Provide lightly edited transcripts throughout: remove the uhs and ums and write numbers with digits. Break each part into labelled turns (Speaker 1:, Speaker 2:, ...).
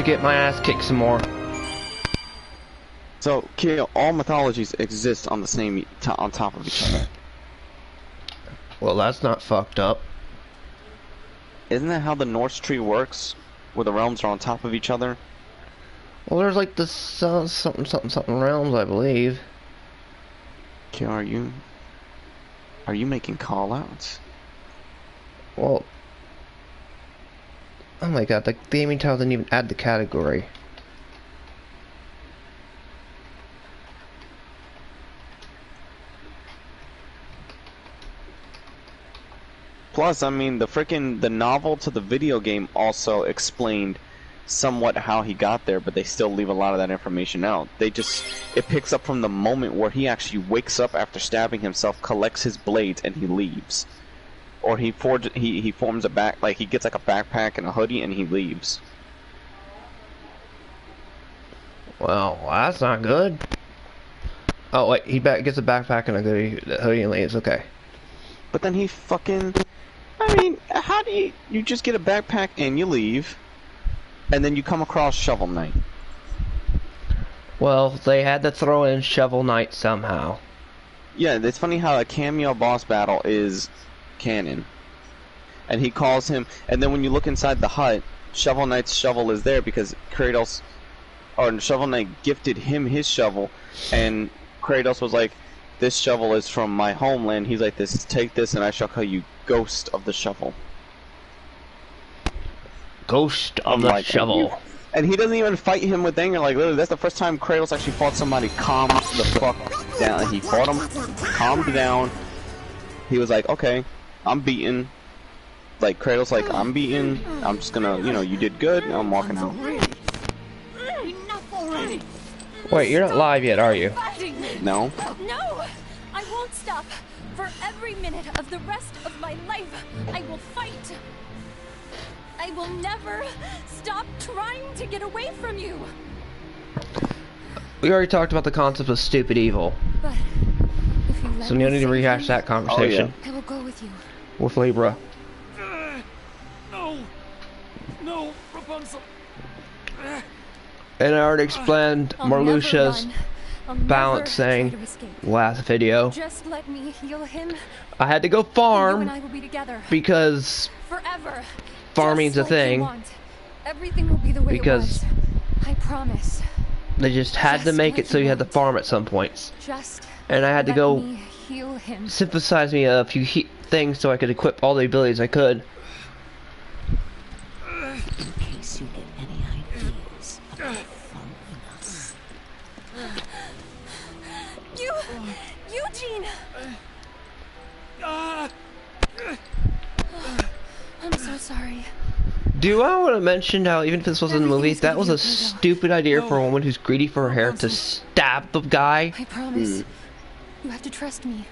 Speaker 1: to get my ass kicked some more.
Speaker 2: So, Keo, all mythologies exist on the same on top of each other.
Speaker 1: Well, that's not fucked up.
Speaker 2: Isn't that how the Norse tree works? Where the realms are on top of each other?
Speaker 1: Well, there's like the something realms, I believe.
Speaker 2: Keo, are you making call-outs?
Speaker 1: Well, oh my god, the gaming title didn't even add the category.
Speaker 2: Plus, I mean, the novel to the video game also explained somewhat how he got there, but they still leave a lot of that information out. It picks up from the moment where he actually wakes up after stabbing himself, collects his blades, and he leaves. Or he forms he gets like a backpack and a hoodie and he leaves.
Speaker 1: Well, that's not good. Oh wait, he gets a backpack and a hoodie and leaves. Okay.
Speaker 2: But then he fucking, I mean, how do you just get a backpack and you leave, and then you come across Shovel Knight?
Speaker 1: Well, they had to throw in Shovel Knight somehow.
Speaker 2: Yeah, it's funny how a cameo boss battle is canon. And he calls him, and then when you look inside the hut, Shovel Knight's shovel is there because Shovel Knight gifted him his shovel, and Kratos was like, this shovel is from my homeland. He's like, take this and I shall call you Ghost of the Shovel.
Speaker 1: Ghost of the Shovel.
Speaker 2: And he doesn't even fight him with anger. Like, literally, that's the first time Kratos actually fought somebody calmed the fuck down. He fought him, calmed down. He was like, okay, I'm beaten. Like, Kratos, like, I'm beaten. I'm just gonna, you did good. I'm walking out.
Speaker 3: Enough already.
Speaker 1: Wait, you're not live yet, are you?
Speaker 2: No.
Speaker 3: No, I won't stop. For every minute of the rest of my life, I will fight. I will never stop trying to get away from you.
Speaker 1: We already talked about the concept of stupid evil.
Speaker 3: But if you let
Speaker 1: So you need to rehash that conversation.
Speaker 3: I will go with you.
Speaker 1: With Libra.
Speaker 4: No, Rapunzel.
Speaker 1: And I already explained Marluxia's balancing last video.
Speaker 3: Just let me heal him.
Speaker 1: I had to go farm
Speaker 3: You and I will be together
Speaker 1: because
Speaker 3: forever.
Speaker 1: farming's a
Speaker 3: Just like you
Speaker 1: thing.
Speaker 3: want. Everything will be the way
Speaker 1: Because
Speaker 3: it was. I promise.
Speaker 1: They just had to make it so you had to farm at some points.
Speaker 3: Just
Speaker 1: And I had to
Speaker 3: let
Speaker 1: go
Speaker 3: me heal him.
Speaker 1: synthesize me a few things so I could equip all the abilities I could.
Speaker 5: In case you get any ideas about following us.
Speaker 3: Eugene! I'm so sorry.
Speaker 1: Do I want to mention how even if this wasn't in the movie, that was a stupid idea for a woman who's greedy for her hair to stab the guy?
Speaker 3: I promise. You have to trust me.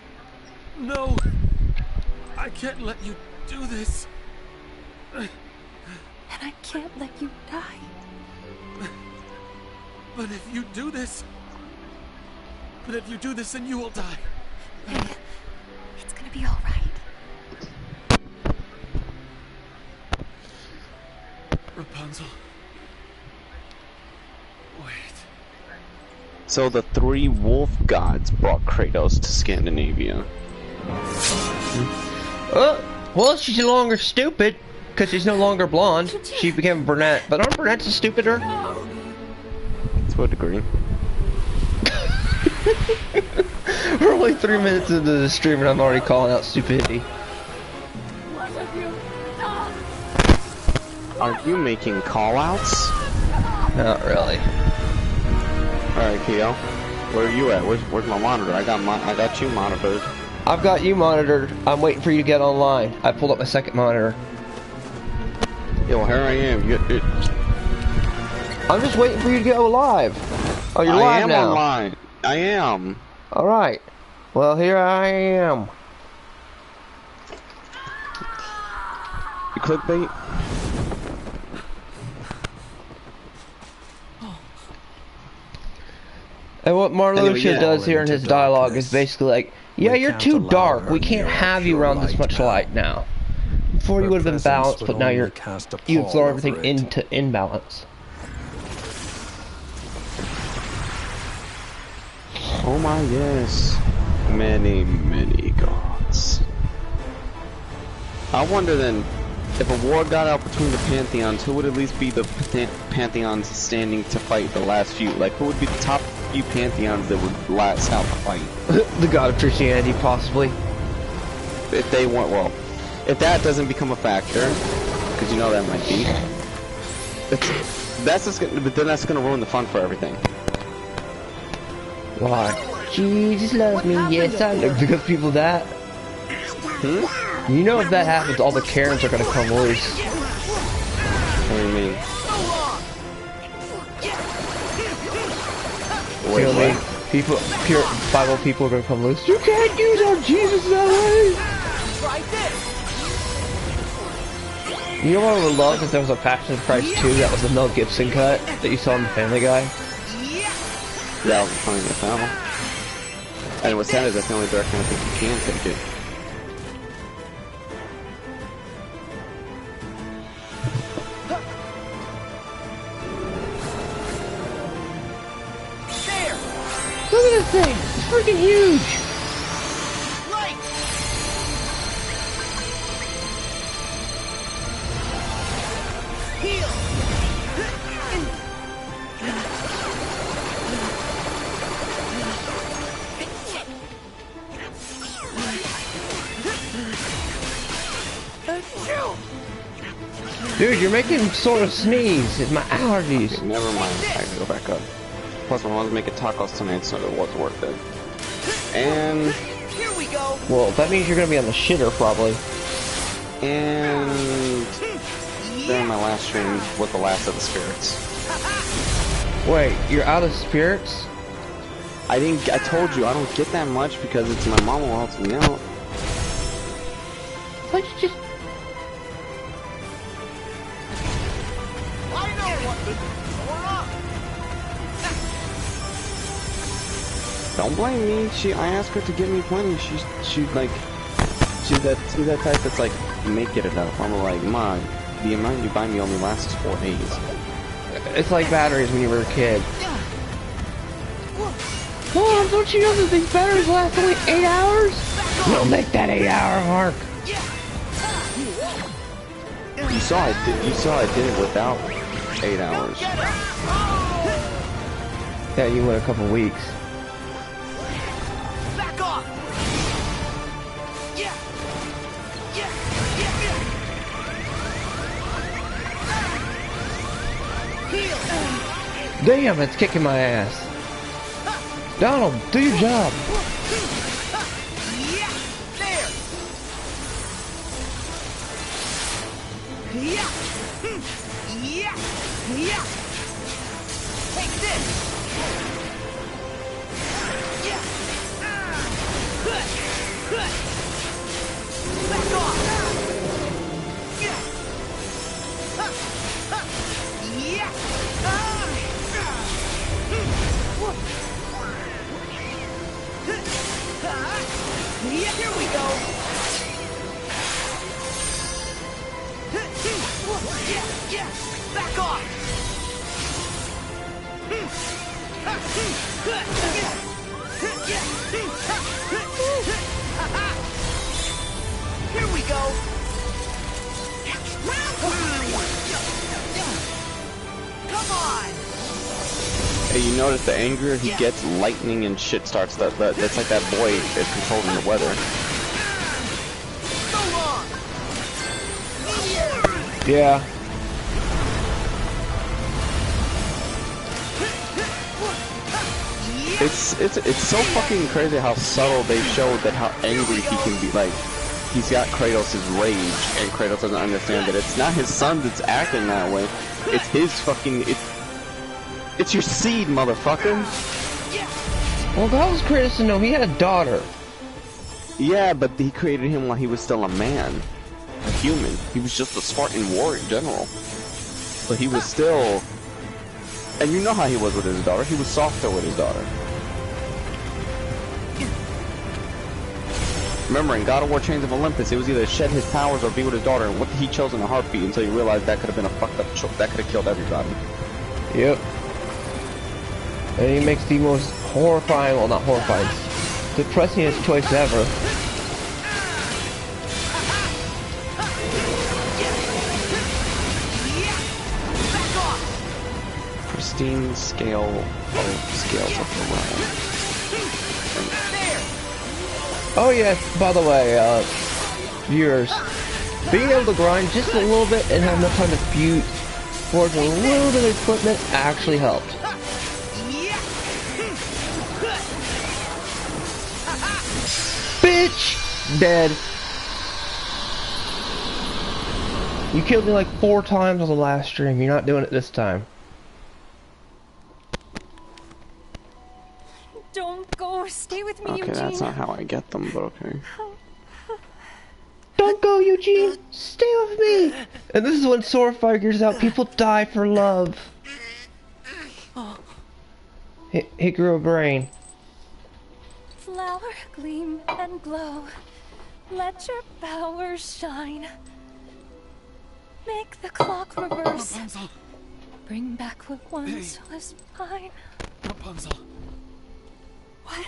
Speaker 4: No, I can't let you do this.
Speaker 3: And I can't let you die.
Speaker 4: But if you do this, then you will die.
Speaker 3: Hey, it's gonna be all right.
Speaker 4: Rapunzel. Wait.
Speaker 2: So the three wolf gods brought Kratos to Scandinavia.
Speaker 1: Well, she's no longer stupid, because she's no longer blonde. She became a brunette. But aren't brunettes stupider?
Speaker 2: To a degree.
Speaker 1: We're only 3 minutes into the stream and I'm already calling out stupidity.
Speaker 3: What have you done?
Speaker 2: Are you making call-outs?
Speaker 1: Not really.
Speaker 2: Alright, Keo. Where are you at? Where's my monitor? I got you monitored.
Speaker 1: I've got you monitored. I'm waiting for you to get online. I pulled up my second monitor.
Speaker 2: Yo, here I am.
Speaker 1: I'm just waiting for you to go live. Oh, you're live now. I am
Speaker 2: online. I am.
Speaker 1: Alright. Well, here I am.
Speaker 2: You clickbait?
Speaker 1: And what Marluxia
Speaker 2: Anyway, yeah.
Speaker 1: does here in his dialogue is basically like, yeah, you're too dark. We can't have you around this much light now. Before you would have been balanced, but now you throw everything into imbalance.
Speaker 2: Oh my yes. Many, many gods. I wonder then, if a war got out between the pantheons, who would at least be the pantheons standing to fight the last few? Like, who would be the top few pantheons that would last out the fight?
Speaker 1: The god of Christianity, possibly.
Speaker 2: If they want, well, if that doesn't become a factor, because you know that might be. That's just gonna, but then that's gonna ruin the fun for everything.
Speaker 1: Why? Jesus loves me, yes I love. Because people that. You know if that happens, all the Karens are gonna come loose.
Speaker 2: What do you mean?
Speaker 1: You know what I mean? People, pure Bible people are gonna come loose. You can't use our Jesus that way! You know what I would love if there was a Passion of Christ 2 that was a Mel Gibson cut that you saw in the Family Guy?
Speaker 2: That was funny as hell. And what's sad is that's the only direction I think you can take it.
Speaker 1: Look at this thing! It's freaking huge!
Speaker 6: Light! Heal!
Speaker 1: Dude, you're making me sort of sneeze. It's my allergies.
Speaker 2: Okay, never mind. I can go back up. Plus, my mom's making tacos tonight, so it was worth it. And
Speaker 6: Here we go!
Speaker 1: Well, that means you're gonna be on the shitter, probably.
Speaker 2: and then my last stream was the last of the spirits.
Speaker 1: Wait, you're out of spirits?
Speaker 2: I told you I don't get that much because it's my mom who helps me out.
Speaker 1: Why'd you just...
Speaker 6: I know what to do!
Speaker 2: Don't blame me. I asked her to give me plenty. She's that type that's like, make it enough. I'm like, Ma, the amount you buy me only lasts us 4 days.
Speaker 1: It's like batteries when you were a kid. Mom, don't you know that these batteries last only 8 hours? We'll make that 8-hour mark.
Speaker 2: You saw I did it without 8 hours.
Speaker 1: Yeah, you went a couple weeks.
Speaker 6: Back off! Yeah! Yeah! Yeah! Heal!
Speaker 1: Damn, it's kicking my ass. Donald, do your job.
Speaker 6: Yeah! There! Yeah! Yeah! Yeah! Take this! Yeah! Good! Good! Back off! Yeah! Yeah! Yeah, here we go! Yeah, yeah! Back off! Here we go! Come on!
Speaker 2: Hey, you notice the angrier he gets, lightning and shit starts. That's like that boy is controlling the weather.
Speaker 6: So long!
Speaker 1: Yeah.
Speaker 2: It's so fucking crazy how subtle they showed that how angry he can be. Like, he's got Kratos' rage, and Kratos doesn't understand that it's not his son that's acting that way. It's his fucking... It's your seed, motherfucker!
Speaker 1: Well, that was Kratos to know he had a daughter.
Speaker 2: Yeah, but he created him while he was still a man. A human. He was just a Spartan warrior general. But he was still... And you know how he was with his daughter. He was softer with his daughter. Remember, in God of War Chains of Olympus, it was either shed his powers or be with his daughter, and what he chose in a heartbeat until he realized that could have been a fucked up choice. That could have killed everybody.
Speaker 1: Yep. And he makes the most horrifying, well not horrifying, depressingest choice ever.
Speaker 2: Pristine scale of scales of the realm.
Speaker 1: Oh yes, by the way, viewers, being able to grind just a little bit and have enough time to forge a little bit of equipment actually helped. Bitch! Dead. You killed me like 4 times on the last stream. You're not doing it this time.
Speaker 3: Don't go. Stay with me,
Speaker 2: Okay,
Speaker 3: Eugene.
Speaker 2: that's not how I get them, but okay.
Speaker 1: Don't go, Eugene! Stay with me! And this is when Sora figures out people die for love. He grew a brain.
Speaker 3: Flower gleam and glow. Let your powers shine. Make the clock reverse.
Speaker 4: Rapunzel!
Speaker 3: Bring back what once was mine.
Speaker 4: Rapunzel!
Speaker 3: What?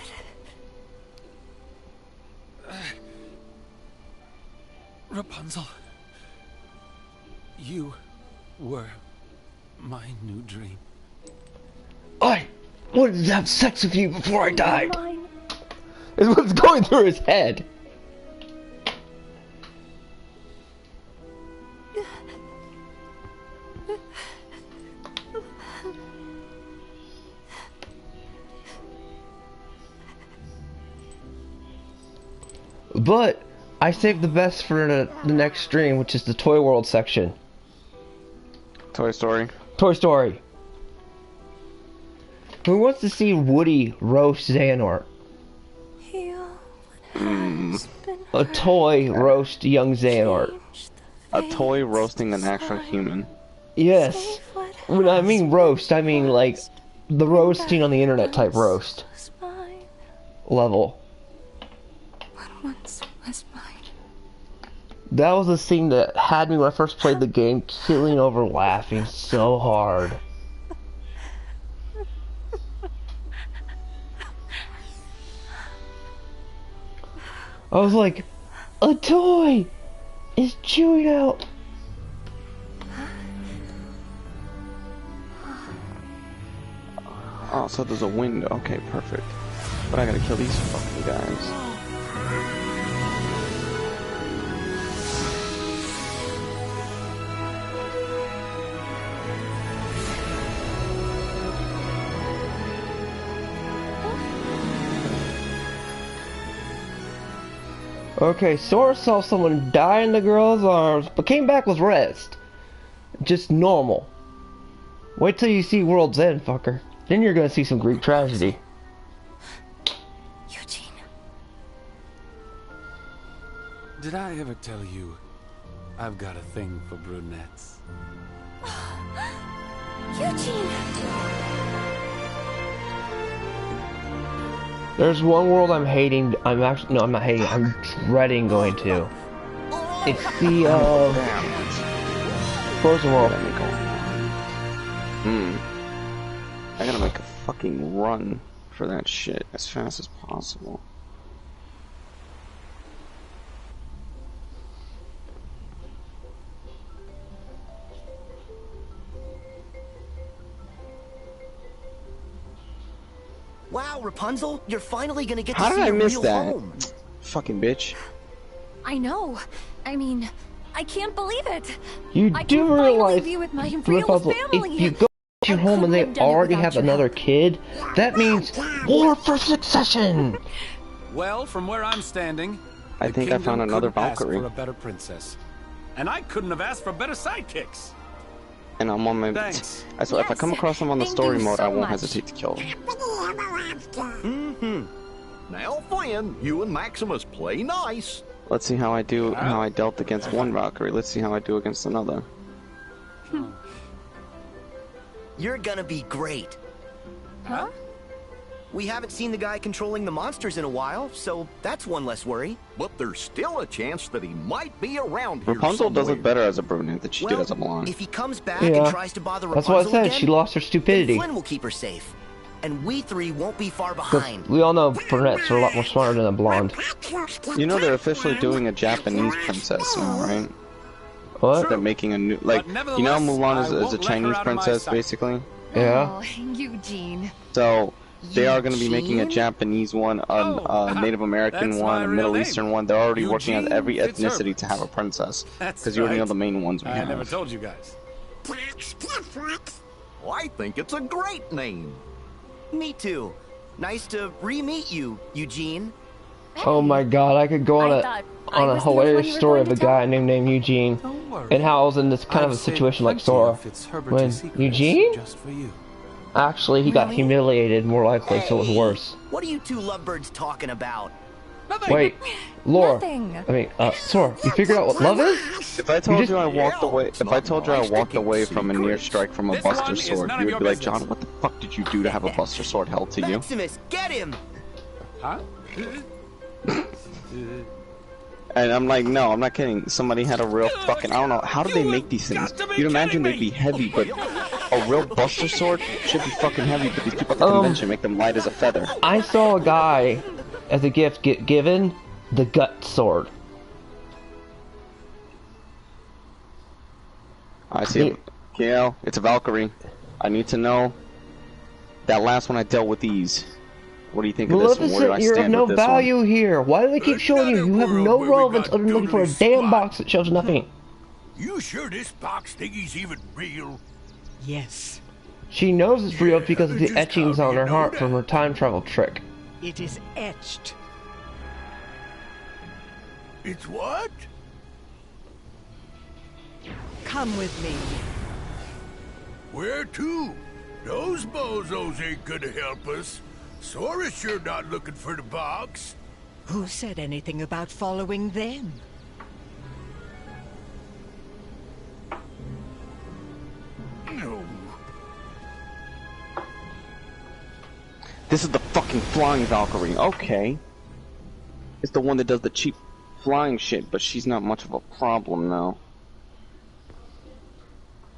Speaker 4: Rapunzel. You were my new dream.
Speaker 1: I wanted to have sex with you before I died.
Speaker 3: Mine.
Speaker 1: Is what's going through his head. But I saved the best for the next stream, which is the Toy World section.
Speaker 2: Toy Story.
Speaker 1: Toy Story. Who wants to see Woody roast Xehanort?
Speaker 3: Heal what has been
Speaker 1: A toy roast young Xehanort.
Speaker 3: changed
Speaker 2: A
Speaker 3: the
Speaker 2: toy
Speaker 3: fates
Speaker 2: roasting an actual
Speaker 3: time.
Speaker 2: human.
Speaker 1: Yes.
Speaker 3: Save what
Speaker 1: When I mean
Speaker 3: has
Speaker 1: roast, I mean like the roasting on the internet type roast
Speaker 3: was mine.
Speaker 1: level.
Speaker 3: What once was mine.
Speaker 1: That was a scene that had me when I first played the game killing over laughing so hard. I was like, a toy is chewing out.
Speaker 2: Oh, so there's a window. Okay, perfect. But I gotta kill these fucking guys.
Speaker 1: Okay, Sora saw someone die in the girl's arms, but came back with rest. Just normal. Wait till you see World's End, fucker. Then you're gonna see some Greek tragedy.
Speaker 3: Eugene.
Speaker 4: Did I ever tell you I've got a thing for brunettes?
Speaker 3: Eugene.
Speaker 1: There's one world I'm hating. I'm not hating. I'm dreading going to. It's the Frozen World.
Speaker 2: I gotta make a fucking run for that shit as fast as possible.
Speaker 6: Wow, Rapunzel, you're finally gonna get
Speaker 2: How
Speaker 6: to
Speaker 2: did
Speaker 6: see
Speaker 2: I
Speaker 6: your
Speaker 2: miss
Speaker 6: real
Speaker 2: that?
Speaker 6: home.
Speaker 2: Fucking bitch.
Speaker 3: I know. I mean, I can't believe it.
Speaker 1: You
Speaker 3: I
Speaker 1: do
Speaker 3: can finally
Speaker 1: realize,
Speaker 3: be with my real
Speaker 1: Rapunzel,
Speaker 3: family.
Speaker 1: if you go to your home and they
Speaker 3: couldn't have done it
Speaker 1: already
Speaker 3: without
Speaker 1: have
Speaker 3: your
Speaker 1: another
Speaker 3: help.
Speaker 1: kid, that means war for succession.
Speaker 4: Well, from where I'm standing,
Speaker 2: I
Speaker 4: the
Speaker 2: think I
Speaker 4: kingdom
Speaker 2: found another
Speaker 4: couldn't ask
Speaker 2: Valkyrie.
Speaker 4: for a better princess. And I couldn't have asked for better sidekicks.
Speaker 2: And I'm on my...
Speaker 4: Thanks.
Speaker 2: So if I
Speaker 3: Yes,
Speaker 2: come across them on the
Speaker 3: thank
Speaker 2: story
Speaker 3: you
Speaker 2: mode,
Speaker 3: so
Speaker 2: I won't
Speaker 3: much.
Speaker 2: hesitate to kill them.
Speaker 7: Now, Flynn, you and Maximus play nice.
Speaker 2: Let's see how I do, how I dealt against one Valkyrie. Let's see how I do against another.
Speaker 6: You're gonna be great.
Speaker 3: Huh?
Speaker 6: We haven't seen the guy controlling the monsters in a while, so that's one less worry.
Speaker 7: But there's still a chance that he might be around here
Speaker 2: Rapunzel does
Speaker 7: somewhere.
Speaker 2: it better as a brunette than she did as a blonde.
Speaker 6: if he comes back
Speaker 1: Yeah.
Speaker 6: and tries to bother
Speaker 1: That's what I
Speaker 6: Rapunzel
Speaker 1: said.
Speaker 6: again,
Speaker 1: She lost her
Speaker 6: then
Speaker 1: stupidity.
Speaker 6: Flynn will keep her safe. and we three won't be far
Speaker 1: 'Cause
Speaker 6: behind.
Speaker 1: we all know brunettes are a lot more smarter than a blonde.
Speaker 2: You know they're officially doing a Japanese princess now, right?
Speaker 1: What?
Speaker 2: They're making a new, like, you know Mulan is a Chinese princess, basically?
Speaker 1: Yeah.
Speaker 3: Oh, Eugene.
Speaker 2: So, they are going to be making a
Speaker 6: Eugene?
Speaker 2: Japanese one, a Native American
Speaker 4: That's
Speaker 2: one,
Speaker 4: my
Speaker 2: a
Speaker 4: real
Speaker 2: Middle
Speaker 4: name.
Speaker 2: Eastern one. They're already working on
Speaker 4: Eugene
Speaker 2: every ethnicity
Speaker 4: Fitzherbert.
Speaker 2: to have a princess.
Speaker 4: That's
Speaker 2: Because you already know
Speaker 4: right.
Speaker 2: the main ones we
Speaker 4: I never
Speaker 2: have.
Speaker 4: told you guys.
Speaker 7: Well, I think it's a great name.
Speaker 6: Me too. Nice to re-meet you, Eugene.
Speaker 1: Oh my god, I could go on
Speaker 3: I
Speaker 1: a
Speaker 3: thought I
Speaker 1: on a
Speaker 3: was the only one
Speaker 1: hilarious
Speaker 3: you were
Speaker 1: story
Speaker 3: going
Speaker 1: of a
Speaker 3: to tell?
Speaker 1: guy named Eugene,
Speaker 4: Don't worry.
Speaker 1: and how I was in this kind of a
Speaker 4: I've saved
Speaker 1: situation like
Speaker 4: plenty
Speaker 1: Sora.
Speaker 4: of Fitzherbert's
Speaker 1: When
Speaker 4: secrets
Speaker 1: Eugene?
Speaker 4: just for you.
Speaker 1: Actually, he got
Speaker 6: Really?
Speaker 1: humiliated, more likely, so it was
Speaker 6: Hey,
Speaker 1: worse.
Speaker 6: What are you two lovebirds talking about?
Speaker 4: Nothing.
Speaker 1: Wait, Laura.
Speaker 3: Nothing.
Speaker 1: I mean, Sora, you figured out what love is?
Speaker 2: If I told
Speaker 1: just-
Speaker 2: you I walked away,
Speaker 7: it's
Speaker 2: if I
Speaker 7: not
Speaker 2: told you I
Speaker 7: nice to
Speaker 2: walked
Speaker 7: keep
Speaker 2: away from a near
Speaker 7: secrets.
Speaker 2: strike from a
Speaker 4: This one
Speaker 2: Buster
Speaker 4: is
Speaker 2: Sword,
Speaker 4: none
Speaker 2: you
Speaker 4: of
Speaker 2: would
Speaker 4: your
Speaker 2: be like,
Speaker 4: business.
Speaker 2: John, what the fuck did you do to have a Buster Sword held to you?
Speaker 6: Maximus, get him!
Speaker 4: Huh?
Speaker 2: And I'm like, no, I'm not kidding. Somebody had a real fucking, I don't know, how do they make these things? You'd imagine they'd be heavy, but a real Buster Sword should be fucking heavy, but these people at the convention make them light as a feather.
Speaker 1: I saw a guy, as a gift, get given the gut sword.
Speaker 2: I see it. KL, it's a Valkyrie. I need to know. That last one I dealt with ease. What do you think of this one? Where do I
Speaker 1: Maleficent, you're of
Speaker 2: stand
Speaker 1: no
Speaker 2: with this
Speaker 1: value
Speaker 2: one?
Speaker 1: here. Why do they keep showing you? You have no
Speaker 8: world where we
Speaker 1: relevance
Speaker 8: got
Speaker 1: other than looking for a
Speaker 8: totally
Speaker 1: damn
Speaker 8: spot.
Speaker 1: box that shows nothing.
Speaker 8: You sure this box thingy's even real?
Speaker 9: Yes,
Speaker 1: She knows it's real because of the
Speaker 8: Just
Speaker 1: etchings
Speaker 8: how do
Speaker 1: on
Speaker 8: you
Speaker 1: her
Speaker 8: know
Speaker 1: heart
Speaker 8: that?
Speaker 1: from her time travel trick.
Speaker 9: it is etched.
Speaker 8: It's what?
Speaker 9: Come with me.
Speaker 8: Where to? Those bozos ain't gonna help us. Sora's sure not looking for the box.
Speaker 9: Who said anything about following them?
Speaker 8: No.
Speaker 2: This is the fucking flying Valkyrie. Okay. It's the one that does the cheap flying shit, but she's not much of a problem now.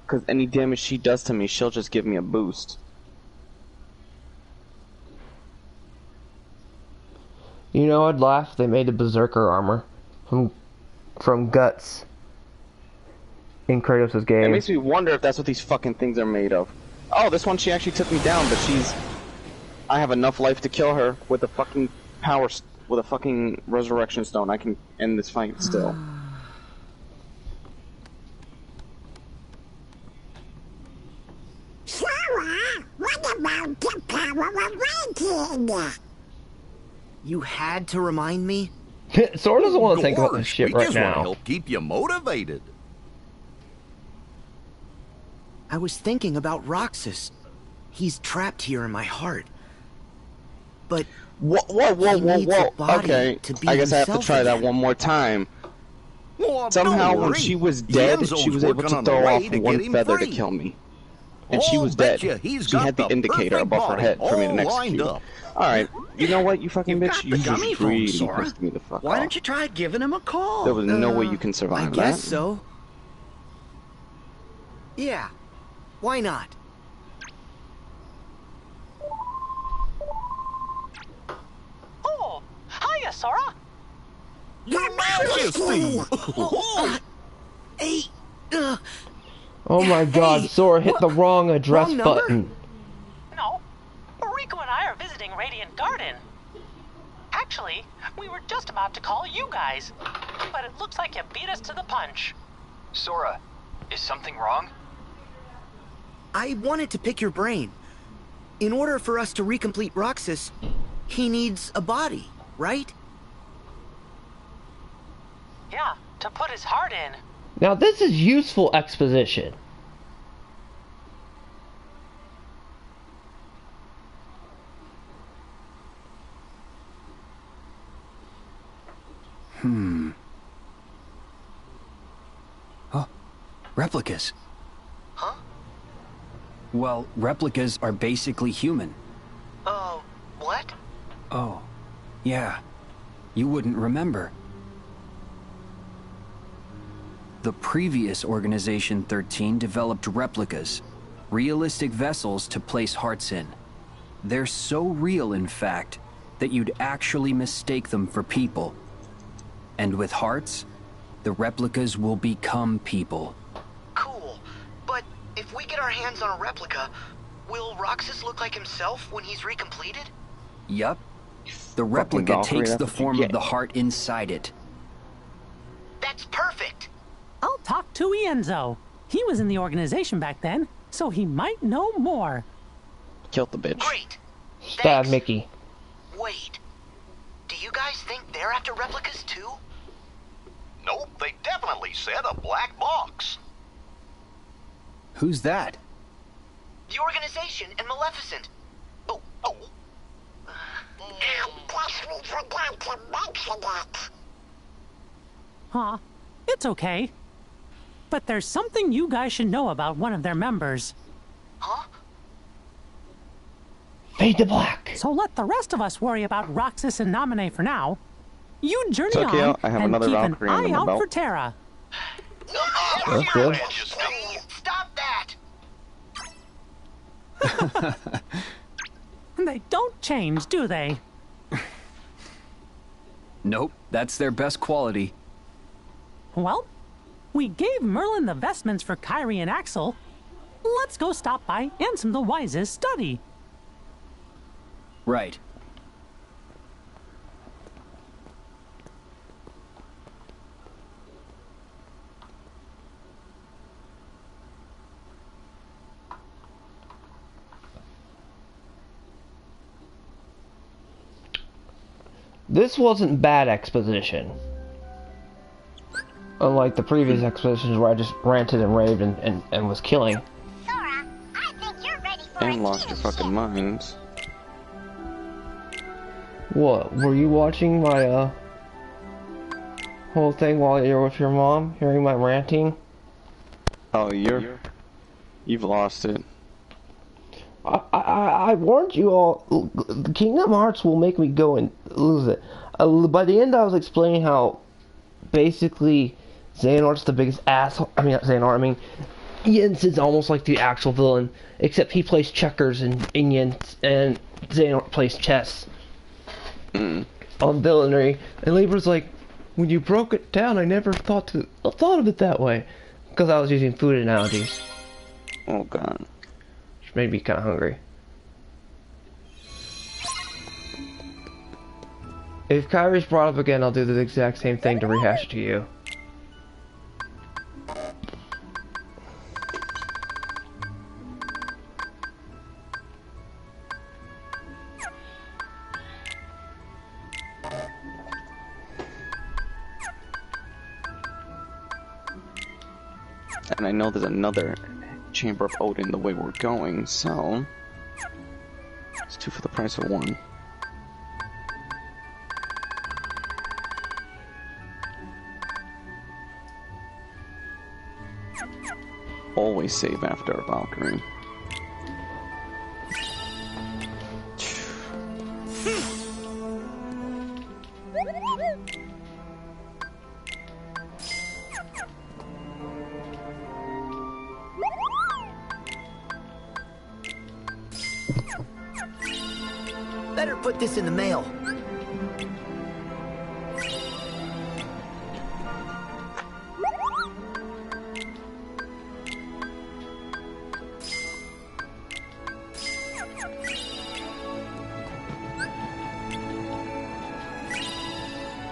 Speaker 2: Because any damage she does to me, she'll just give me a boost.
Speaker 1: You know, I'd laugh if they made a berserker armor from Guts in Kratos'
Speaker 2: It
Speaker 1: game.
Speaker 2: makes me wonder if that's what these fucking things are made of. Oh, this one she actually took me down, but I have enough life to kill her with a fucking with a fucking resurrection stone. I can end this fight still.
Speaker 10: Sora, what about the power of waiting?
Speaker 6: You had to remind me?
Speaker 1: Sora doesn't want to think about this
Speaker 7: Gorge,
Speaker 1: shit
Speaker 7: we
Speaker 1: right
Speaker 7: just want to
Speaker 1: now.
Speaker 7: help keep you motivated.
Speaker 6: I was thinking about Roxas. He's trapped here in my heart. But
Speaker 2: Whoa, whoa, whoa,
Speaker 6: He
Speaker 2: whoa,
Speaker 6: needs a
Speaker 2: whoa.
Speaker 6: body
Speaker 2: Okay,
Speaker 6: to be
Speaker 2: I guess I have to
Speaker 6: himself
Speaker 2: try that
Speaker 6: again.
Speaker 2: one more time.
Speaker 7: Well,
Speaker 2: Somehow,
Speaker 7: don't
Speaker 2: when
Speaker 7: worry.
Speaker 2: she was dead,
Speaker 7: Yenzo's
Speaker 2: she was able
Speaker 7: working
Speaker 2: to
Speaker 7: on a
Speaker 2: throw
Speaker 7: way
Speaker 2: off
Speaker 7: to get
Speaker 2: one
Speaker 7: him
Speaker 2: feather to
Speaker 7: free.
Speaker 2: kill me. And she
Speaker 7: I'll
Speaker 2: was
Speaker 7: bet
Speaker 2: dead.
Speaker 7: you he's
Speaker 2: She
Speaker 7: got
Speaker 2: had the
Speaker 7: the
Speaker 2: indicator
Speaker 7: perfect
Speaker 2: above her
Speaker 7: body
Speaker 2: head for me to
Speaker 7: all lined
Speaker 2: execute.
Speaker 7: up.
Speaker 2: Alright, you know what, you fucking
Speaker 7: You've
Speaker 2: bitch?
Speaker 7: got the
Speaker 2: You
Speaker 7: gummy
Speaker 2: just
Speaker 7: phone,
Speaker 2: really
Speaker 7: Sora.
Speaker 2: pissed me the fuck
Speaker 9: Why
Speaker 2: off.
Speaker 9: don't you try giving him a call?
Speaker 2: There was no way you can
Speaker 6: I
Speaker 2: survive
Speaker 6: guess
Speaker 2: that.
Speaker 6: so. Yeah. Why not?
Speaker 11: Oh, hiya, Sora.
Speaker 7: Your Majesty!
Speaker 6: Hey,
Speaker 1: Oh my god,
Speaker 6: Hey,
Speaker 1: Sora hit the wrong address
Speaker 6: wrong number?
Speaker 1: button.
Speaker 11: No, Rico and I are visiting Radiant Garden. Actually, we were just about to call you guys, but it looks like you beat us to the punch.
Speaker 12: Sora, is something wrong?
Speaker 6: I wanted to pick your brain. In order for us to recomplete Roxas, he needs a body, right?
Speaker 11: Yeah, to put his heart in.
Speaker 1: Now this is useful exposition.
Speaker 12: Huh? Replicas.
Speaker 11: Huh?
Speaker 12: Well, replicas are basically human.
Speaker 11: Oh, what?
Speaker 12: Oh, yeah. You wouldn't remember. The previous Organization 13 developed replicas, realistic vessels to place hearts in. They're so real, in fact, that you'd actually mistake them for people. And with hearts, the replicas will become people.
Speaker 6: Cool. But if we get our hands on a replica, will Roxas look like himself when he's recompleted?
Speaker 12: Yup. The replica
Speaker 2: Valkyrie,
Speaker 12: takes
Speaker 2: that's
Speaker 12: the
Speaker 2: what you
Speaker 12: form
Speaker 2: get.
Speaker 12: of the heart inside it.
Speaker 6: That's perfect.
Speaker 11: I'll talk to Ienzo. He was in the organization back then, so he might know more.
Speaker 2: Killed the bitch.
Speaker 6: Great.
Speaker 1: Stab
Speaker 6: Thanks.
Speaker 1: Mickey.
Speaker 6: Wait. Do you guys think they're after replicas too?
Speaker 7: Nope, they definitely said a black box.
Speaker 12: Who's that?
Speaker 6: The organization and Maleficent. Oh.
Speaker 10: I guess we forgot to mention it.
Speaker 11: Huh? It's okay. But there's something you guys should know about one of their members.
Speaker 6: Huh?
Speaker 1: Fade to black.
Speaker 11: So let the rest of us worry about Roxas and Naminé for now. You journey
Speaker 2: Tokyo,
Speaker 11: on
Speaker 2: I have
Speaker 11: and
Speaker 2: another
Speaker 11: keep an
Speaker 2: Valkyrie
Speaker 11: eye
Speaker 2: under my
Speaker 11: out
Speaker 2: belt.
Speaker 11: for Terra.
Speaker 1: That's good.
Speaker 6: Stop that!
Speaker 11: They don't change, do they?
Speaker 12: Nope, that's their best quality.
Speaker 11: Well, we gave Merlin the vestments for Kyrie and Axel. Let's go stop by Ansem the Wise's study.
Speaker 12: Right.
Speaker 1: This wasn't bad exposition. Unlike the previous expositions where I just ranted and raved and was killing.
Speaker 10: Sora, I think you're ready for
Speaker 2: And
Speaker 10: a
Speaker 2: lost your
Speaker 10: TV
Speaker 2: fucking
Speaker 10: show.
Speaker 2: minds.
Speaker 1: What? Were you watching my whole thing while you were with your mom, hearing my ranting?
Speaker 2: Oh, you've lost it.
Speaker 1: I warned you all. Kingdom Hearts will make me go and lose it. By the end, I was explaining how basically Xehanort's the biggest asshole. I mean, not Xehanort. I mean, Jens is almost like the actual villain, except he plays checkers and Jens and Xehanort plays chess on villainy. And Libra's like, when you broke it down, I never thought of it that way, because I was using food analogies.
Speaker 2: Oh god.
Speaker 1: Which made me kind of hungry. If Kyrie's brought up again, I'll do the exact same thing to rehash it to you.
Speaker 2: And I know there's another Chamber of Odin the way we're going, so it's 2 for the price of 1. Always save after a Valkyrie.
Speaker 6: Better put this in the mail.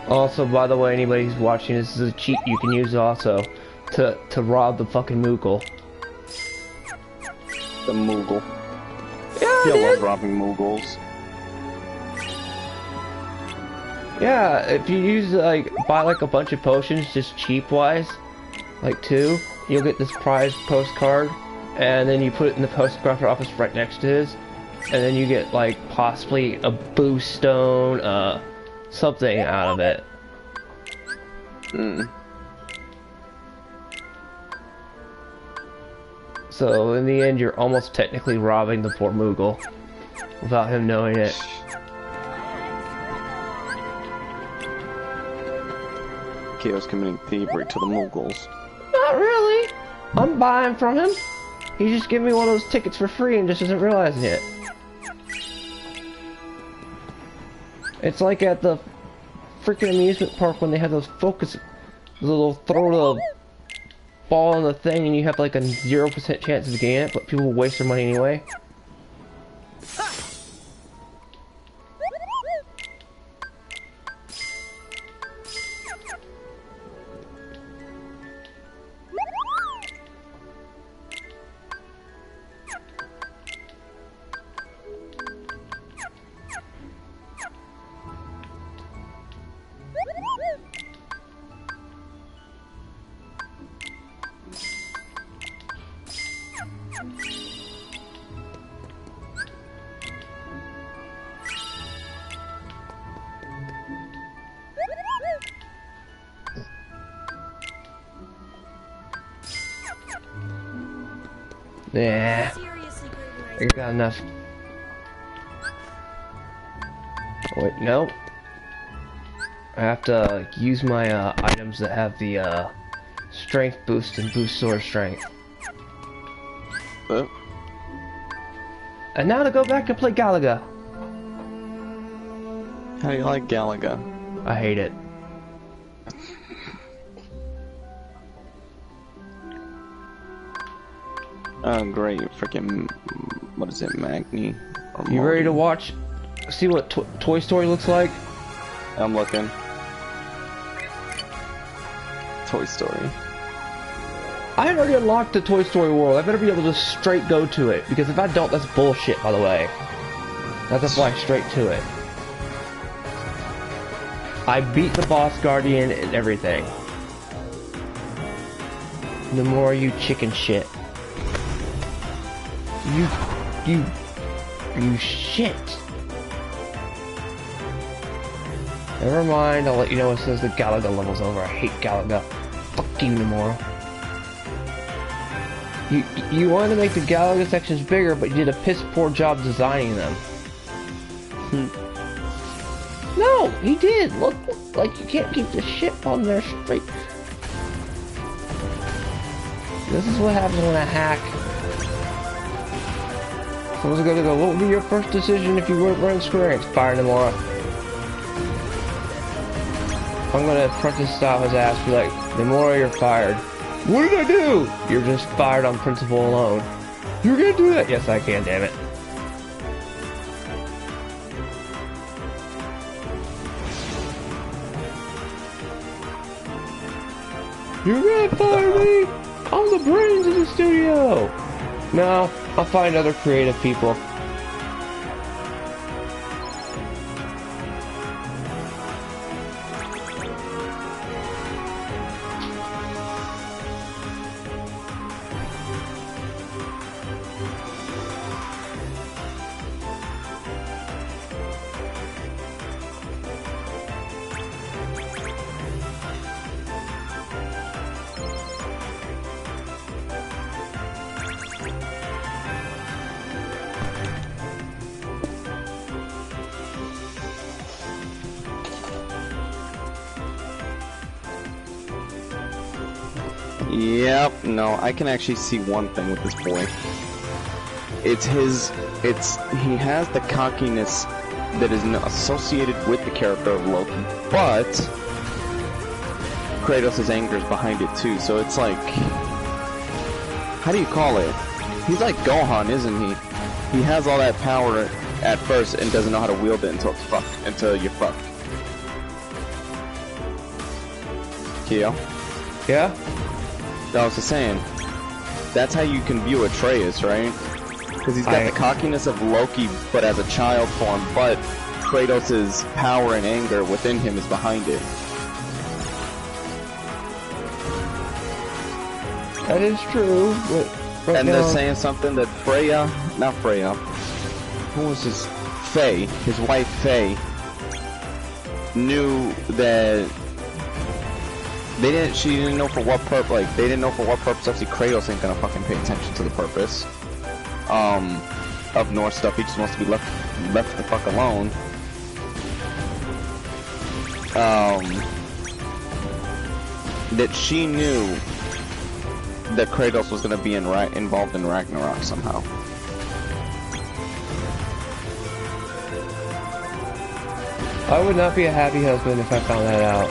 Speaker 1: Also, by the way, anybody who's watching, this is a cheat you can use also to rob the fucking Moogle.
Speaker 2: The Moogle.
Speaker 1: Yeah,
Speaker 2: I
Speaker 1: dude.
Speaker 2: love robbing Moogles.
Speaker 1: Yeah, if you use buy like a bunch of potions just cheap wise, like 2, you'll get this prize postcard, and then you put it in the postcard office right next to his, and then you get like possibly a boost stone, something out of it. So in the end, you're almost technically robbing the poor Moogle without him knowing it.
Speaker 2: Chaos committing thievery to the Moogles.
Speaker 1: Not really. I'm buying from him. He just gave me one of those tickets for free and just isn't realizing it. It's like at the freaking amusement park when they have those focus, little throw the ball in the thing and you have like a 0% chance of getting it, but people waste their money anyway. Yeah, I got enough. Oh, wait, no. I have to use my items that have the strength boost and boost sword strength.
Speaker 2: Oh.
Speaker 1: And now to go back and play Galaga.
Speaker 2: How do you like Galaga?
Speaker 1: I hate it.
Speaker 2: Oh great, freaking, what is it, Magni?
Speaker 1: You ready to watch, see what Toy Story looks like?
Speaker 2: I'm looking. Toy Story.
Speaker 1: I had already unlocked the Toy Story world. I better be able to straight go to it, because if I don't, that's bullshit, by the way. I have to fly straight to it. I beat the boss guardian and everything. The more you chicken shit. You shit. Never mind, I'll let you know as soon as the Galaga level's over. I hate Galaga. Fuck you, Nomura. You wanted to make the Galaga sections bigger, but you did a piss poor job designing them. No, he did. Look, like you can't keep the shit on there straight. This is what happens when I hack. Someone's gonna go, what would be your first decision if you weren't running Square Enix? Fire Nomura. I'm gonna apprentice style his ass, be like, Nomura, you're fired. What did I do? You're just fired on principle alone. You're gonna do that? Yes, I can, damn it. You're gonna fire me? I'm the brains of the studio. No, I'll find other creative people.
Speaker 2: Yep, no, I can actually see one thing with this boy. He has the cockiness that is associated with the character of Loki, but Kratos' anger is behind it too, so it's like, how do you call it? He's like Gohan, isn't he? He has all that power at first and doesn't know how to wield it until you're fucked. Kyo?
Speaker 1: Yeah?
Speaker 2: I was just saying, that's how you can view Atreus, right? Because he's got the cockiness of Loki, but as a child form, but Kratos' power and anger within him is behind it.
Speaker 1: That is true, but right
Speaker 2: and
Speaker 1: now...
Speaker 2: they're saying something that not Freya, who was his, Faye, his wife Faye, knew that she didn't know for what purpose, like, they didn't know for what purpose. Actually, Kratos ain't gonna fucking pay attention to the purpose of Norse stuff. He just wants to be left the fuck alone. That she knew that Kratos was gonna be involved in Ragnarok
Speaker 1: I would not be a happy husband if I found that out.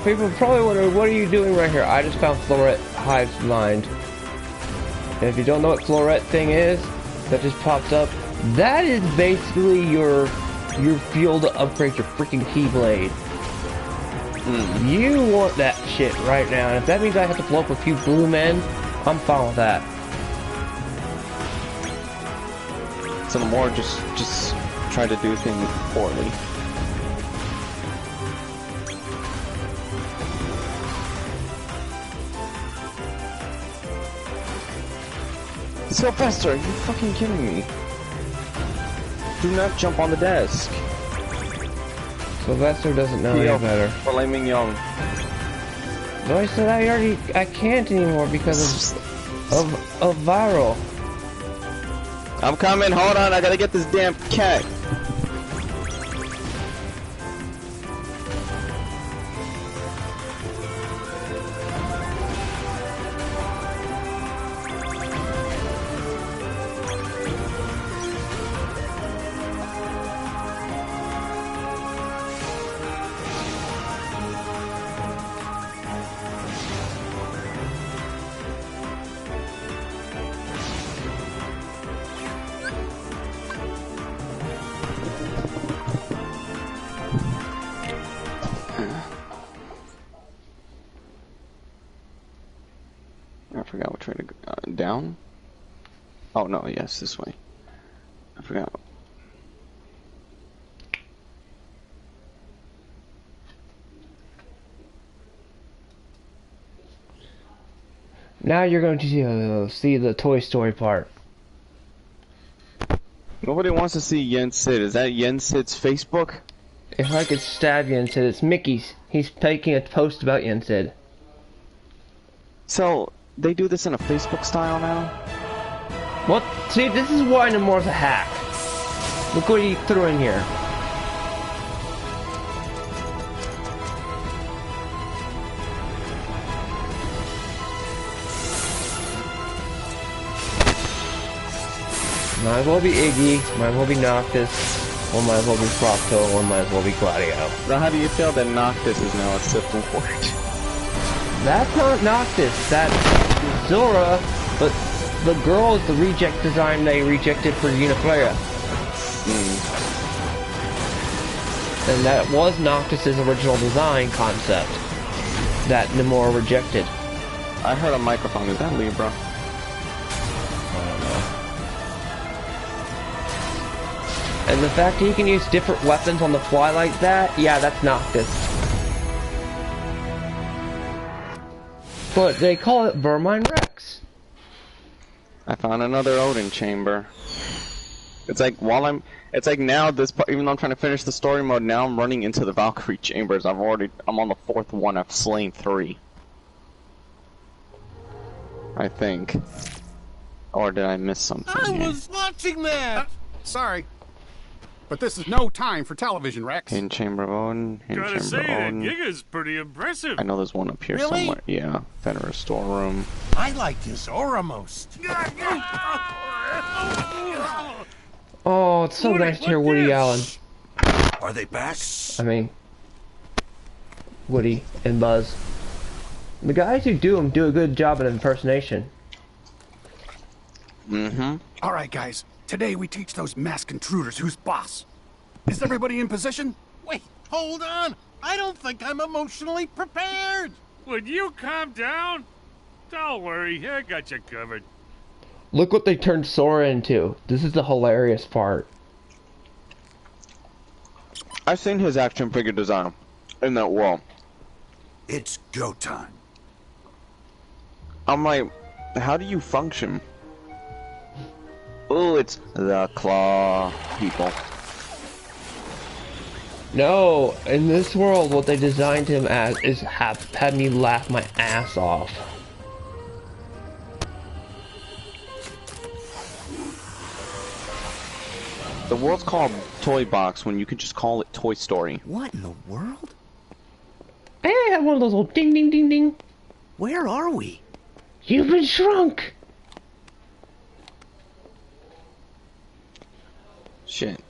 Speaker 1: People probably wondering, what are you doing right here? I just found Floret Hive's mind. And if you don't know what Floret thing is, that just pops up, that is basically your fuel to upgrade your freaking Keyblade. You want that shit right now, and if that means I have to blow up a few blue men, I'm fine with that.
Speaker 2: So the more just try to do things poorly. Sylvester, are you fucking kidding me? Do not jump on the desk.
Speaker 1: Sylvester doesn't know any better.
Speaker 2: Filet mignon.
Speaker 1: No, I said I can't anymore because of viral.
Speaker 2: I'm coming, hold on, I gotta get this damn cat. I forgot which way to go. Down? Oh no, yes, this way. I forgot.
Speaker 1: Now you're going to see the Toy Story part.
Speaker 2: Nobody wants to see Yen Sid. Is that Yen Sid's Facebook?
Speaker 1: If I could stab Yen Sid, it's Mickey's. He's making a post about Yen Sid.
Speaker 2: So, they do this in a Facebook style now?
Speaker 1: What? See, this is why Nemora's a hack. Look what he threw in here. Might as well be Iggy, might as well be Noctis, or might as well be Frocto, or might as well be Gladio.
Speaker 2: Now how do you feel that Noctis is now a Sith Lord?
Speaker 1: That's not Noctis, that's Zora, but the girl is the reject design they rejected for Uniflarea. And that was Noctis's original design concept that Nemora rejected.
Speaker 2: I heard a microphone, is that Libra?
Speaker 1: And the fact that you can use different weapons on the fly like that, yeah, that's Noctis. But they call it Vermine Rex.
Speaker 2: I found another Odin chamber. It's like it's like now this part, even though I'm trying to finish the story mode, now I'm running into the Valkyrie chambers. I'm on the 4th one. I've slain 3. I think. Or did I miss something?
Speaker 13: I was watching that. Sorry. But this is no time for television, Rex.
Speaker 2: Hidden chamber of Odin.
Speaker 4: Gotta say, that Giga's pretty impressive.
Speaker 2: I know there's one up here somewhere. Yeah, Fenrir storeroom.
Speaker 13: I like his aura most.
Speaker 1: Oh, it's so nice to hear Woody Allen.
Speaker 13: Are they back?
Speaker 1: I mean, Woody and Buzz. The guys who do them do a good job at impersonation.
Speaker 13: All right, guys. Today we teach those masked intruders who's boss. Is everybody in position?
Speaker 8: Wait, hold on. I don't think I'm emotionally prepared.
Speaker 4: Would you calm down? Don't worry, I got you covered.
Speaker 1: Look what they turned Sora into. This is the hilarious part.
Speaker 2: I've seen his action figure design in that wall.
Speaker 13: It's go time.
Speaker 2: I'm like, how do you function? Oh, it's the claw people.
Speaker 1: No, in this world, what they designed him as is had me laugh my ass off.
Speaker 2: The world's called Toy Box when you could just call it Toy Story.
Speaker 6: What in the world?
Speaker 1: Hey, I had one of those little ding ding ding ding.
Speaker 6: Where are we?
Speaker 1: You've been shrunk.
Speaker 2: Shit.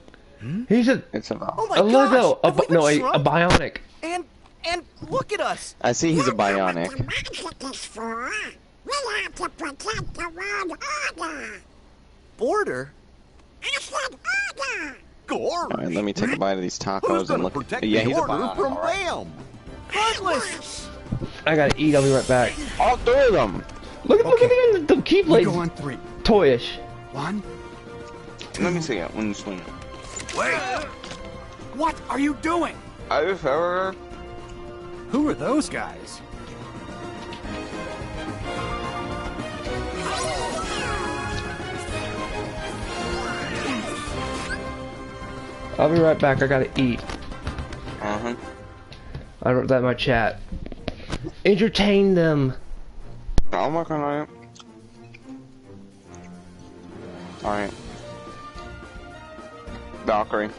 Speaker 1: He's a.
Speaker 2: It's a.
Speaker 6: Oh my
Speaker 1: a
Speaker 6: gosh!
Speaker 1: Lego.
Speaker 6: Have we been
Speaker 1: A
Speaker 6: shrunk?
Speaker 1: bionic.
Speaker 6: And look at us.
Speaker 2: I see he's a bionic.
Speaker 10: The magic is for. We have to protect the world order.
Speaker 6: Border?
Speaker 10: I said order.
Speaker 7: Gorge.
Speaker 2: Alright, let me take a bite of these tacos
Speaker 7: Who's
Speaker 2: and
Speaker 7: gonna
Speaker 2: look.
Speaker 7: protect
Speaker 2: Yeah,
Speaker 7: the
Speaker 2: he's a
Speaker 7: order
Speaker 2: bionic.
Speaker 7: from
Speaker 2: alright.
Speaker 7: them?
Speaker 6: Heartless!
Speaker 1: I gotta eat. I'll be right back.
Speaker 2: All three of them.
Speaker 1: Look at the
Speaker 13: We
Speaker 1: keyblades.
Speaker 13: go on 3.
Speaker 1: Toyish.
Speaker 13: 1.
Speaker 2: Let me see it when you swing it.
Speaker 13: Wait! What are you doing?
Speaker 2: I just ever.
Speaker 13: Who are those guys?
Speaker 1: I'll be right back. I gotta eat.
Speaker 2: Uh-huh.
Speaker 1: I wrote that in my chat. Entertain them.
Speaker 2: I'm working on it. Alright. Valkyrie.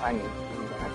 Speaker 14: I need that.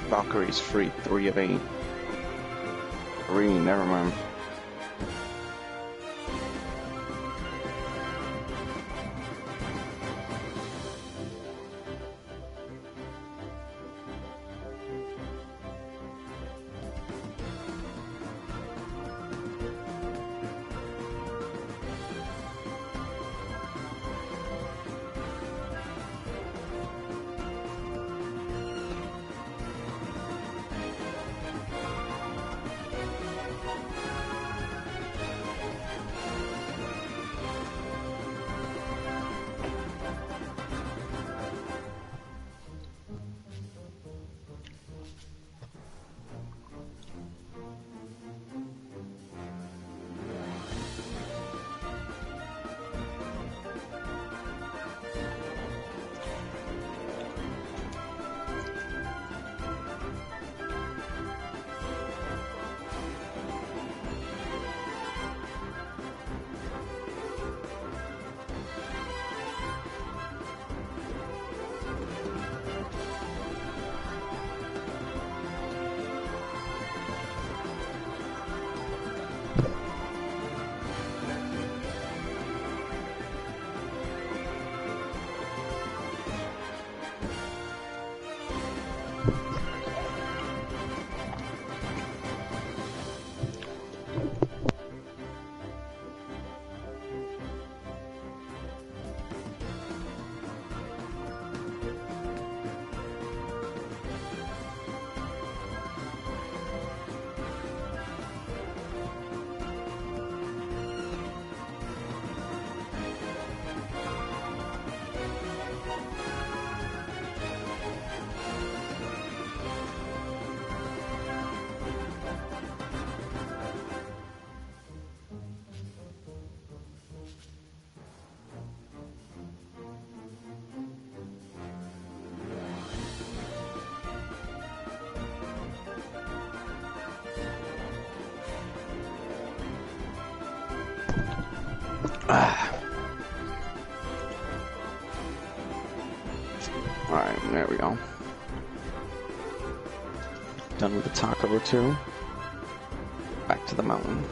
Speaker 2: Valkyrie's free. 3 of 8. 3, never mind. Alright, there we go. Done with the taco or two. Back to the mountain.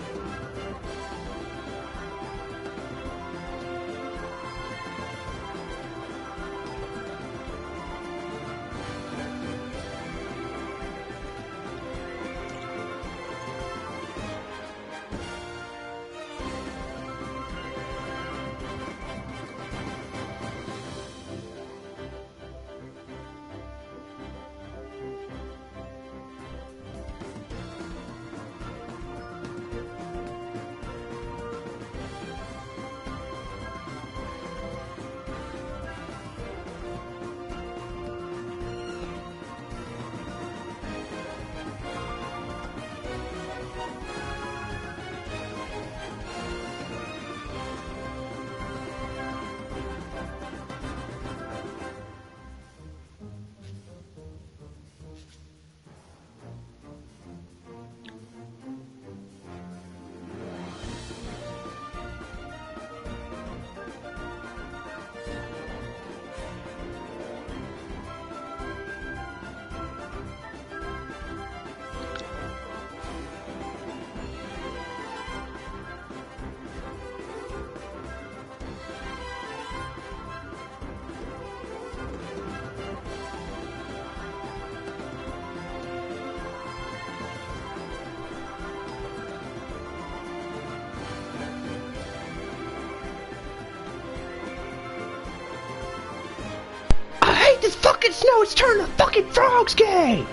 Speaker 1: This fucking snow is turning the fucking frogs gay!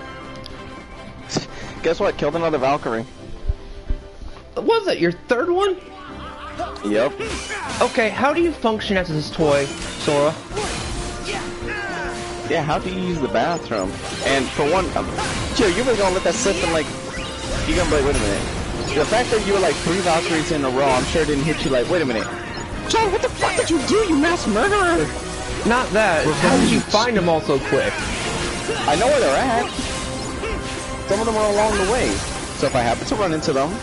Speaker 2: Guess what? Killed another Valkyrie.
Speaker 1: What was it, your third one?
Speaker 2: Yep.
Speaker 1: Okay, how do you function as this toy, Sora?
Speaker 2: Yeah, how do you use the bathroom? And for one, Joe, you really gonna let that slip and like, you gonna be like, wait a minute. The fact that you were like 3 Valkyries in a row, I'm sure it didn't hit you like, wait a minute. Joe, what the fuck did you do, you mass murderer?
Speaker 1: Not that. How did you find them all so quick?
Speaker 2: I know where they're at. Some of them are along the way. So if I happen to run into them,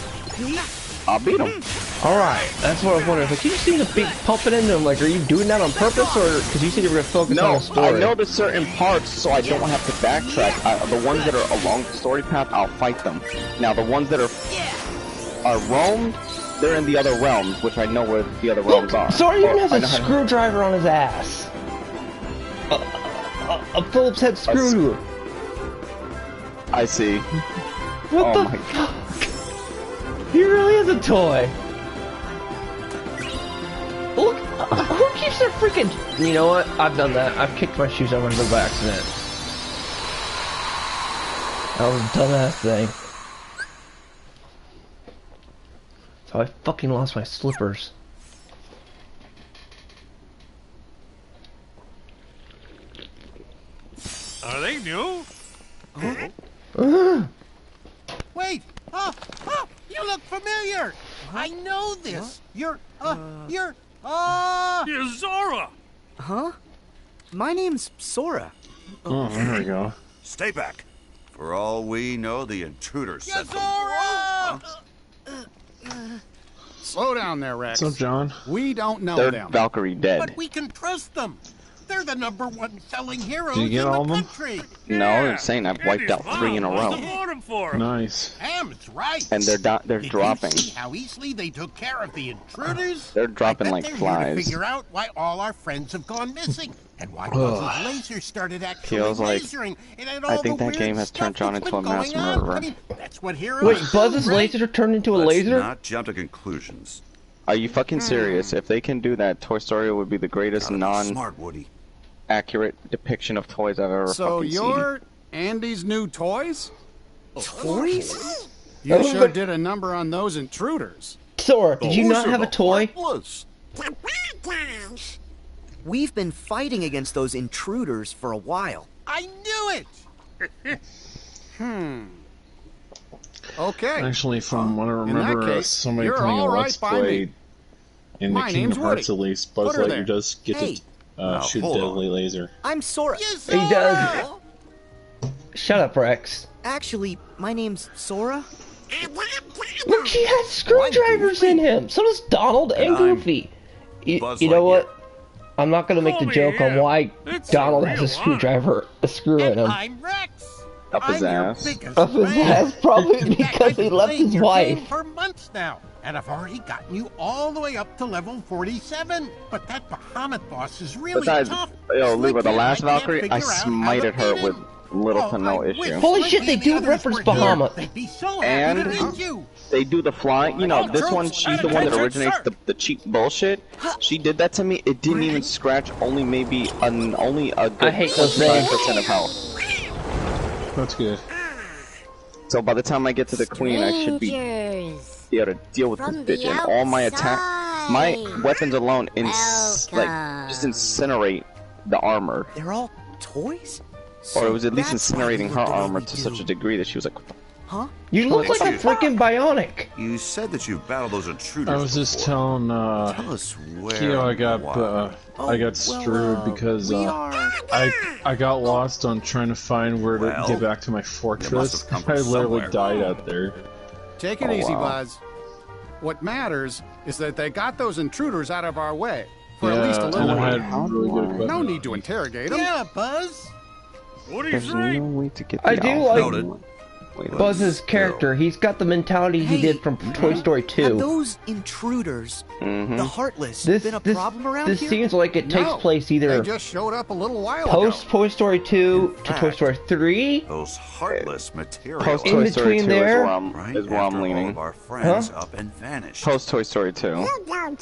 Speaker 2: I'll beat them.
Speaker 1: Alright, that's what I was wondering. Like, you seem to be pumping into them. Like, are you doing that on purpose, or because you said you were going to focus on the story?
Speaker 2: I know the certain parts, so I don't have to backtrack. The ones that are along the story path, I'll fight them. Now, the ones that are roamed, they're in the other realms, which I know where the other realms are.
Speaker 1: Sora even has a screwdriver on his ass. A Phillips head screw.
Speaker 2: I see.
Speaker 1: What the fuck? He really is a toy. Look, who keeps their freaking... You know what? I've done that. I've kicked my shoes on by accident. That was a dumbass thing. So I fucking lost my slippers.
Speaker 4: Are they new?
Speaker 14: Wait! You look familiar! I know this! You're
Speaker 4: Zora!
Speaker 6: Huh? My name's Sora.
Speaker 15: Oh, there we go.
Speaker 7: Stay back. For all we know, the intruders sent them.
Speaker 14: Zora!
Speaker 13: Slow down there, Rex.
Speaker 15: What's up, John?
Speaker 13: We don't know
Speaker 2: They're
Speaker 13: them.
Speaker 2: Valkyrie dead.
Speaker 14: But we can trust them. They're the #1 selling heroes
Speaker 15: Did you get
Speaker 14: in
Speaker 15: all
Speaker 14: the
Speaker 15: of them?
Speaker 14: country.
Speaker 2: No, I'm saying I've wiped out 3 in a row.
Speaker 15: Nice.
Speaker 14: Ham's right.
Speaker 2: And they're
Speaker 14: Did
Speaker 2: dropping.
Speaker 14: You see how easily they took care of the intruders?
Speaker 2: They're dropping
Speaker 14: I bet
Speaker 2: like
Speaker 14: they're
Speaker 2: flies.
Speaker 14: Here to figure out why all our friends have gone missing and why Buzz's laser started actually
Speaker 2: Feels like
Speaker 14: lasering. And
Speaker 2: I think that game has turned John into a mass murderer.
Speaker 14: I mean, that's what heroes
Speaker 1: Wait,
Speaker 14: do,
Speaker 1: Buzz's
Speaker 14: right?
Speaker 1: laser turned into a
Speaker 7: Let's
Speaker 1: laser?
Speaker 7: not jump to conclusions.
Speaker 2: Are you fucking serious? If they can do that, Toy Story would be the greatest
Speaker 7: Smart, Woody.
Speaker 2: accurate depiction of toys I've ever
Speaker 13: So
Speaker 2: fucking seen.
Speaker 13: you're Andy's new toys?
Speaker 6: Toys?
Speaker 13: You sure did a number on those intruders.
Speaker 1: Sora, did you not have a toy?
Speaker 10: The bad guys.
Speaker 6: We've been fighting against those intruders for a while.
Speaker 14: I knew it!
Speaker 13: Okay.
Speaker 15: Actually, from what I
Speaker 13: In that
Speaker 15: remember,
Speaker 13: case,
Speaker 15: somebody
Speaker 13: you're
Speaker 15: playing a
Speaker 13: all right
Speaker 15: Let's
Speaker 13: by me.
Speaker 15: Play in the
Speaker 13: My
Speaker 15: Kingdom
Speaker 13: name's
Speaker 15: Hearts
Speaker 13: Woody.
Speaker 15: at least, Buzz
Speaker 13: Put her
Speaker 15: Lightyear
Speaker 13: there.
Speaker 15: does get
Speaker 6: Hey.
Speaker 15: to shoot a
Speaker 7: hold
Speaker 15: deadly laser.
Speaker 6: I'm Sora.
Speaker 1: He does. Shut up, Rex.
Speaker 6: Actually, my name's Sora.
Speaker 1: Look, he has screwdrivers in him. So does Donald and
Speaker 7: And I'm
Speaker 1: Goofy. You know what? I'm not gonna make the joke on why Donald has a screwdriver, a screw in him.
Speaker 14: I'm Rex.
Speaker 2: Up his
Speaker 14: I'm
Speaker 2: ass.
Speaker 14: your biggest
Speaker 1: Up his
Speaker 14: fan.
Speaker 1: ass, probably
Speaker 14: In fact,
Speaker 1: because
Speaker 14: I've
Speaker 1: he
Speaker 14: been
Speaker 1: left
Speaker 14: playing
Speaker 1: his
Speaker 14: your
Speaker 1: wife.
Speaker 14: game for months now, and I've already gotten you all the way up to level 47. But that Bahamut boss is really
Speaker 2: Besides,
Speaker 14: tough.
Speaker 2: yo,
Speaker 14: Slinky
Speaker 2: Lever, the
Speaker 14: and
Speaker 2: last
Speaker 14: I can't
Speaker 2: Valkyrie, I
Speaker 14: figure out how to
Speaker 2: smited her
Speaker 14: beat
Speaker 2: with
Speaker 14: him.
Speaker 2: little to no
Speaker 14: I wish
Speaker 2: issue.
Speaker 1: Holy
Speaker 14: Slinky
Speaker 1: shit, they
Speaker 14: and
Speaker 1: do
Speaker 14: the others
Speaker 1: reference
Speaker 14: were here.
Speaker 1: Bahamut.
Speaker 14: They'd be so happy to
Speaker 2: And
Speaker 14: meet you.
Speaker 2: they do the flying. You know, this one, she's the one that originates the cheap bullshit. She did that to me. It didn't even scratch. Only maybe only a good
Speaker 1: I hate those things.
Speaker 2: 5% of health.
Speaker 15: That's good.
Speaker 2: So by the time I get to the queen, I should be able to deal with this bitch. And all my my weapons alone, like just incinerate the armor.
Speaker 6: They're all toys?
Speaker 2: Or it was at least
Speaker 6: That's why
Speaker 2: incinerating
Speaker 6: you
Speaker 2: her
Speaker 6: were the way
Speaker 2: armor
Speaker 6: we
Speaker 2: to
Speaker 6: do.
Speaker 2: such a degree that she was like,
Speaker 6: Huh?
Speaker 1: You look like a freaking bionic.
Speaker 7: You said that you've battled those intruders.
Speaker 15: I was just telling
Speaker 7: Tell us where.
Speaker 15: Keo I got
Speaker 7: why.
Speaker 15: screwed because I got lost on trying to find where to get back to my fortress.
Speaker 7: come from
Speaker 15: I literally
Speaker 7: somewhere.
Speaker 15: died out there.
Speaker 13: Take it
Speaker 2: Oh,
Speaker 13: easy,
Speaker 2: wow.
Speaker 13: Buzz. What matters is that they got those intruders out of our way. For at least a
Speaker 15: and
Speaker 13: little
Speaker 15: I
Speaker 13: while.
Speaker 15: had really good equipment.
Speaker 13: No need to interrogate them.
Speaker 14: Yeah, Buzz.
Speaker 4: What do you
Speaker 2: there's
Speaker 4: think?
Speaker 2: no way to get
Speaker 1: I
Speaker 2: the
Speaker 1: do
Speaker 2: alpha.
Speaker 1: like Buzz's character. He's got the mentality he did from Toy Story
Speaker 6: Have
Speaker 1: 2.
Speaker 6: those intruders, the Heartless,
Speaker 1: This
Speaker 6: been a problem around
Speaker 1: this
Speaker 6: here?
Speaker 1: seems like it takes
Speaker 13: No,
Speaker 1: place
Speaker 13: They
Speaker 1: either
Speaker 13: just showed up a little while
Speaker 1: post
Speaker 13: ago.
Speaker 1: Toy Story 2 to Toy Story 3.
Speaker 7: Those heartless materials.
Speaker 2: Post
Speaker 1: In
Speaker 2: Toy Story
Speaker 1: between
Speaker 2: 2
Speaker 1: there-
Speaker 2: is where I'm
Speaker 7: All
Speaker 2: leaning.
Speaker 7: of our friends
Speaker 1: Huh?
Speaker 7: up and vanished.
Speaker 2: Post Toy Story 2.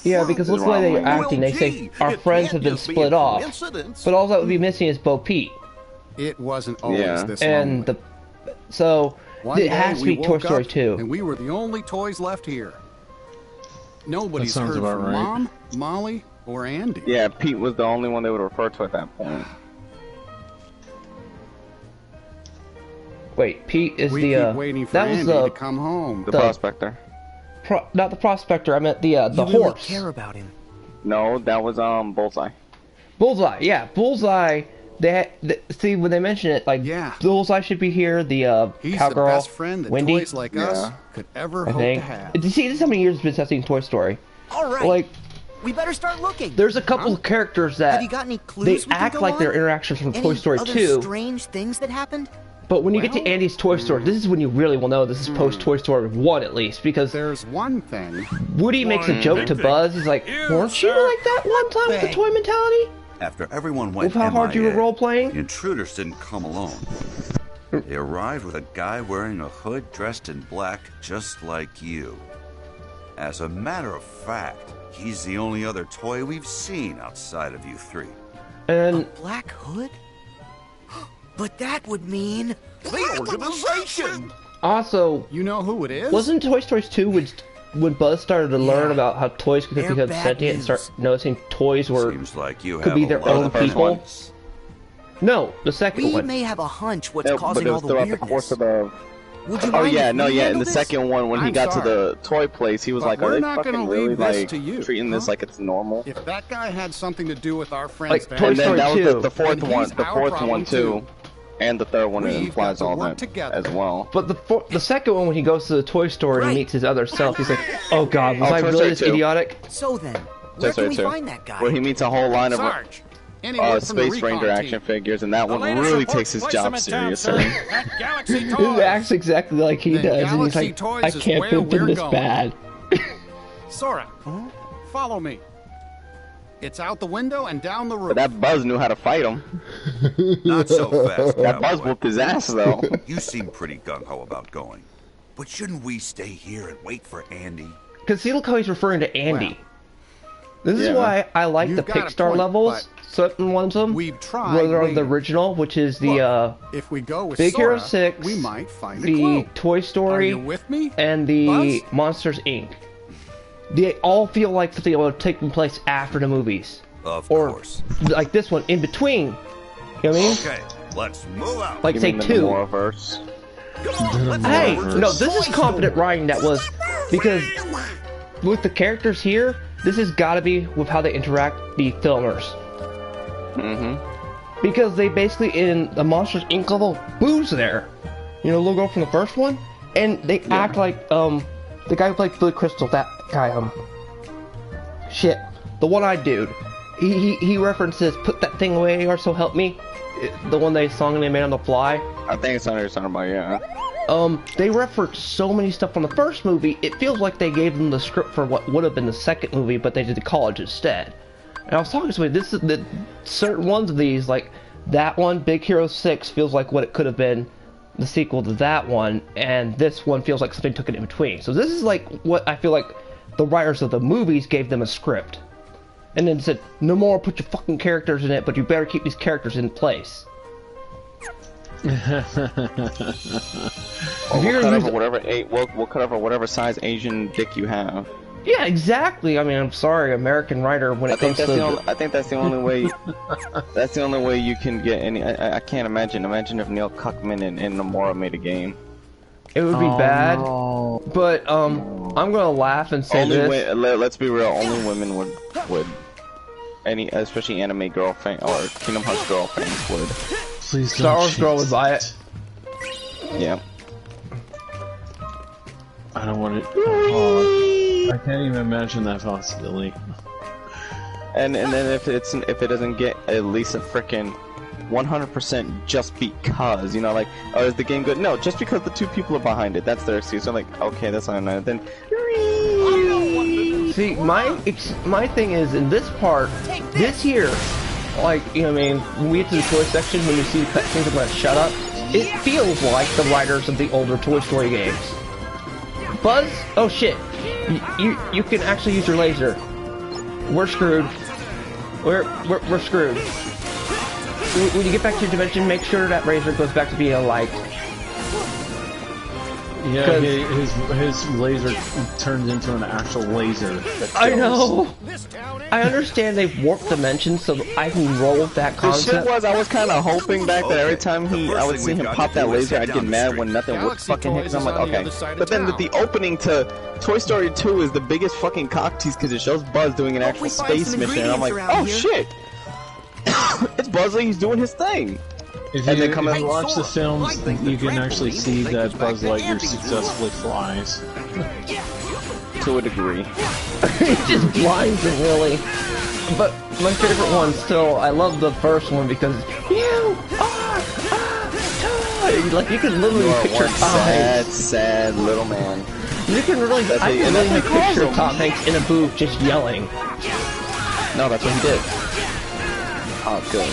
Speaker 1: Yeah, because look the way they're
Speaker 2: Well,
Speaker 1: acting. They say our friends have been split off, but all that would be missing is Bo Peep,
Speaker 13: It wasn't always
Speaker 2: Yeah.
Speaker 13: this
Speaker 1: and
Speaker 13: lonely.
Speaker 1: so
Speaker 13: One
Speaker 1: it
Speaker 13: day
Speaker 1: has to
Speaker 13: we
Speaker 1: be Toy
Speaker 13: woke
Speaker 1: Story
Speaker 13: up
Speaker 1: 2.
Speaker 13: And we were the only toys left here. Nobody's
Speaker 15: sounds
Speaker 13: heard
Speaker 15: about
Speaker 13: from
Speaker 15: right.
Speaker 13: Mom, Molly, or Andy.
Speaker 2: Yeah, Pete was the only one they would refer to at that point.
Speaker 1: Wait, Pete is
Speaker 13: We
Speaker 1: the
Speaker 13: keep waiting for
Speaker 1: that was
Speaker 13: Andy to
Speaker 1: the
Speaker 13: come home.
Speaker 2: The prospector.
Speaker 1: not the prospector. I meant the
Speaker 6: You really
Speaker 1: horse.
Speaker 6: care about him.
Speaker 2: No, that was Bullseye.
Speaker 1: Bullseye, yeah, Bullseye. See when they mention it, like
Speaker 13: Yeah.
Speaker 1: Bullseye should be here. The
Speaker 13: He's
Speaker 1: cowgirl,
Speaker 13: the best friend that
Speaker 1: Wendy,
Speaker 13: toys like us could ever
Speaker 1: I
Speaker 13: hope
Speaker 1: think.
Speaker 13: to have.
Speaker 1: You see, this is how many years it's been since I've seen Toy Story.
Speaker 6: All right,
Speaker 1: Like,
Speaker 6: we better start looking.
Speaker 1: there's a couple of characters that
Speaker 6: Have you got any clues
Speaker 1: they
Speaker 6: we can
Speaker 1: act
Speaker 6: go
Speaker 1: like
Speaker 6: on?
Speaker 1: they're interactions from
Speaker 6: Any
Speaker 1: Toy Story
Speaker 6: other
Speaker 1: 2,
Speaker 6: strange things that happened?
Speaker 1: but when you get to Andy's Toy Story, this is when you really will know this is post Toy Story 1 at least, because
Speaker 13: There's one thing.
Speaker 1: Woody makes a joke to Buzz. He's like, "Weren't you like that one time with the toy mentality?"
Speaker 7: After everyone went
Speaker 1: With how hard you were
Speaker 7: MIA,
Speaker 1: role-playing?
Speaker 7: the intruders didn't come alone. They arrived with a guy wearing a hood dressed in black, just like you. As a matter of fact, he's the only other toy we've seen outside of you three.
Speaker 1: And
Speaker 6: Black Hood? But that would mean
Speaker 8: The organization!
Speaker 1: also,
Speaker 13: You know who it is?
Speaker 1: wasn't Toy Story 2 when Buzz started to learn about how toys could
Speaker 6: They're
Speaker 1: become
Speaker 6: bad
Speaker 1: sentient and start
Speaker 6: news.
Speaker 1: noticing toys were
Speaker 7: Seems like you
Speaker 1: could
Speaker 7: have
Speaker 1: be
Speaker 7: a
Speaker 1: their
Speaker 7: lot
Speaker 1: own
Speaker 7: of
Speaker 1: people?
Speaker 7: friends.
Speaker 1: No, the second
Speaker 6: we
Speaker 1: one.
Speaker 6: may have a hunch what's
Speaker 2: No, but
Speaker 6: causing
Speaker 2: it
Speaker 6: all
Speaker 2: was
Speaker 6: the
Speaker 2: throughout
Speaker 6: weirdness.
Speaker 2: the course of the.
Speaker 6: Would you
Speaker 2: Oh
Speaker 6: mind
Speaker 2: yeah,
Speaker 6: if
Speaker 2: no,
Speaker 6: we
Speaker 2: yeah. In
Speaker 6: handle
Speaker 2: the
Speaker 6: this?
Speaker 2: second one, when he
Speaker 13: I'm
Speaker 2: got
Speaker 13: sorry.
Speaker 2: to the toy place, he was
Speaker 13: But
Speaker 2: like, "Are
Speaker 13: we're
Speaker 2: they
Speaker 13: not
Speaker 2: fucking
Speaker 13: gonna
Speaker 2: really
Speaker 13: leave this
Speaker 2: like
Speaker 13: to you,
Speaker 2: treating this
Speaker 13: huh?
Speaker 2: like it's normal?"
Speaker 13: If that guy had something to do with our friend's
Speaker 1: Like
Speaker 13: death,
Speaker 1: Toy
Speaker 2: And then
Speaker 1: Story
Speaker 2: that was
Speaker 1: 2.
Speaker 2: the fourth
Speaker 13: Then
Speaker 2: one,
Speaker 13: he's
Speaker 2: the
Speaker 13: our
Speaker 2: fourth
Speaker 13: problem
Speaker 2: one too, and the third one. It
Speaker 13: We've
Speaker 2: implies
Speaker 13: got to
Speaker 2: all
Speaker 13: work
Speaker 2: that
Speaker 13: together.
Speaker 2: as well.
Speaker 1: But the second one, when he goes to the toy store and
Speaker 6: Right.
Speaker 1: he meets his other self, he's like, "Oh God, was
Speaker 2: Oh,
Speaker 1: I
Speaker 2: Toy
Speaker 1: really
Speaker 2: Story
Speaker 1: this
Speaker 2: 2.
Speaker 1: idiotic?"
Speaker 6: So then,
Speaker 2: Toy
Speaker 6: where
Speaker 2: Story
Speaker 6: can we
Speaker 2: 2,
Speaker 6: find that guy?
Speaker 2: where he meets a whole line of
Speaker 13: Sarge, any word from the
Speaker 2: Space
Speaker 13: recon
Speaker 2: Ranger
Speaker 13: team?
Speaker 2: action figures, and that
Speaker 4: The
Speaker 2: one
Speaker 4: latest
Speaker 2: really
Speaker 4: report
Speaker 2: takes his
Speaker 4: placed him
Speaker 2: job
Speaker 4: in town, sir,
Speaker 2: seriously.
Speaker 4: at Galaxy
Speaker 1: It
Speaker 4: Toys.
Speaker 1: acts exactly like he
Speaker 13: Then
Speaker 1: does, and he's
Speaker 13: Galaxy
Speaker 1: like,
Speaker 13: Toys
Speaker 1: "I
Speaker 13: is
Speaker 1: can't
Speaker 13: where
Speaker 1: think
Speaker 13: we're
Speaker 1: this
Speaker 13: going."
Speaker 1: bad."
Speaker 13: Sora, follow me. It's out the window and down the roof.
Speaker 2: But that Buzz knew how to fight him.
Speaker 7: Not so fast,
Speaker 2: That Buzz
Speaker 7: cowboy.
Speaker 2: whooped his ass though.
Speaker 7: You seem pretty gung-ho about going. But shouldn't we stay here and wait for Andy?
Speaker 1: Because see, look how he's referring to Andy. This is
Speaker 2: Yeah.
Speaker 1: why I like
Speaker 13: You've
Speaker 1: the
Speaker 13: got a
Speaker 1: Pixar
Speaker 13: point,
Speaker 1: levels. Certain ones of them,
Speaker 13: We've tried
Speaker 1: whether on the
Speaker 13: waiting.
Speaker 1: original, which is the
Speaker 13: Look, if we go with
Speaker 1: Big
Speaker 13: Sora,
Speaker 1: Hero 6,
Speaker 13: we might find a
Speaker 1: the
Speaker 13: clue.
Speaker 1: Toy
Speaker 13: Are
Speaker 1: Story,
Speaker 13: you with me?
Speaker 1: and the
Speaker 13: Buzz?
Speaker 1: Monsters Inc. They all feel like something that would have taken place after the movies,
Speaker 7: Of
Speaker 1: or
Speaker 7: course.
Speaker 1: like this one in between. You know what I mean?
Speaker 7: Okay, let's move out.
Speaker 1: Like
Speaker 2: You
Speaker 1: say
Speaker 2: mean the
Speaker 1: 2.
Speaker 2: Nomura-verse?
Speaker 1: Hey, no, this is competent writing. That was because with the characters here, this has got to be with how they interact the filmers. Because they basically in the Monsters Inc. level, Boo's there. You know, logo from the first one, and they act like the guy who played Billy Crystal. That guy, shit, the one-eyed dude. He references "Put that thing away" or "So help me," the one song they made on the fly.
Speaker 2: I think it's what you're talking about, yeah.
Speaker 1: They reference so many stuff from the first movie. It feels like they gave them the script for what would have been the second movie, but they did the college instead. And I was talking to somebody. This is the certain ones of these, like that one, Big Hero 6, feels like what it could have been, the sequel to that one, and this one feels like something took it in between. So this is like what I feel like the writers of the movies gave them a script, and then said, "No more put your fucking characters in it, but you better keep these characters in place."
Speaker 2: We'll cut over whatever size Asian dick you have.
Speaker 1: Yeah, exactly. I mean, I'm sorry, American writer. When it comes to,
Speaker 2: I think that's the only way. That's the only way you can get any. I can't imagine. Imagine if Neil Cuckman and Nomura made a game.
Speaker 1: It would be bad.
Speaker 15: No.
Speaker 1: But I'm gonna laugh and say this.
Speaker 2: Let's be real. Only women would. Especially anime girl fans or Kingdom Hearts girl fans would.
Speaker 15: Please don't.
Speaker 1: Star Wars girl would buy it.
Speaker 2: Yeah.
Speaker 15: I don't want it. Oh, I can't even imagine that possibility.
Speaker 2: And then if it doesn't get at least a frickin' 100% just because, you know, like, oh, is the game good? No, just because the two people are behind it. That's their excuse. I'm like, okay, that's not enough. Then.
Speaker 1: See, my thing is in this part, this here, like, you know what I mean, when we get to the toy section, when you see the cutscenes, I'm gonna shut up. It feels like the writers of the older Toy Story games. Buzz? Oh shit. You can actually use your laser. We're screwed. We're screwed. When you get back to your dimension, make sure that razor goes back to being a light.
Speaker 15: Yeah, his laser turns into an actual laser.
Speaker 1: I know! I understand they've warped dimensions, so I can roll with that concept.
Speaker 2: The shit was, I was kind of hoping back that every time I would see him pop that laser, I'd get mad when nothing would fucking hit. I'm like, okay. But then the opening to Toy Story 2 is the biggest fucking cock tease because it shows Buzz doing an actual space mission, and I'm like, oh shit! It's Buzz Lightyear, he's doing his thing.
Speaker 15: If you watch the films, you can actually see that Buzz Lightyear successfully flies.
Speaker 2: To a degree.
Speaker 1: He just blinds it, really. But my favorite one still, I love the first one because you are a toy! Like, you can literally picture Tom Hanks.
Speaker 2: Sad little man.
Speaker 1: You can really, I can literally picture Tom Hanks in a booth just yelling.
Speaker 2: No, that's what he did. Oh, good.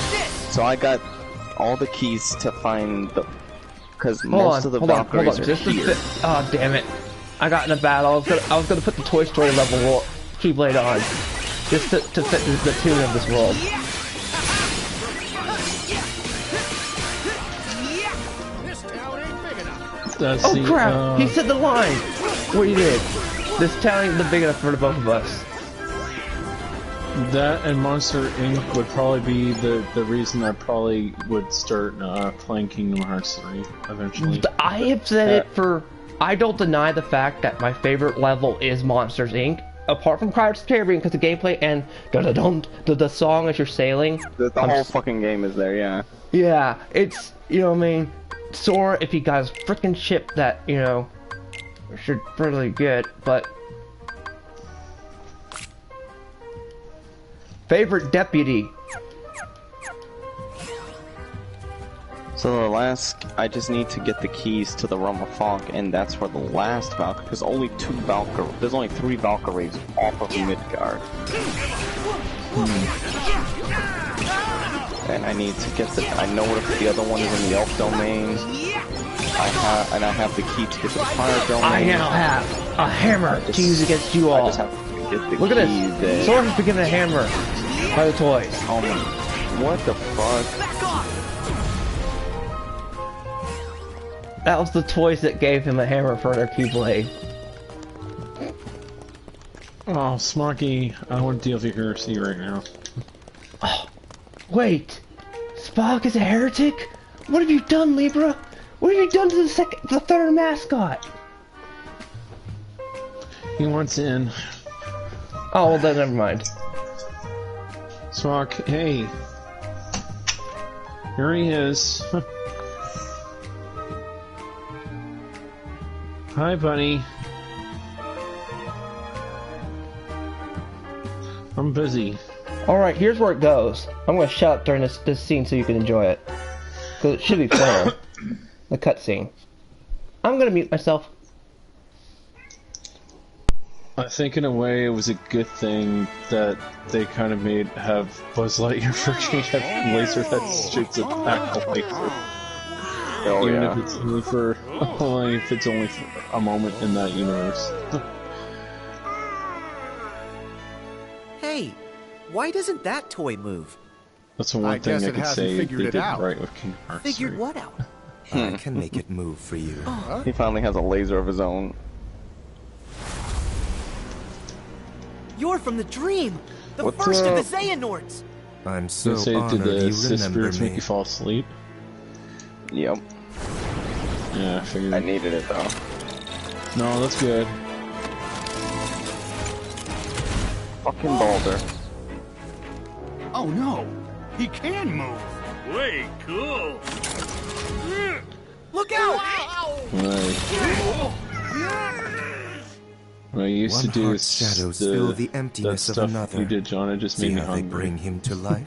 Speaker 2: So I got all the keys to find the... Because most of the Valkyries are here.
Speaker 1: Oh, damn it. I got in a battle. I was gonna put the Toy Story level Keyblade on. Just to fit the tune of this world. Oh crap! He said the line! What he did. This town ain't big enough for the both of us.
Speaker 15: That and Monster Inc. would probably be the reason I probably would start playing Kingdom Hearts 3 eventually. I
Speaker 1: have said it for... I don't deny the fact that my favorite level is Monsters Inc. Apart from Pirates of the Caribbean, because the gameplay and the song as you're sailing.
Speaker 2: The whole fucking game is there, yeah.
Speaker 1: Yeah, it's, you know what I mean? Sora, if he got his frickin' ship that, you know, should really get, but... Favorite deputy?
Speaker 2: So the last, I just need to get the keys to the Realm of Fog, and that's where the last Valkyrie, because there's only 3 Valkyries off of Midgard. And I need to get I know what if the other one is in the Elf domain. I have the key to get to the Fire domain.
Speaker 1: I now have a hammer to use against you all.
Speaker 2: I just have to get the
Speaker 1: Look at this. Sora's been given a hammer by the toys.
Speaker 2: Oh my, what the fuck?
Speaker 1: That was the toys that gave him a hammer for their Keyblade.
Speaker 15: Oh, Smoky, I want to deal with your heresy right now.
Speaker 1: Oh, wait. Spock is a heretic? What have you done, Libra? What have you done to the third mascot?
Speaker 15: He wants in.
Speaker 1: Oh, well then never mind.
Speaker 15: Spock, hey. Here he is. Hi, bunny. I'm busy.
Speaker 1: Alright, here's where it goes. I'm gonna shout during this scene so you can enjoy it. Because it should be fun. The cutscene. I'm gonna mute myself.
Speaker 15: I think in a way it was a good thing that they kind of have Buzz Lightyear freaking have laser that shoots a back a laser.
Speaker 2: Oh,
Speaker 15: Even
Speaker 2: yeah.
Speaker 15: if it's only for a moment in that universe.
Speaker 6: Hey, why doesn't that toy move?
Speaker 15: That's the one
Speaker 13: I
Speaker 15: thing
Speaker 13: guess
Speaker 15: I
Speaker 13: it
Speaker 15: could
Speaker 13: hasn't
Speaker 15: say
Speaker 13: figured
Speaker 15: they
Speaker 13: it
Speaker 15: did
Speaker 13: out.
Speaker 15: right with Kingdom Hearts 3.
Speaker 6: Figured what out?
Speaker 16: I can make it move for you.
Speaker 2: He finally has a laser of his own.
Speaker 6: You're from the dream! The
Speaker 2: What's
Speaker 6: first
Speaker 2: up?
Speaker 6: of the Xehanorts!
Speaker 16: I'm so
Speaker 15: So
Speaker 16: honored
Speaker 15: did
Speaker 16: you
Speaker 15: the
Speaker 16: remember
Speaker 15: spirits make
Speaker 16: me.
Speaker 15: you fall asleep?
Speaker 2: Yep.
Speaker 15: Yeah, I figured.
Speaker 2: I needed it though.
Speaker 15: No, that's good.
Speaker 2: Fucking Balder.
Speaker 13: Oh no! He can move!
Speaker 8: Way cool.
Speaker 6: Look out!
Speaker 15: What I used to
Speaker 16: One
Speaker 15: do
Speaker 16: heart's
Speaker 15: is
Speaker 16: shadows fill the
Speaker 15: that
Speaker 16: emptiness of
Speaker 15: stuff
Speaker 16: another.
Speaker 15: you did, John. It just
Speaker 16: See
Speaker 15: made me
Speaker 16: how they
Speaker 15: hungry.
Speaker 16: bring him to life?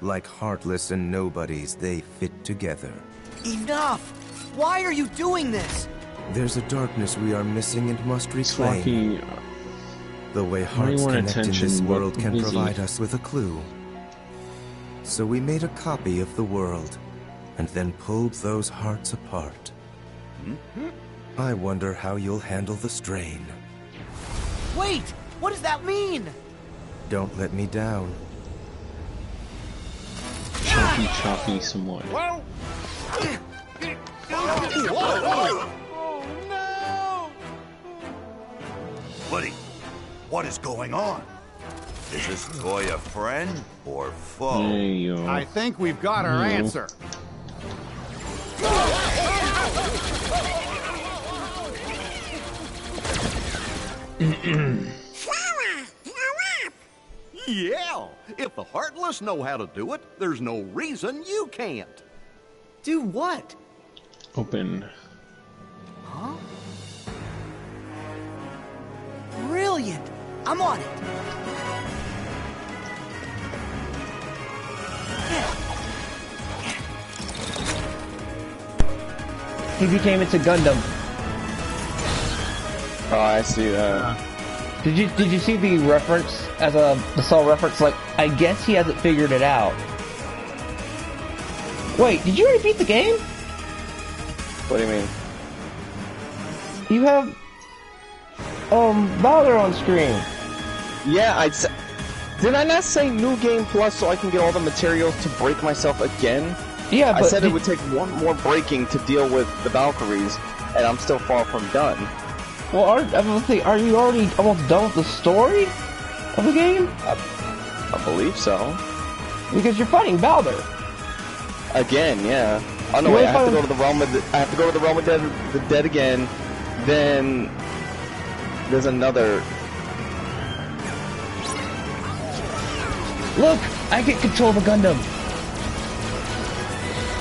Speaker 16: Like heartless and nobodies, they fit together.
Speaker 6: Enough! Why are you doing this?
Speaker 16: There's a darkness we are missing and must reclaim.
Speaker 15: Swacky,
Speaker 16: The way
Speaker 15: I
Speaker 16: hearts
Speaker 15: want
Speaker 16: connect in this
Speaker 15: attention, but
Speaker 16: world can
Speaker 15: busy.
Speaker 16: provide us with a clue. So we made a copy of the world, and then pulled those hearts apart. I wonder how you'll handle the strain.
Speaker 6: Wait! What does that mean?
Speaker 16: Don't let me down.
Speaker 15: choppy some wood.
Speaker 8: Whoa!
Speaker 13: Oh no!
Speaker 7: Buddy, what is going on? Is this toy a friend or foe?
Speaker 15: There you go.
Speaker 13: I think we've got our
Speaker 15: No.
Speaker 13: answer.
Speaker 17: Yeah! If the Heartless know how to do it, there's no reason you can't.
Speaker 6: Do what?
Speaker 15: Open.
Speaker 6: Huh? Brilliant! I'm on it!
Speaker 1: He became into Gundam.
Speaker 2: Oh, I see that.
Speaker 1: Did you see the reference as the Saw reference? Like, I guess he hasn't figured it out. Wait, did you already beat the game?
Speaker 2: What do you mean?
Speaker 1: You have Valkyrie on screen.
Speaker 2: Yeah, did I not say New Game Plus so I can get all the materials to break myself again?
Speaker 1: Yeah,
Speaker 2: I
Speaker 1: but
Speaker 2: said it would take one more breaking to deal with the Valkyries, and I'm still far from done.
Speaker 1: Well, are you already almost done with the story of the game?
Speaker 2: I believe so.
Speaker 1: Because you're fighting Balder.
Speaker 2: Again, yeah. Oh no, wait, I have to go to the realm of the dead again. Then there's another.
Speaker 1: Look, I can control the Gundam.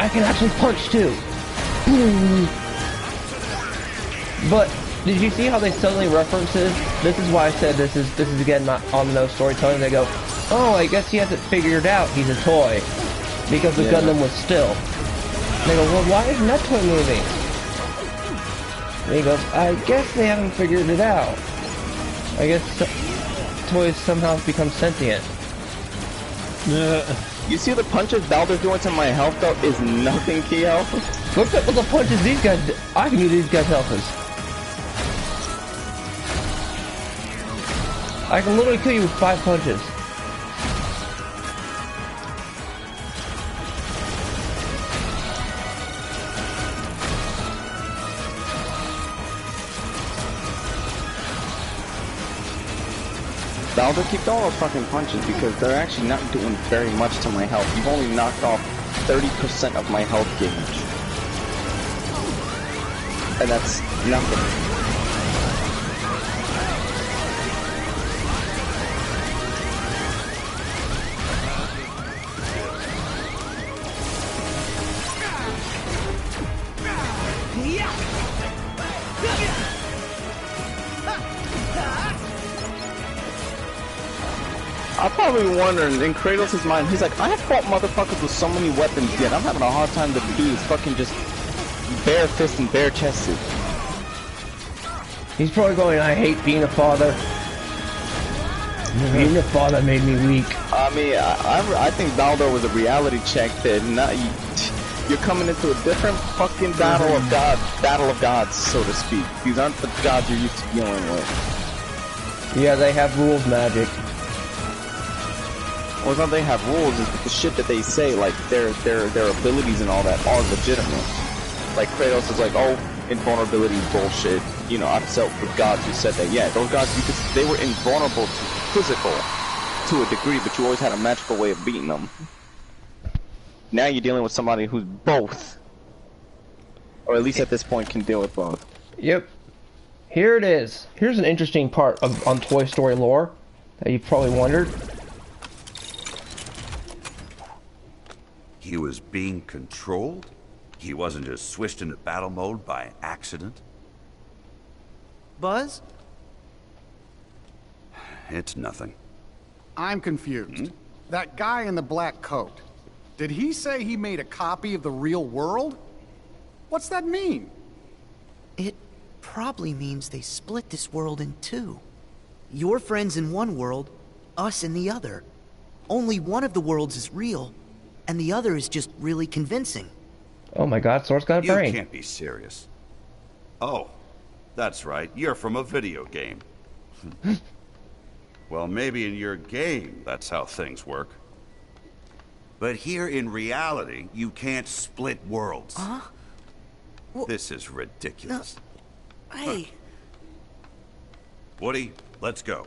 Speaker 1: I can actually punch too. But did you see how they suddenly reference this? This is why I said this is again not on the nose storytelling. They go, oh, I guess he hasn't figured out he's a toy because the Gundam was still. They go, well, why isn't that toy moving? And he goes, I guess they haven't figured it out. I guess toys somehow become sentient.
Speaker 2: You see the punches Balder's doing to my health though is nothing key health.
Speaker 1: Look at the punches these guys do. I can use these guys' health. I can literally kill you with 5 punches.
Speaker 2: Balder, keep throwing those fucking punches because they're actually not doing very much to my health. You've only knocked off 30% of my health gauge. And that's nothing. I'm probably wondering, in Kratos' mind, he's like, I have fought motherfuckers with so many weapons, yet I'm having a hard time to do this fucking just bare fist and bare chested.
Speaker 1: He's probably going, I hate being a father. Being a father made me weak.
Speaker 2: I mean, I think Baldo was a reality check that you're coming into a different fucking battle of gods, so to speak. These aren't the gods you're used to dealing with.
Speaker 1: Yeah, they have rules magic.
Speaker 2: Well, it's not they have rules, it's the shit that they say, like their abilities and all that are legitimate. Like Kratos is like, oh, invulnerability is bullshit. You know, I've dealt with gods who said that. Yeah, those gods, they were invulnerable to physical to a degree, but you always had a magical way of beating them. Now you're dealing with somebody who's both, or at least at this point can deal with both.
Speaker 1: Yep. Here it is. Here's an interesting part on Toy Story lore that you've probably wondered.
Speaker 7: He was being controlled? He wasn't just switched into battle mode by accident?
Speaker 6: Buzz?
Speaker 7: It's nothing.
Speaker 13: I'm confused. That guy in the black coat, did he say he made a copy of the real world? What's that mean?
Speaker 6: It probably means they split this world in two. Your friends in one world, us in the other. Only one of the worlds is real, and the other is just really convincing.
Speaker 1: Oh my god, Sora's got a brain.
Speaker 7: You can't be serious. Oh, that's right, you're from a video game. Well, maybe in your game, that's how things work. But here in reality, you can't split worlds.
Speaker 6: Huh?
Speaker 7: This is ridiculous.
Speaker 6: Hey.
Speaker 7: Woody, let's go.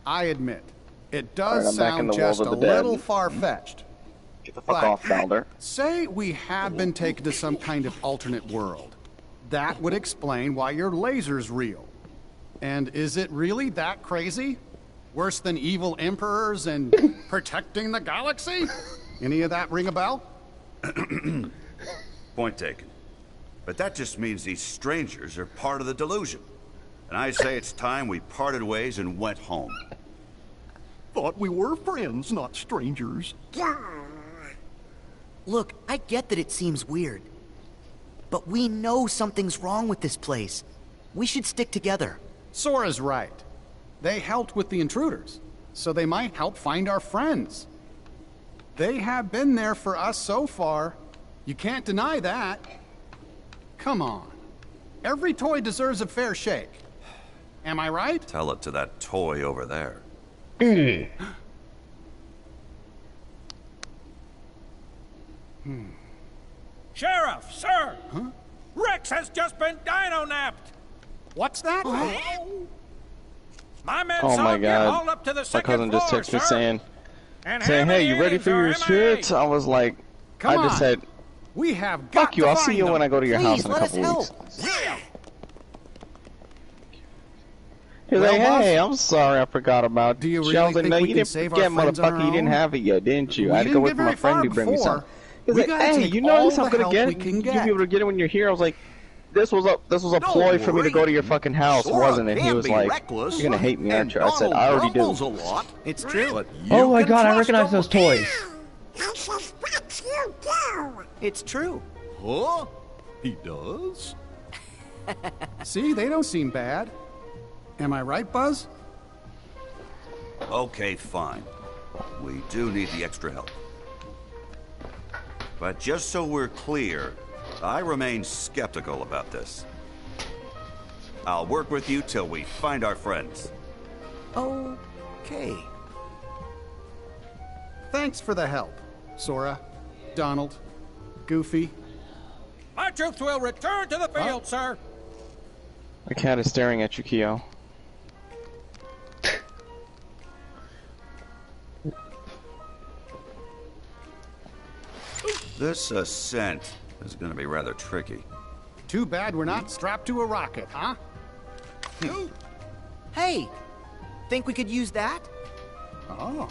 Speaker 13: I admit, it does
Speaker 2: Alright, I'm back in
Speaker 13: sound
Speaker 2: the world
Speaker 13: just
Speaker 2: of
Speaker 13: a
Speaker 2: the dead.
Speaker 13: little far-fetched.
Speaker 2: Get the fuck off, Balder.
Speaker 13: Say we have been taken to some kind of alternate world. That would explain why your laser's real. And is it really that crazy? Worse than evil emperors and protecting the galaxy? Any of that ring a bell?
Speaker 7: Point taken. But that just means these strangers are part of the delusion. And I say it's time we parted ways and went home.
Speaker 17: Thought we were friends, not strangers.
Speaker 6: Look, I get that it seems weird. But we know something's wrong with this place. We should stick together.
Speaker 13: Sora's right. They helped with the intruders, so they might help find our friends. They have been there for us so far. You can't deny that. Come on. Every toy deserves a fair shake. Am I right?
Speaker 7: Tell it to that toy over there.
Speaker 14: Sheriff, sir! Huh? Rex has just been dino-napped!
Speaker 13: What's that?
Speaker 14: My men
Speaker 2: Oh
Speaker 14: saw
Speaker 2: my
Speaker 14: him get hauled
Speaker 2: god.
Speaker 14: up to the
Speaker 2: My
Speaker 14: second
Speaker 2: cousin just
Speaker 14: floor,
Speaker 2: texted me
Speaker 14: sir.
Speaker 2: saying,
Speaker 14: And how
Speaker 2: hey,
Speaker 14: many
Speaker 2: you ready
Speaker 14: aliens
Speaker 2: for your
Speaker 14: are
Speaker 2: shit? I was like,
Speaker 13: Come
Speaker 2: I just
Speaker 13: on.
Speaker 2: said,
Speaker 13: We have got
Speaker 2: fuck you,
Speaker 13: to
Speaker 2: I'll see
Speaker 13: find
Speaker 2: you
Speaker 13: them.
Speaker 2: when I go to your house
Speaker 6: Please,
Speaker 2: in a
Speaker 6: let us
Speaker 2: couple
Speaker 6: help.
Speaker 2: weeks.
Speaker 13: Yeah.
Speaker 2: He's
Speaker 13: Well,
Speaker 2: like,
Speaker 13: boss,
Speaker 2: hey, I'm sorry I forgot about
Speaker 13: do you
Speaker 2: you. I
Speaker 13: really
Speaker 2: was like,
Speaker 13: think
Speaker 2: no,
Speaker 13: we
Speaker 2: you
Speaker 13: can
Speaker 2: didn't
Speaker 13: save our
Speaker 2: forget,
Speaker 13: friends on
Speaker 2: motherfucker,
Speaker 13: our
Speaker 2: you didn't
Speaker 13: own?
Speaker 2: have it yet, didn't you?
Speaker 13: We
Speaker 2: I had to go
Speaker 13: didn't
Speaker 2: wait
Speaker 13: get
Speaker 2: for my
Speaker 13: very
Speaker 2: friend
Speaker 13: far
Speaker 2: to bring me
Speaker 13: before.
Speaker 2: some. He's
Speaker 13: We
Speaker 2: like,
Speaker 13: gotta
Speaker 2: hey,
Speaker 13: take
Speaker 2: you notice
Speaker 13: all
Speaker 2: I'm
Speaker 13: the
Speaker 2: gonna
Speaker 13: help
Speaker 2: get
Speaker 13: we
Speaker 2: it.
Speaker 13: can
Speaker 2: You'll
Speaker 13: get.
Speaker 2: be able to get it when you're here. I was like, this was a
Speaker 17: Don't
Speaker 2: ploy for me to
Speaker 17: worry.
Speaker 2: go to your fucking house,
Speaker 17: Sora
Speaker 2: wasn't it? He
Speaker 17: can
Speaker 2: was
Speaker 17: be
Speaker 2: like,
Speaker 17: reckless,
Speaker 2: you're gonna hate me, aren't you? I
Speaker 17: and
Speaker 2: said, I already
Speaker 17: Donald
Speaker 2: do.
Speaker 17: grumbles a lot.
Speaker 6: It's true.
Speaker 17: But
Speaker 1: Oh my
Speaker 17: you
Speaker 1: god,
Speaker 17: can
Speaker 1: I
Speaker 17: trust
Speaker 1: recognize
Speaker 17: him.
Speaker 1: those toys.
Speaker 10: This is what you do.
Speaker 6: It's true.
Speaker 17: Huh? He does?
Speaker 13: See, they don't seem bad. Am I right, Buzz?
Speaker 7: Okay, fine. We do need the extra help. But just so we're clear, I remain skeptical about this. I'll work with you till we find our friends.
Speaker 6: Okay.
Speaker 13: Thanks for the help, Sora, Donald, Goofy.
Speaker 14: My troops will return to the field, sir.
Speaker 2: The cat is staring at you, Kyo.
Speaker 7: This ascent is gonna be rather tricky.
Speaker 13: Too bad we're not strapped to a rocket, huh?
Speaker 6: Hey, think we could use that?
Speaker 13: Oh.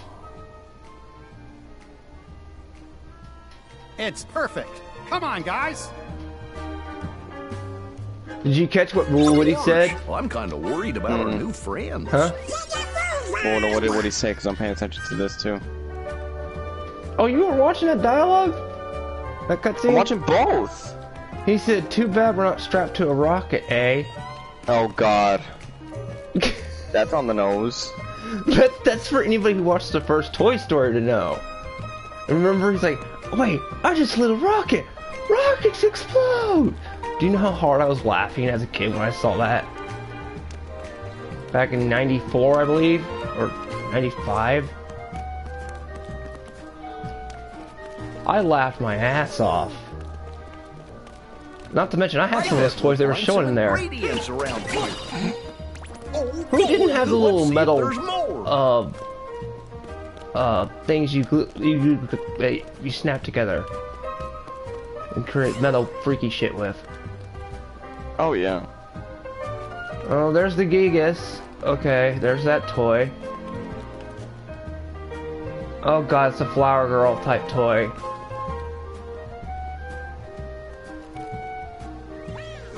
Speaker 13: It's perfect. Come on, guys.
Speaker 1: Did you catch what Woody said?
Speaker 17: Well, I'm kind of worried about our new friends.
Speaker 1: Huh?
Speaker 2: Well, what did he say? Because I'm paying attention to this too.
Speaker 1: Oh, you were watching that dialogue? That cutscene?
Speaker 2: I'm watching both.
Speaker 1: He said, "Too bad we're not strapped to a rocket, eh?"
Speaker 2: Oh God. That's on the nose.
Speaker 1: That's for anybody who watched the first Toy Story to know. Remember, he's like, "Wait, I just lit a rocket. Rockets explode!" Do you know how hard I was laughing as a kid when I saw that? Back in '94, I believe, or '95. I laughed my ass off. Not to mention, I had some of those toys they were showing in there. Who didn't have the little metal things you snap together and create metal freaky shit with?
Speaker 2: Oh yeah.
Speaker 1: Oh, there's the Gigas. Okay, there's that toy. Oh God, it's a Flower Girl type toy.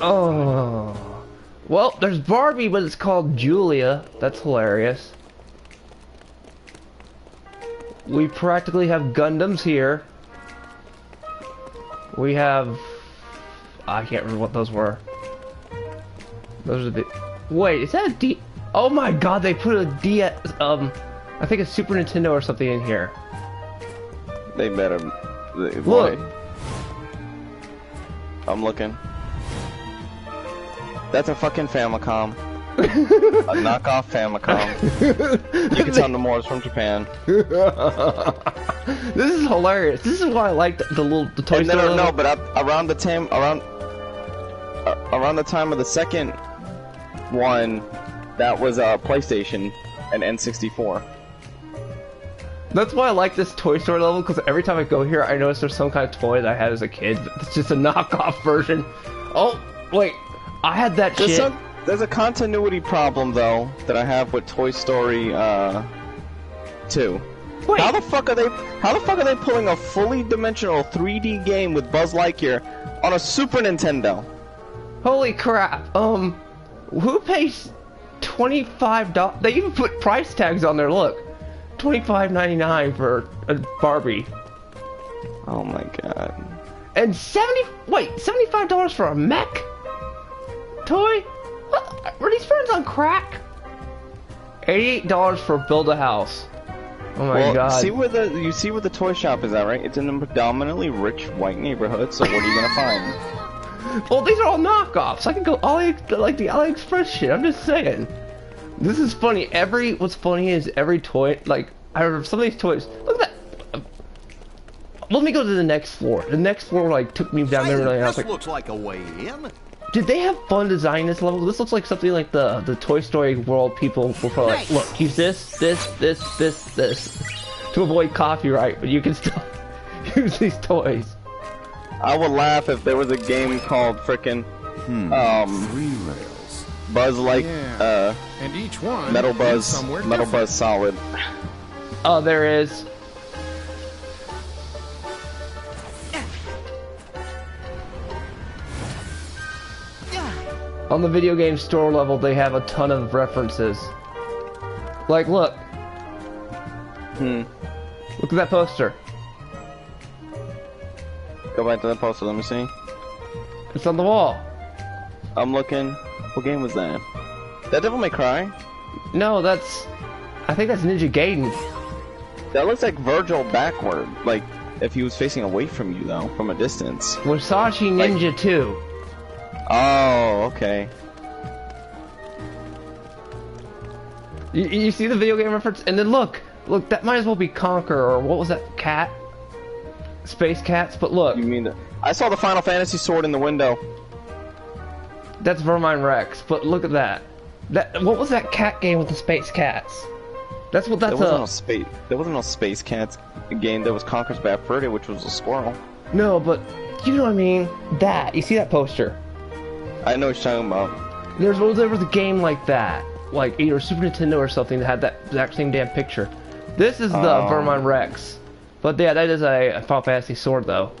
Speaker 1: Oh. Well, there's Barbie, but it's called Julia. That's hilarious. We practically have Gundams here. We have... I can't remember what those were. Those are the... Wait, is that a D... Oh my God, they put a D... I think a Super Nintendo or something in here.
Speaker 2: They better...
Speaker 1: Look!
Speaker 2: I'm looking. That's a fucking Famicom. A knockoff Famicom. You can tell the more it's from Japan.
Speaker 1: This is hilarious. This is why I like the Toy Story.
Speaker 2: No, but around the time of the second one, that was a PlayStation and N64.
Speaker 1: That's why I like this Toy Story level, because every time I go here, I notice there's some kind of toy that I had as a kid. It's just a knockoff version. Oh, wait. I had that shit.
Speaker 2: There's a continuity problem, though, that I have with Toy Story 2. Wait. How the fuck are they pulling a fully dimensional 3D game with Buzz Lightyear on a Super Nintendo?
Speaker 1: Holy crap. Who pays $25? They even put price tags on there, look. $25.99 for a Barbie.
Speaker 2: Oh my God.
Speaker 1: And $75 for a mech toy? What? Were these friends on crack? $88 for Build a House. Oh my God.
Speaker 2: You see where the toy shop is at, right? It's in a predominantly rich white neighborhood, so what are you gonna find?
Speaker 1: Well, these are all knockoffs. I can go like the AliExpress shit. I'm just saying. This is funny. What's funny is every toy, like, I remember some of these toys. Look at that. Let me go to the next floor. The next floor, like, took me down memory lane. I was like,
Speaker 17: looks like a way in.
Speaker 1: Did they have fun designing this level? This looks like something like the Toy Story World people were probably like, look, use this, to avoid copyright, but you can still use these toys.
Speaker 2: I would laugh if there was a game called frickin' Buzz
Speaker 13: and each one
Speaker 2: Metal Buzz Solid.
Speaker 1: Oh, there is. On the video game store level, they have a ton of references. Like, look. Look at that poster.
Speaker 2: Go back to the poster, let me see.
Speaker 1: It's on the wall.
Speaker 2: I'm looking. What game was that? That Devil May Cry?
Speaker 1: No, I think that's Ninja Gaiden.
Speaker 2: That looks like Virgil backward. Like, if he was facing away from you, though, from a distance.
Speaker 1: Wasashi Ninja 2.
Speaker 2: Oh, okay.
Speaker 1: You see the video game reference? And then look, that might as well be Conquer, or what was that, Cat? Space Cats, but look.
Speaker 2: You mean I saw the Final Fantasy sword in the window.
Speaker 1: That's Vermine Rex, but look at that. What was that cat game with the Space Cats? There wasn't no Space Cats game. There was Conquer's Bad Fur Day, which was a squirrel. No, but you know what I mean? You see that poster?
Speaker 2: I know what you're talking about.
Speaker 1: There was a game like that, like either Super Nintendo or something that had that exact same damn picture. This is the Vermine Rex, but yeah, that is a Final Fantasy sword though.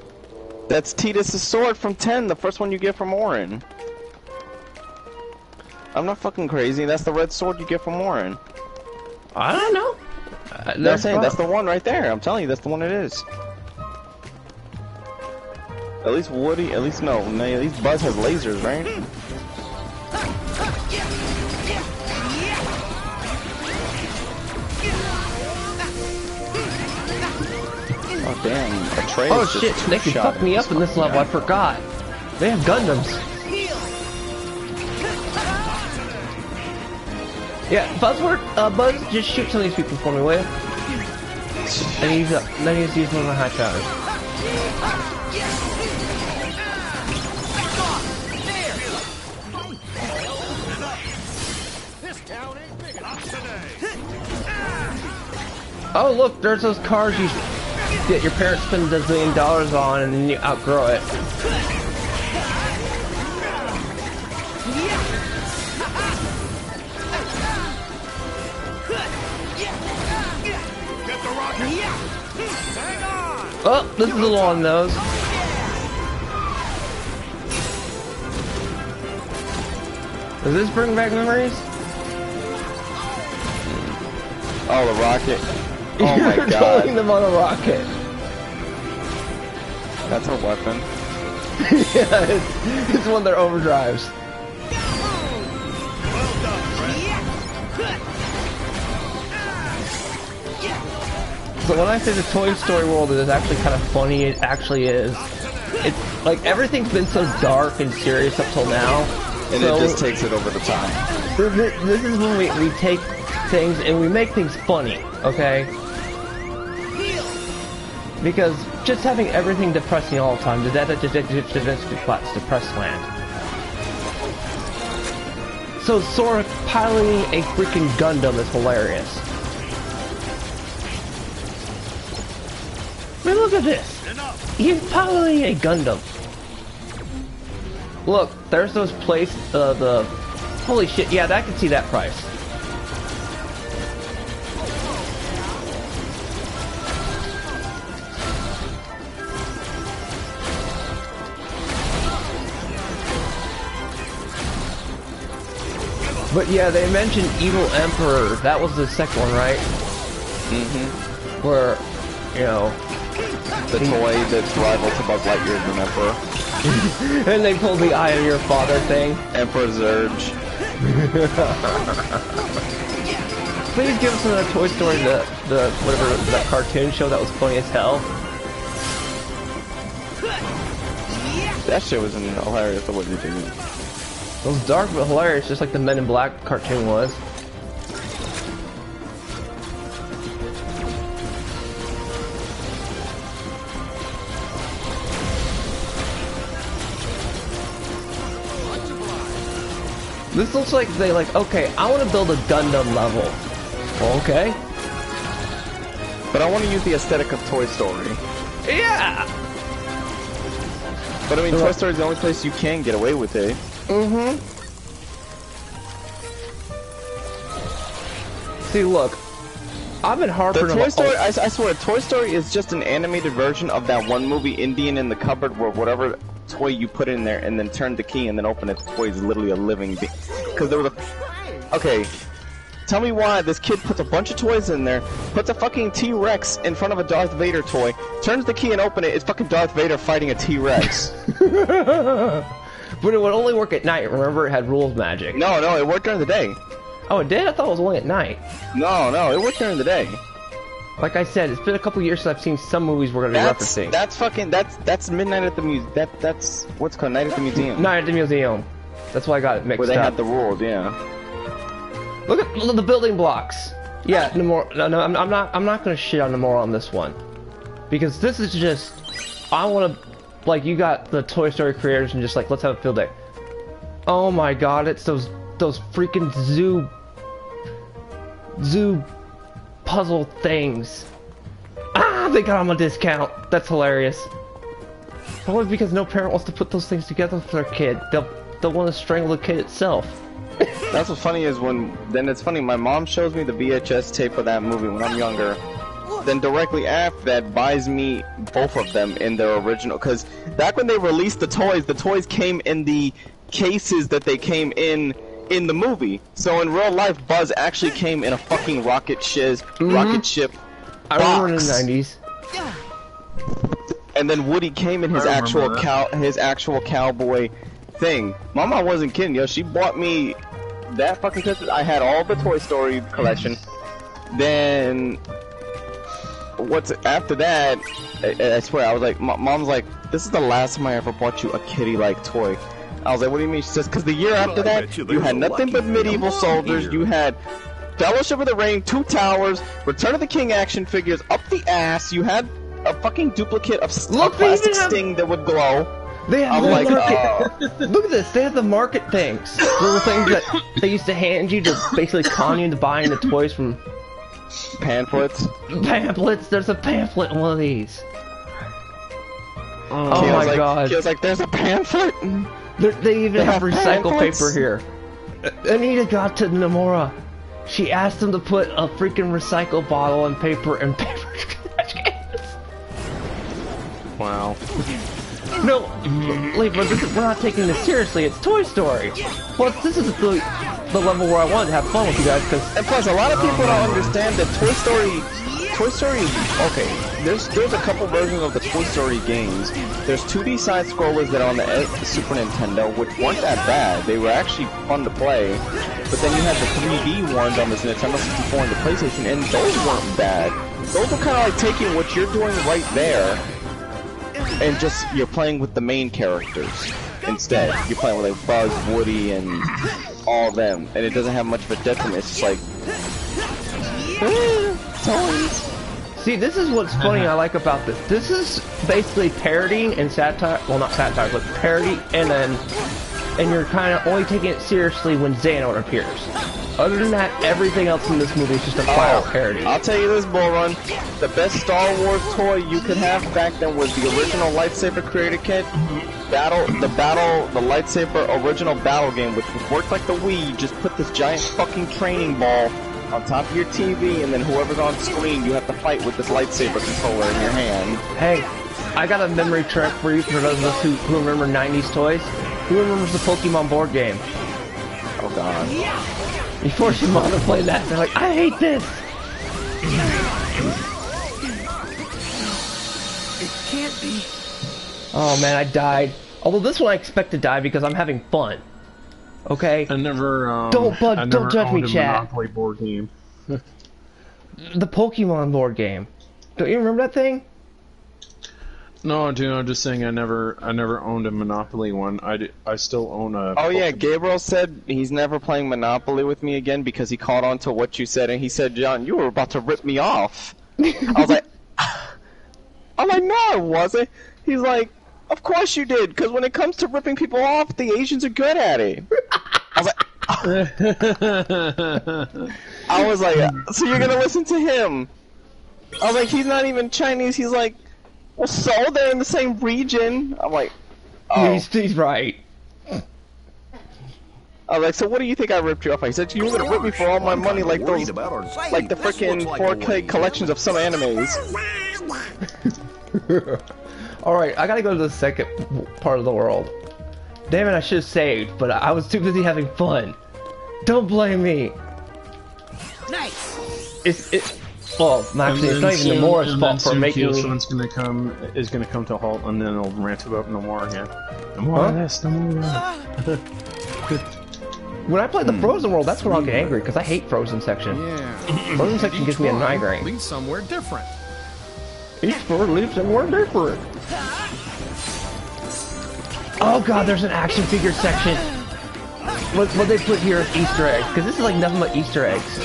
Speaker 2: That's Tidus' sword from 10, the first one you get from Orin. I'm not fucking crazy. That's the red sword you get from Orin.
Speaker 1: I don't know.
Speaker 2: That's the one right there. I'm telling you, that's the one it is. At least Woody, at least Buzz has lasers, right? Oh damn, Atreus.
Speaker 1: Oh shit, they can fuck me up in this level, I forgot. They have Gundams. Yeah, Buzz, just shoot some of these people for me, will you? And he's then he's using one of my high counters. Oh look, there's those cars you get your parents spend $1 zillion on and then you outgrow it. Oh, this is a long nose. Does this bring back memories?
Speaker 2: Oh, the rocket. Oh my
Speaker 1: You're
Speaker 2: god.
Speaker 1: throwing them on a rocket.
Speaker 2: That's a weapon.
Speaker 1: Yeah, it's one of their overdrives. So when I say the Toy Story world is actually kind of funny, it actually is. It's like everything's been so dark and serious up till now.
Speaker 2: And so, it just takes it over the top.
Speaker 1: This is when we take things and we make things funny, okay? Because just having everything depressing all the time, that's depressed land. So Sora piloting a freaking Gundam is hilarious. I mean, look at this. He's piloting a Gundam. Look, there's those places, holy shit, yeah, I can see that price. But yeah, they mentioned Evil Emperor. That was the second one, right?
Speaker 2: Mm-hmm.
Speaker 1: Where, you know...
Speaker 2: The toy that's rival to Buzz Lightyear is an Emperor.
Speaker 1: And they pulled the Eye of Your Father thing.
Speaker 2: Emperor Zurge.
Speaker 1: Please give us another Toy Story, whatever, that cartoon show that was funny as hell.
Speaker 2: That shit was hilarious the way you did it.
Speaker 1: It was dark but hilarious, just like the Men in Black cartoon was. This looks like they okay, I want to build a Gundam level. Well, okay.
Speaker 2: But I want to use the aesthetic of Toy Story.
Speaker 1: Yeah!
Speaker 2: But I mean, Toy Story is the only place you can get away with it.
Speaker 1: Mm-hmm. See, look. I've been harping on...
Speaker 2: Toy Story, I swear, Toy Story is just an animated version of that one movie, Indian in the Cupboard, where whatever toy you put in there and then turn the key and then open it, the toy is literally a living being. Because there was a... Okay, tell me why this kid puts a bunch of toys in there, puts a fucking T-Rex in front of a Darth Vader toy, turns the key and open it, it's fucking Darth Vader fighting a T-Rex.
Speaker 1: But it would only work at night, remember? It had rules magic.
Speaker 2: No, it worked during the day.
Speaker 1: Oh, it did? I thought it was only at night.
Speaker 2: No, it worked during the day.
Speaker 1: Like I said, it's been a couple years since I've seen some movies we're gonna be referencing.
Speaker 2: That's Midnight at the Museum. That's what's called Night at the Museum.
Speaker 1: Night at the Museum. That's why I got it mixed up.
Speaker 2: Where they had the rules, yeah.
Speaker 1: Look at the building blocks. Yeah, no, I'm not gonna shit on Nomura on this one, because this is just, I want to, like, you got the Toy Story creators and just like, let's have a field day. Oh my god, it's those freaking zoo puzzle things. Ah, they got them on discount. That's hilarious. Probably because no parent wants to put those things together for their kid. They'll want to strangle the kid itself.
Speaker 2: That's what's funny is it's funny, my mom shows me the VHS tape of that movie when I'm younger. Then directly after that buys me both of them in their original, because back when they released the toys came in the cases that they came in in the movie. So in real life, Buzz actually came in a fucking rocket ship
Speaker 1: I remember in the 90s.
Speaker 2: And then Woody came in his actual cowboy thing. My mom wasn't kidding, yo. She bought me that fucking Christmas. I had all the Toy Story collection. Then after that? I swear, I was like, Mom's like, this is the last time I ever bought you a kitty-like toy. I was like, what do you mean? She says, because the year after that, you had nothing but medieval soldiers. You had Fellowship of the Ring, Two Towers, Return of the King action figures up the ass. You had a fucking duplicate of a plastic Sting that would glow.
Speaker 1: They have Look at this. They have the market things. Little things that they used to hand you to basically con you into buying the toys from.
Speaker 2: Pamphlets.
Speaker 1: There's a pamphlet in one of these. Oh
Speaker 2: Keel's
Speaker 1: my god.
Speaker 2: Keel's like, there's a pamphlet.
Speaker 1: They even have recycled
Speaker 2: pamphlets?
Speaker 1: paper here. Anita got to Nomura. She asked them to put a freaking recycle bottle and paper and paper trash cans.
Speaker 15: Wow.
Speaker 1: No, wait, but we're not taking this seriously. It's Toy Story. Plus, this is the level where I wanted to have fun with you guys.
Speaker 2: And plus, a lot of people don't understand that Toy Story. Okay, there's a couple versions of the Toy Story games. There's 2D side scrollers that are on the Super Nintendo, which weren't that bad. They were actually fun to play. But then you had the 3D ones on the Nintendo 64 and the PlayStation, and those weren't bad. Those were kind of like taking what you're doing right there, and just you're playing with the main characters instead. You're playing with like Buzz, Woody, and all of them, and it doesn't have much of a detriment. It's just like toys.
Speaker 1: See, this is what's funny I like about this. This is basically parodying and satire. Well, not satire, but parody, and you're kind of only taking it seriously when Xehanort appears. Other than that, everything else in this movie is just a flat parody.
Speaker 2: I'll tell you this, Bull Run. The best Star Wars toy you could have back then was the original lightsaber creator kit. The lightsaber original battle game, which worked like the Wii. You just put this giant fucking training ball on top of your TV, and then whoever's on screen, you have to fight with this lightsaber controller in your hand.
Speaker 1: Hey, I got a memory trick for you for those of us who remember 90s toys. Who remembers the Pokemon board game?
Speaker 2: Oh god.
Speaker 1: You force your mom to play that, they're like, I hate this!
Speaker 6: It can't be.
Speaker 1: Oh man, I died. Although this one I expect to die because I'm having fun. Okay?
Speaker 15: I never,
Speaker 1: don't judge me, chat.
Speaker 15: Monopoly board game.
Speaker 1: The Pokemon board game. Don't you remember that thing?
Speaker 15: No, dude, I'm just saying I never owned a Monopoly one. I still own a...
Speaker 2: Oh yeah, Gabriel said he's never playing Monopoly with me again because he caught on to what you said, and he said, John, you were about to rip me off. I was like, no, I wasn't. He's like, of course you did, because when it comes to ripping people off, the Asians are good at it. I was like, so you're gonna listen to him? I was like, he's not even Chinese. He's like, well, so they're in the same region. I'm like, oh.
Speaker 1: He's right.
Speaker 2: I was like, so what do you think I ripped you off? He said you were gonna rip me for all my money, like those, like the freaking 4K collections of some animes.
Speaker 1: Alright, I gotta go to the second part of the world. Damn it, I should have saved, but I was too busy having fun. Don't blame me.
Speaker 6: Nice.
Speaker 1: Well, actually, it's not even Nomura's fault for making me.
Speaker 15: Someone's gonna come to a halt, and then they'll rant about Nomura again. Nomura this, Nomura.
Speaker 1: When I play the Frozen world, that's when I'll get angry, because I hate Frozen section.
Speaker 13: Yeah.
Speaker 1: Frozen section gives me a migraine.
Speaker 13: Lead somewhere different.
Speaker 1: Each bird lives somewhere different. Oh god, there's an action figure section. What they put here is Easter eggs, because this is like nothing but Easter eggs.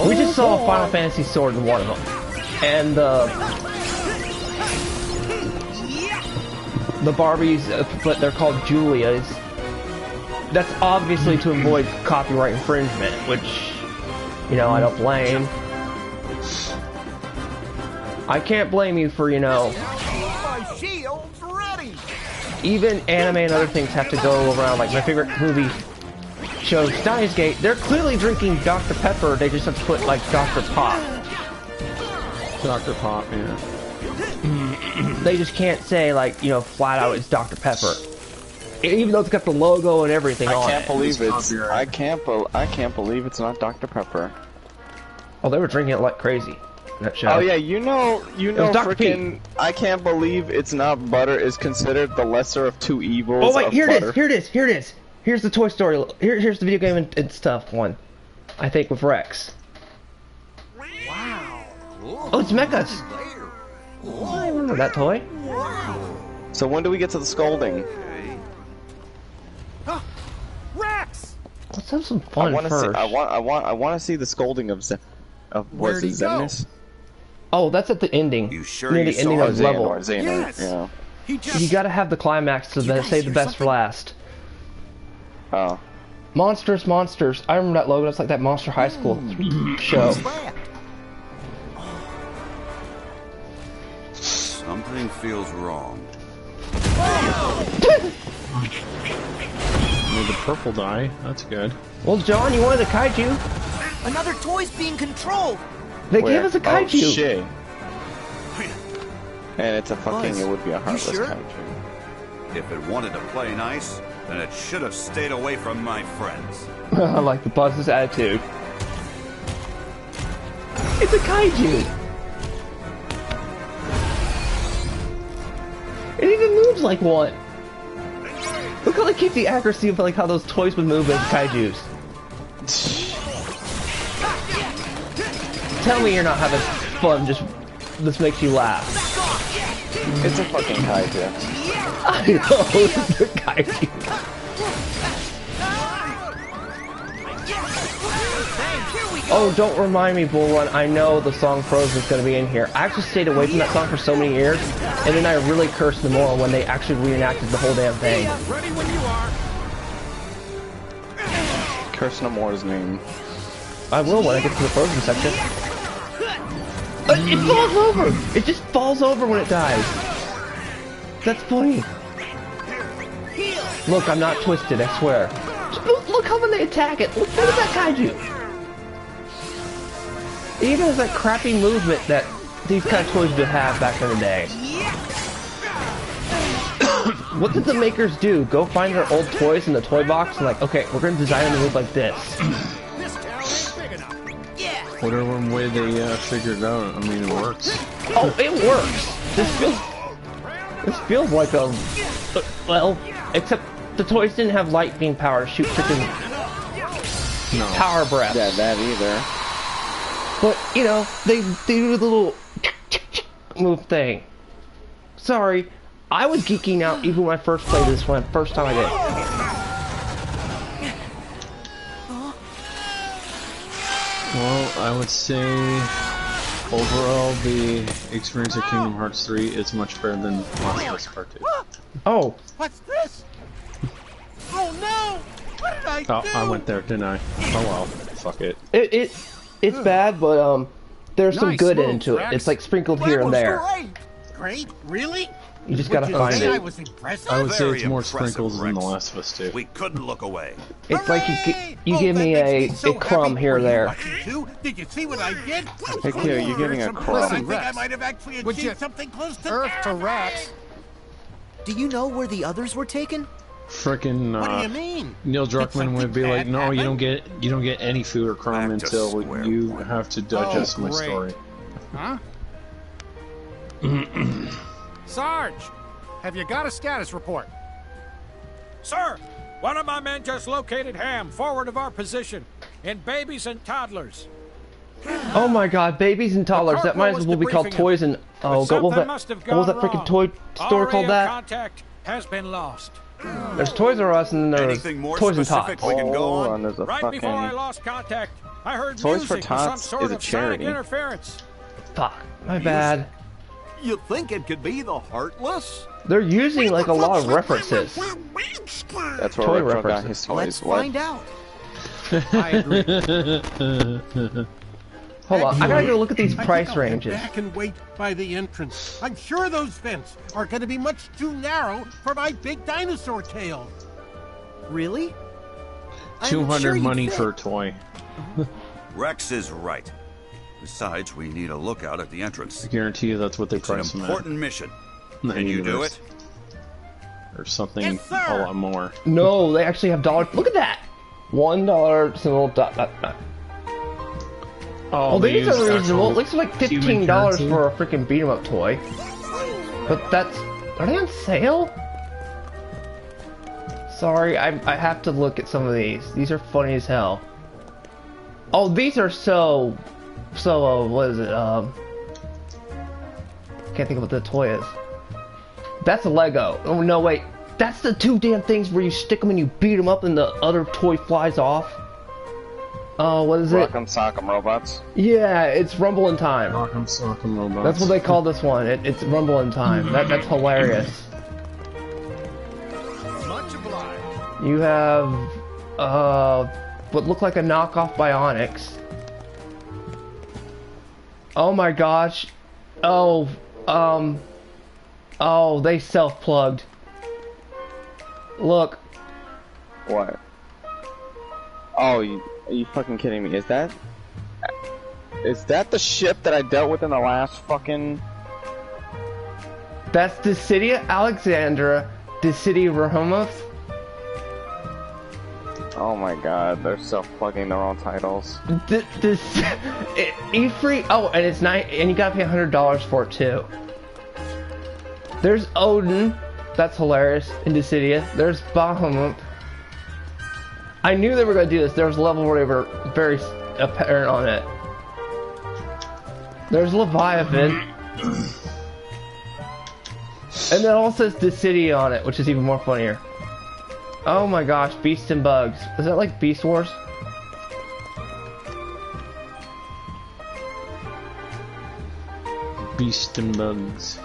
Speaker 1: We just saw a Final Fantasy sword in one of them. And the Barbies, but they're called Julia's. That's obviously to avoid copyright infringement, which, you know, I don't blame. I can't blame you for, you know...
Speaker 17: My shield's ready.
Speaker 1: Even anime and other things have to go around, like my favorite movie show, Steins Gate, they're clearly drinking Dr. Pepper, they just have to put, like, Dr. Pop.
Speaker 15: Dr. Pop, yeah.
Speaker 1: They just can't say, like, you know, flat out it's Dr. Pepper. Even though it's got the logo and everything on it.
Speaker 2: I can't believe it's not Dr. Pepper.
Speaker 1: Oh, they were drinking it like crazy. That show.
Speaker 2: Oh yeah, you know,
Speaker 1: Dr.
Speaker 2: freaking. I can't believe it's not butter is considered the lesser of two evils.
Speaker 1: Oh wait,
Speaker 2: of
Speaker 1: here
Speaker 2: butter.
Speaker 1: it is. Here's the Toy Story. Here's the video game and stuff one. I think with Rex.
Speaker 8: Wow.
Speaker 1: Oh, it's Mechas. I remember that toy.
Speaker 2: So when do we get to the scolding?
Speaker 8: Rex!
Speaker 1: Let's have some fun first.
Speaker 2: See, I want to see the scolding of
Speaker 8: Where'd he go?
Speaker 2: Xemnas?
Speaker 1: Oh, that's at the ending.
Speaker 7: You sure
Speaker 1: Near
Speaker 7: you
Speaker 1: the ending
Speaker 7: saw
Speaker 1: of the level.
Speaker 2: Xehanort,
Speaker 8: Yes.
Speaker 2: yeah.
Speaker 1: You gotta have the climax to then save the best for last.
Speaker 2: Oh.
Speaker 1: Monsters. I remember that logo. It's like that Monster High School show.
Speaker 7: Something feels wrong.
Speaker 15: Made the purple die. That's good.
Speaker 1: Well, John, you wanted a kaiju.
Speaker 6: Another toy's being controlled.
Speaker 1: They gave us a kaiju.
Speaker 2: Oh, shit. And it's a fucking,
Speaker 6: Buzz,
Speaker 2: it would be a heartless
Speaker 6: sure?
Speaker 2: kaiju.
Speaker 7: If it wanted to play nice, then it should have stayed away from my friends.
Speaker 1: I like the Buzz's attitude. It's a kaiju. It even moves like one. Look how they keep the accuracy of like how those toys would move as kaijus. Tell me you're not having fun. Just this makes you laugh.
Speaker 2: It's a fucking kaiju.
Speaker 1: I know it's a kaiju. Oh, don't remind me, Bull Run. I know the song Frozen is going to be in here. I actually stayed away from that song for so many years, and then I really cursed Nomura when they actually reenacted the whole damn thing.
Speaker 8: Ready when you are.
Speaker 2: Curse Nomura's name.
Speaker 1: I will when I get to the Frozen section. It falls over! It just falls over when it dies. That's funny. Look, I'm not twisted, I swear. Look how when they attack it. Look at that kaiju. It even has that crappy movement that these kind of toys would have back in the day. What did the makers do? Go find their old toys in the toy box and like, okay, we're going to design them to move like this.
Speaker 15: Whatever way they figured it out, I mean, it works.
Speaker 1: Oh, it works. This feels like a, well, except the toys didn't have light beam power to shoot freaking power breath.
Speaker 2: Yeah, that either.
Speaker 1: But you know, they do the little move thing. Sorry, I was geeking out even when I first played this one. First time I did.
Speaker 15: Well, I would say overall the experience of Kingdom Hearts 3 is much better than Last of Us Part 2.
Speaker 1: Oh.
Speaker 14: What's this? Oh no! What did I do?
Speaker 15: Oh, I went there, didn't I? Oh well, fuck it.
Speaker 1: It's bad, but there's some
Speaker 14: Nice
Speaker 1: good
Speaker 14: move,
Speaker 1: into it.
Speaker 14: Rex.
Speaker 1: It's like sprinkled
Speaker 14: That
Speaker 1: here and
Speaker 14: was
Speaker 1: there.
Speaker 14: Great, really?
Speaker 1: You just gotta
Speaker 14: Would you
Speaker 1: find
Speaker 14: say
Speaker 1: it.
Speaker 14: I was impressive?
Speaker 15: I would say
Speaker 7: Very
Speaker 15: it's more
Speaker 7: impressive,
Speaker 15: sprinkles than The
Speaker 7: Rex.
Speaker 15: Last of Us 2.
Speaker 7: We couldn't look away.
Speaker 1: It's like you give me a crumb here or there.
Speaker 14: Did you see what I did?
Speaker 2: Heck yeah, you're getting a crumb.
Speaker 14: I think I might have actually achieved something close to
Speaker 13: Earth to Rex.
Speaker 6: Do you know where the others were taken?
Speaker 15: Frickin'
Speaker 14: What do you mean?
Speaker 15: Neil Druckmann would be like, no, you don't get any food or crumb
Speaker 7: Back to
Speaker 15: until
Speaker 7: square
Speaker 15: you
Speaker 7: one.
Speaker 15: have to digest my
Speaker 13: great.
Speaker 15: story.
Speaker 13: Huh? Sarge, have you got a status report?
Speaker 4: Sir, one of my men just located Ham forward of our position in babies and toddlers.
Speaker 1: Oh my god, babies and toddlers. That might as well be called toys and oh,
Speaker 4: But
Speaker 1: what was
Speaker 4: something must have
Speaker 1: what was that
Speaker 4: gone
Speaker 1: freaking
Speaker 4: wrong.
Speaker 1: toy store
Speaker 4: All
Speaker 1: called
Speaker 4: radio
Speaker 1: that?
Speaker 4: contact has been lost.
Speaker 1: There's Toys R Us and then there's
Speaker 7: Anything more
Speaker 1: Toys and
Speaker 7: specific
Speaker 1: Tots.
Speaker 7: we can go on?
Speaker 2: There's a
Speaker 4: Right
Speaker 2: fucking...
Speaker 4: before I lost contact, I heard
Speaker 2: Toys for
Speaker 4: music with some
Speaker 2: Tots
Speaker 4: sort
Speaker 2: is a
Speaker 4: of sonic
Speaker 2: charity.
Speaker 4: interference.
Speaker 1: Fuck, my bad.
Speaker 17: You think it could be the Heartless?
Speaker 1: They're using like a lot of references.
Speaker 2: That's where
Speaker 1: Toy
Speaker 2: Retro got
Speaker 1: references.
Speaker 2: his toys.
Speaker 6: Let's
Speaker 2: What?
Speaker 6: find out.
Speaker 13: I agree.
Speaker 1: Hold on, I gotta go look at these
Speaker 14: I think
Speaker 1: price
Speaker 14: I'll head
Speaker 1: ranges.
Speaker 14: back and wait by the entrance. I'm sure those vents are going to be much too narrow for my big dinosaur tail.
Speaker 6: Really? I'm
Speaker 15: 200
Speaker 6: sure you'd
Speaker 15: money
Speaker 6: fit.
Speaker 15: for a toy.
Speaker 7: Rex is right. Besides, we need a lookout at the entrance.
Speaker 15: I guarantee you that's what they
Speaker 7: It's an
Speaker 15: price them at.
Speaker 7: important mission.
Speaker 15: in the
Speaker 7: Can you do
Speaker 15: universe.
Speaker 7: it?
Speaker 15: or something a lot more.
Speaker 1: No, they actually have dollars. Look at that! $1 symbol dot dot dot.
Speaker 15: Oh,
Speaker 1: Well, these
Speaker 15: use
Speaker 1: are reasonable. It
Speaker 15: actual
Speaker 1: looks like
Speaker 15: human
Speaker 1: $15
Speaker 15: currency?
Speaker 1: for a freaking beat 'em up toy. But that's... Are they on sale? Sorry, I have to look at some of these. These are funny as hell. Oh, these are so... what is it? Can't think of what the toy is. That's a Lego. Oh, no, wait. That's the two damn things where you stick them and you beat them up and the other toy flies off. What is it?
Speaker 2: Rock'em Sock'em Robots.
Speaker 1: Yeah, it's Rumble in Time.
Speaker 15: Rock'em Sock'em Robots.
Speaker 1: That's what they call this one. It's Rumble in Time. That's hilarious.
Speaker 8: Much obliged.
Speaker 1: You have, what look like a knockoff Bionics. Oh my gosh. Oh, they self-plugged. Look.
Speaker 2: What? Oh, are you fucking kidding me? Is that the ship that I dealt with in the last fucking...
Speaker 1: That's Dissidia Alexandra, Dissidia Rehomoth.
Speaker 2: Oh my god, they're self-plugging their own titles.
Speaker 1: E-free. Oh, and it's nice, and you gotta pay $100 for it too. There's Odin, that's hilarious, in Dissidia. There's Bahamut. I knew they were gonna do this. There was a level where they were very apparent on it. There's Leviathan. And then it also says Dissidia on it, which is even more funnier. Oh my gosh, Beasts and Bugs. Is that like Beast Wars?
Speaker 15: Beast and Bugs.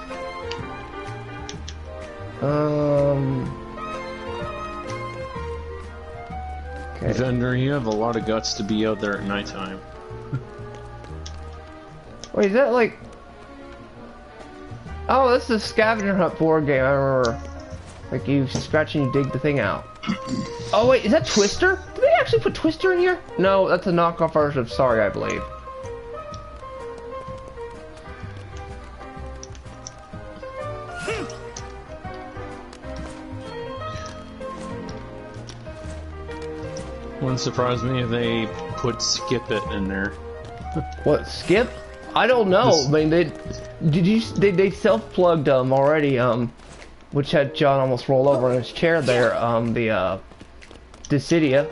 Speaker 1: Okay.
Speaker 15: Vendor, you have a lot of guts to be out there at nighttime.
Speaker 1: Wait, is that like... Oh, this is a scavenger hunt board game, I remember. Like you scratch and you dig the thing out. Oh wait, is that Twister? Did they actually put Twister in here? No, that's a knockoff version of Sorry, I believe.
Speaker 15: Wouldn't surprise me if they put Skip It in there.
Speaker 1: What, Skip? I don't know. I mean, they self-plugged already, which had John almost roll over in his chair there, the Dissidia.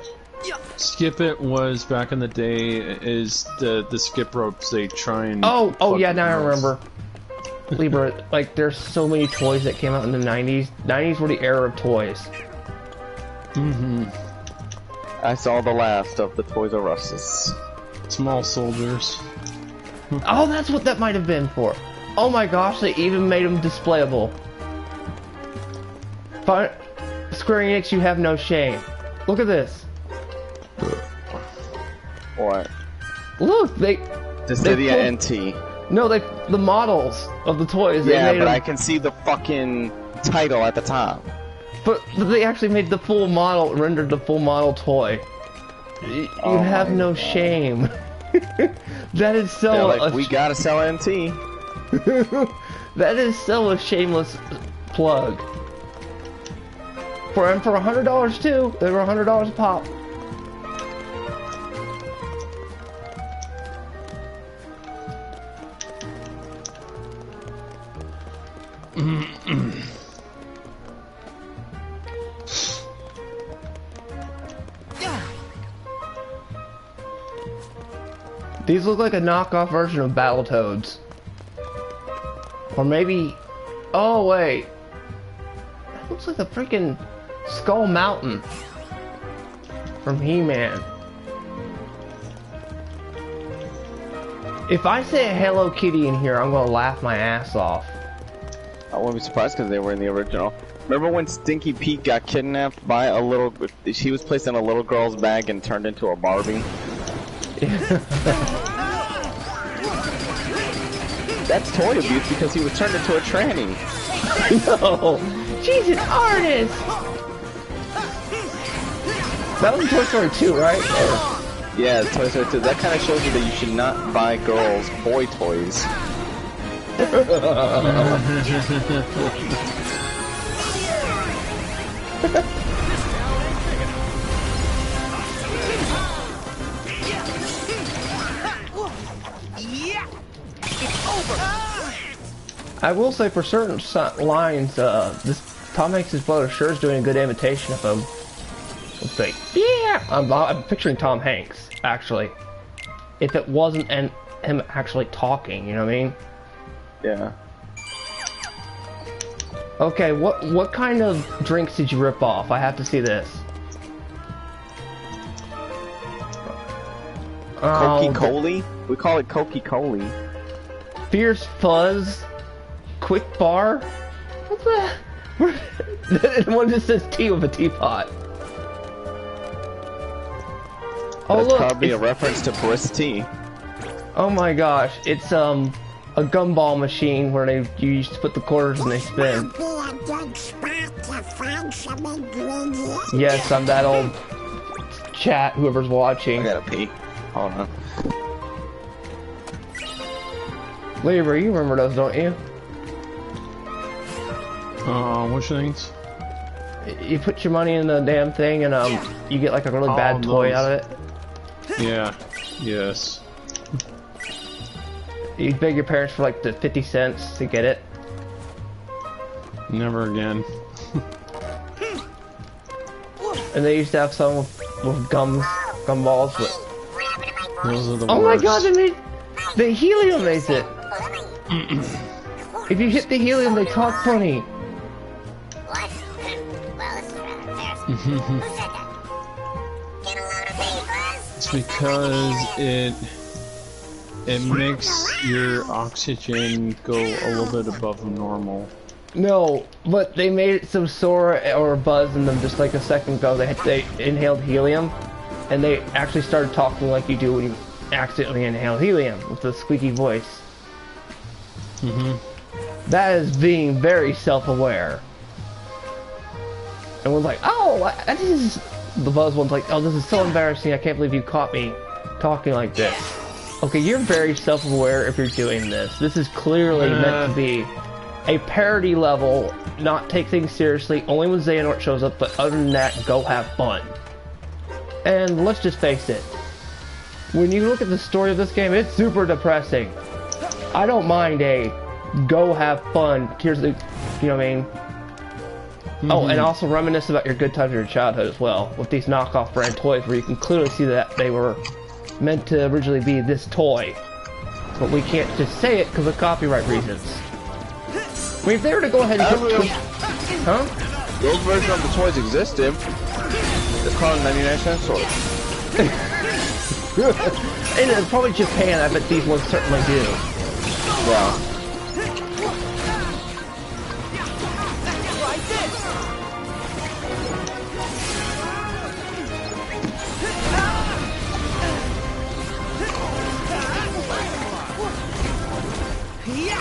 Speaker 15: Skip It was back in the day is the skip ropes they try and
Speaker 1: Oh yeah, now I remember. Libra, like there's so many toys that came out in the 90s. 90s were the era of toys.
Speaker 15: Mm-hmm.
Speaker 2: I saw the last of the Toys R Us's.
Speaker 15: Small soldiers.
Speaker 1: Oh, that's what that might have been for. Oh my gosh, they even made them displayable. Square Enix, you have no shame. Look at this.
Speaker 2: What?
Speaker 1: Look,
Speaker 2: Dissidia NT.
Speaker 1: No, the models of the toys.
Speaker 2: Yeah,
Speaker 1: they
Speaker 2: but
Speaker 1: made
Speaker 2: I can see the fucking title at the top.
Speaker 1: But they actually made the full model, rendered the full model toy. You have no shame. That is so...
Speaker 2: Like, we gotta sell NT.
Speaker 1: That is so a shameless plug. For $100 too. They were $100 a pop. These look like a knockoff version of Battletoads. Or maybe... Oh, wait. That looks like the freaking Skull Mountain from He-Man. If I say a Hello Kitty in here, I'm gonna laugh my ass off.
Speaker 2: I wouldn't be surprised because they were in the original. Remember when Stinky Pete got kidnapped by a little... She was placed in a little girl's bag and turned into a Barbie? That's toy abuse because he was turned into a tranny.
Speaker 1: No! She's an artist! That was Toy Story 2, right? Or...
Speaker 2: Yeah, Toy Story 2. That kind of shows you that you should not buy girls boy toys.
Speaker 1: I will say for certain lines, this Tom Hanks' brother sure is doing a good imitation of him. Let's see. Yeah, I'm picturing Tom Hanks actually. If it wasn't him actually talking, you know what I mean?
Speaker 2: Yeah.
Speaker 1: Okay, what kind of drinks did you rip off? I have to see this.
Speaker 2: Coca-Cola? We call it Coca-Cola.
Speaker 1: Fierce Fuzz, Quick Bar. What's that? One just says tea with a teapot. Oh
Speaker 2: That's
Speaker 1: look,
Speaker 2: probably a reference to Brisk tea.
Speaker 1: Oh my gosh, it's a gumball machine where you used to put the quarters and they spin. Yes, I'm that old chat, whoever's watching.
Speaker 2: I gotta pee. Hold on.
Speaker 1: Labor, you remember those, don't you?
Speaker 15: Which things?
Speaker 1: You put your money in the damn thing and you get like a really bad toy out of it.
Speaker 15: Yeah. Yes.
Speaker 1: You beg your parents for like the 50 cents to get it.
Speaker 15: Never again.
Speaker 1: And they used to have some with gumballs. But
Speaker 15: those are the
Speaker 1: oh
Speaker 15: worst.
Speaker 1: My god, they made the helium makes it. If you hit the helium, they talk funny.
Speaker 15: It's because it makes your oxygen go a little bit above normal.
Speaker 1: No, but they made it so Sora or Buzz in them just like a second ago. They inhaled helium, and they actually started talking like you do when you accidentally inhale helium with a squeaky voice. That is being very self-aware. And was like, oh, this is... The Buzz one's like, oh, this is so embarrassing, I can't believe you caught me talking like this. Okay, you're very self-aware if you're doing this. This is clearly meant to be a parody level, not take things seriously, only when Xehanort shows up, but other than that, go have fun. And let's just face it, when you look at the story of this game, it's super depressing. I don't mind a go have fun, here's the, you know what I mean? Oh, and also reminisce about your good times of your childhood as well, with these knockoff brand toys where you can clearly see that they were meant to originally be this toy. But we can't just say it because of copyright reasons. I mean, if they were to go ahead and huh?
Speaker 2: Those versions of the toys existed. It's called 99 cent toys.
Speaker 1: And it's probably Japan, I bet these ones certainly do.
Speaker 2: Yeah.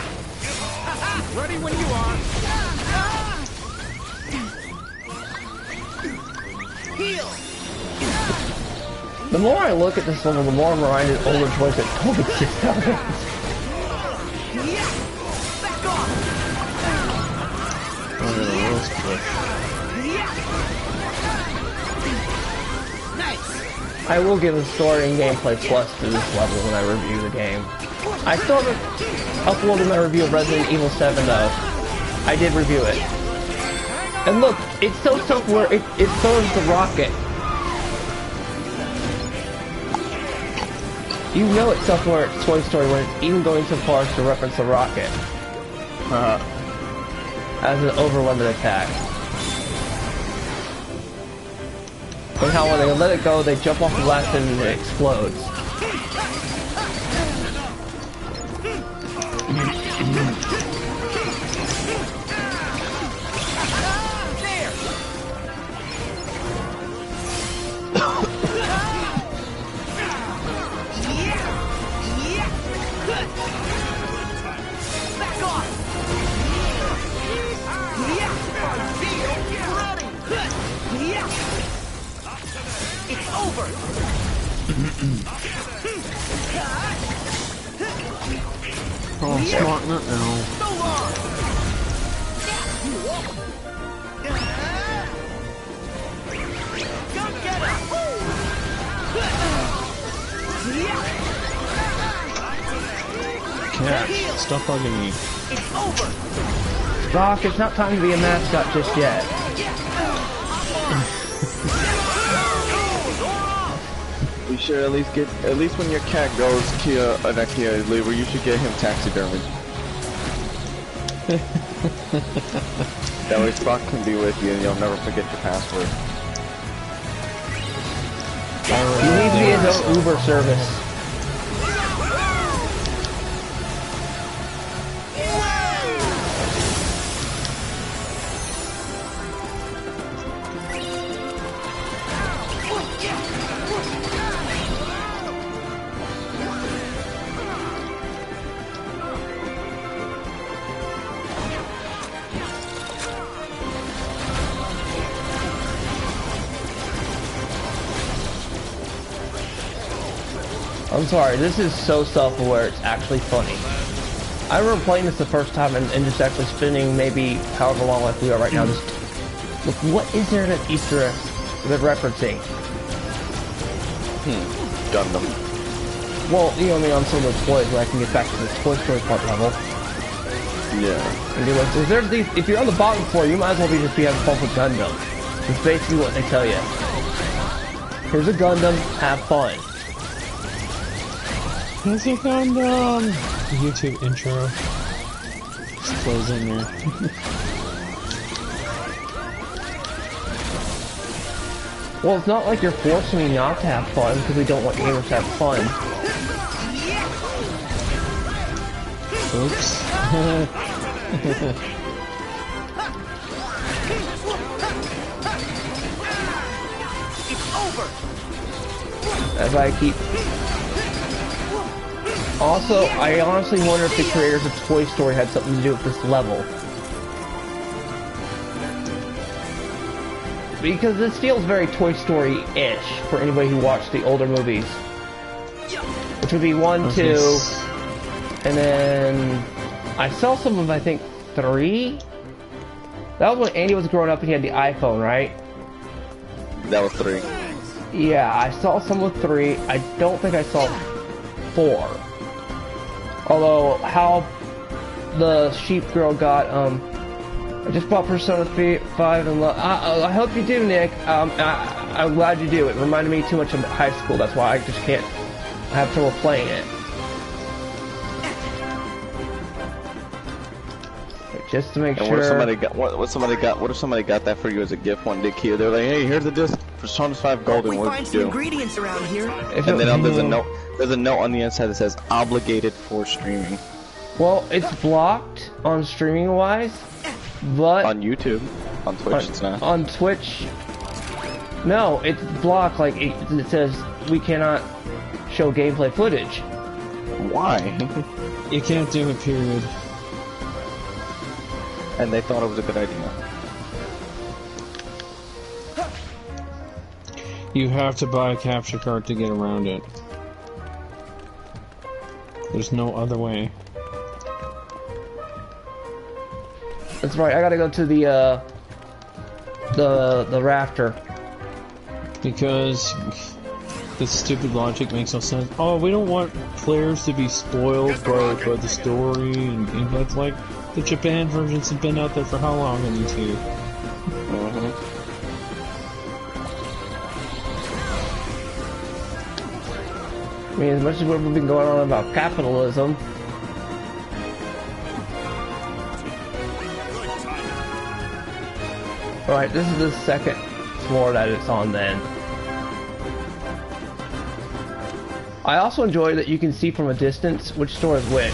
Speaker 4: Ready when you are.
Speaker 6: Heal.
Speaker 1: The more I look at this level, the more I'm reminded of older toys that don't exist nowadays. I will give a story and gameplay plus to this level when I review the game. I still haven't uploaded my review of Resident Evil 7 though. I did review it. And look, it's so self-aware, it throws the rocket. You know it's self-aware at Toy Story when it's even going so far as to reference the rocket. As an over-limit attack. And how when they let it go, they jump off the latch and it explodes.
Speaker 6: It's over.
Speaker 15: Oh, smart nut now. Cat, stop bugging me.
Speaker 9: It's over.
Speaker 1: Doc, it's not time to be a mascot just yet.
Speaker 2: You should at least when your cat goes not Kia Libra, you should get him taxidermy. That way Spock can be with you and you'll never forget your password.
Speaker 1: He needs his own Uber service. I'm sorry, this is so self-aware, it's actually funny. I remember playing this the first time and just actually spending maybe however long like we are right now, just look, what is there in an Easter egg they're referencing?
Speaker 2: Gundam.
Speaker 1: Well, you know, I mean, on some of the toys, when I can get back to the Toy Story part level.
Speaker 2: Yeah.
Speaker 1: And like, if there's these, if you're on the bottom floor, you might as well just be having fun with Gundam. It's basically what they tell you. Here's a Gundam, have fun.
Speaker 15: Here's a Gundam! YouTube intro. Just plays in there.
Speaker 1: Well, it's not like you're forcing me not to have fun, because we don't want gamers to have fun.
Speaker 15: Oops.
Speaker 9: It's over.
Speaker 1: As I keep... Also, I honestly wonder if the creators of Toy Story had something to do with this level. Because this feels very Toy Story-ish for anybody who watched the older movies. Which would be 1, 2, and then... I saw some of, I think, 3? That was when Andy was growing up and he had the iPhone, right?
Speaker 2: That was 3.
Speaker 1: Yeah, I saw some with 3. I don't think I saw 4. Although, how the sheep girl got, I just bought Persona 5 and I hope you do, Nick. I'm glad you do. It reminded me too much of high school. That's why I just can't, I have trouble playing it. Just to make
Speaker 2: and
Speaker 1: sure.
Speaker 2: What if somebody got that for you as a gift one day, Kia? They're like, hey, here's the disc for Persona 5 Golden.
Speaker 6: We
Speaker 2: What
Speaker 6: find
Speaker 2: would
Speaker 6: some
Speaker 2: you do?
Speaker 6: ingredients around here.
Speaker 2: And then there's a note. There's a note on the inside that says obligated for streaming.
Speaker 1: Well, it's blocked on streaming wise, but
Speaker 2: on YouTube, on Twitch it's not.
Speaker 1: On Twitch, no, it's blocked. Like it says, we cannot show gameplay footage.
Speaker 2: Why?
Speaker 15: You can't do it, period.
Speaker 2: And they thought it was a good idea.
Speaker 15: You have to buy a capture card to get around it. There's no other way.
Speaker 1: That's right. I gotta go to the rafter.
Speaker 15: Because this stupid logic makes no sense. Oh, we don't want players to be spoiled by the story, and that's like the Japan versions have been out there for how long on YouTube?
Speaker 1: I mean, as much as we've been going on about capitalism. Alright, this is the second floor that it's on then. I also enjoy that you can see from a distance which store is which.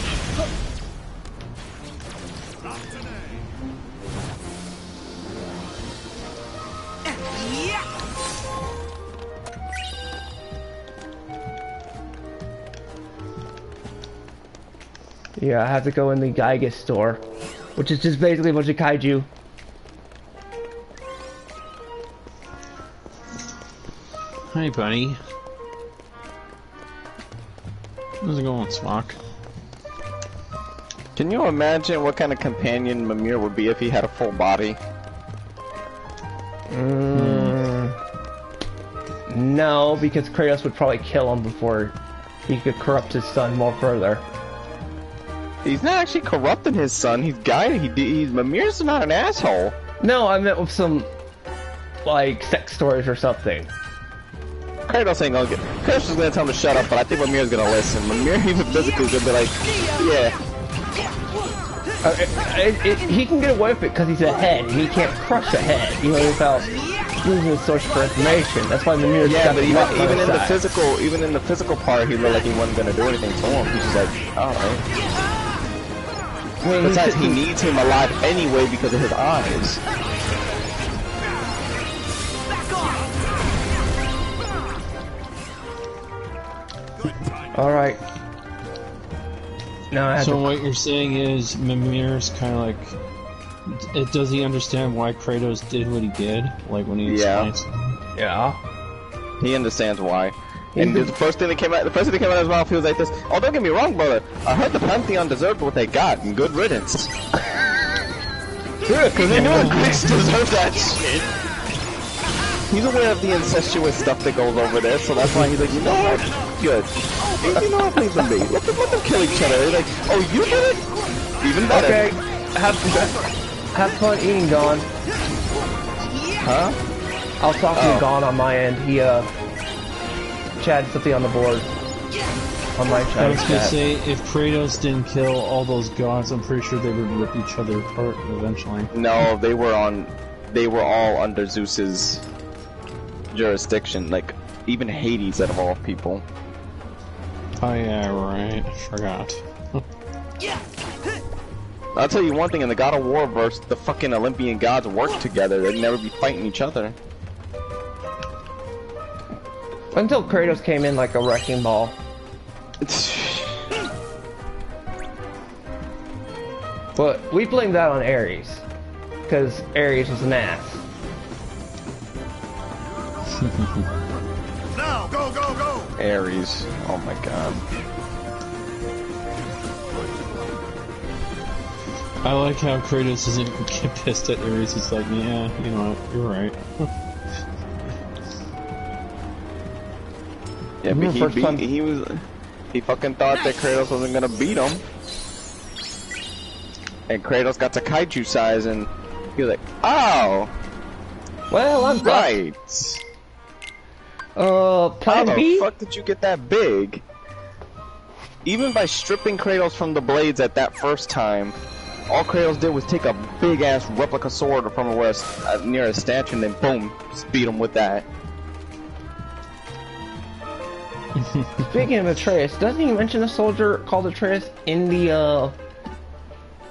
Speaker 1: Yeah, I have to go in the Geiger store, which is just basically a bunch of kaiju.
Speaker 15: Hi, buddy. How's it going, Spock?
Speaker 2: Can you imagine what kind of companion Mimir would be if he had a full body?
Speaker 1: No, because Kratos would probably kill him before he could corrupt his son more further.
Speaker 2: He's not actually corrupting his son. He's Mimir's not an asshole.
Speaker 1: No, I meant with some, like, sex stories or something.
Speaker 2: Kratos ain't gonna get. Kratos is gonna tell him to shut up, but I think Mimir's gonna listen. Mimir even physically is gonna be like, yeah.
Speaker 1: He can get away with it because he's a head, and he can't crush a head, even without losing his source for information. That's why Mimir's got
Speaker 2: but
Speaker 1: the
Speaker 2: even in the physical part, he looked like he wasn't gonna do anything to him. He's just like, alright. Besides, he needs him alive anyway because of his eyes.
Speaker 1: Alright. No,
Speaker 15: so what you're saying is Mimir's kind of like... does he understand why Kratos did what he did? Like when he explains?
Speaker 1: Yeah.
Speaker 2: He understands why. And the first thing that came out of his mouth, he was like this. Oh, don't get me wrong, brother. I heard the Pantheon deserved what they got, and good riddance. Good, because they knew the Greeks deserved that shit. He's aware of the incestuous stuff that goes over there, so that's why he's like, you know what? Good. You know what? Leave them be. Let them kill each other. They're like, oh, you did it? Even better.
Speaker 1: Okay. Have fun eating, Gon.
Speaker 2: Huh?
Speaker 1: I'll talk to you, Gon, on my end. He, Chad, something on the board. On my chat.
Speaker 15: I was gonna say, if Kratos didn't kill all those gods, I'm pretty sure they would rip each other apart eventually.
Speaker 2: No, they were all under Zeus's jurisdiction, like, even Hades out of all people.
Speaker 15: Oh yeah, right. Forgot.
Speaker 2: I'll tell you one thing, in the God of War verse, the fucking Olympian gods work together. They'd never be fighting each other.
Speaker 1: Until Kratos came in like a wrecking ball. But we blame that on Ares. Because Ares was an ass.
Speaker 8: Now, go, go, go!
Speaker 2: Ares. Oh my god.
Speaker 15: I like how Kratos doesn't get pissed at Ares. He's like, yeah, you know what, you're right.
Speaker 2: Yeah, but he fucking thought that Kratos wasn't gonna beat him. And Kratos got to kaiju size and he was like, oh!
Speaker 1: Well, I'm
Speaker 2: right.
Speaker 1: Plan
Speaker 2: How
Speaker 1: B?
Speaker 2: the fuck did you get that big? Even by stripping Kratos from the blades at that first time, all Kratos did was take a big ass replica sword from near a statue and then boom, just beat him with that.
Speaker 1: Speaking of Atreus, doesn't he mention a soldier called Atreus in the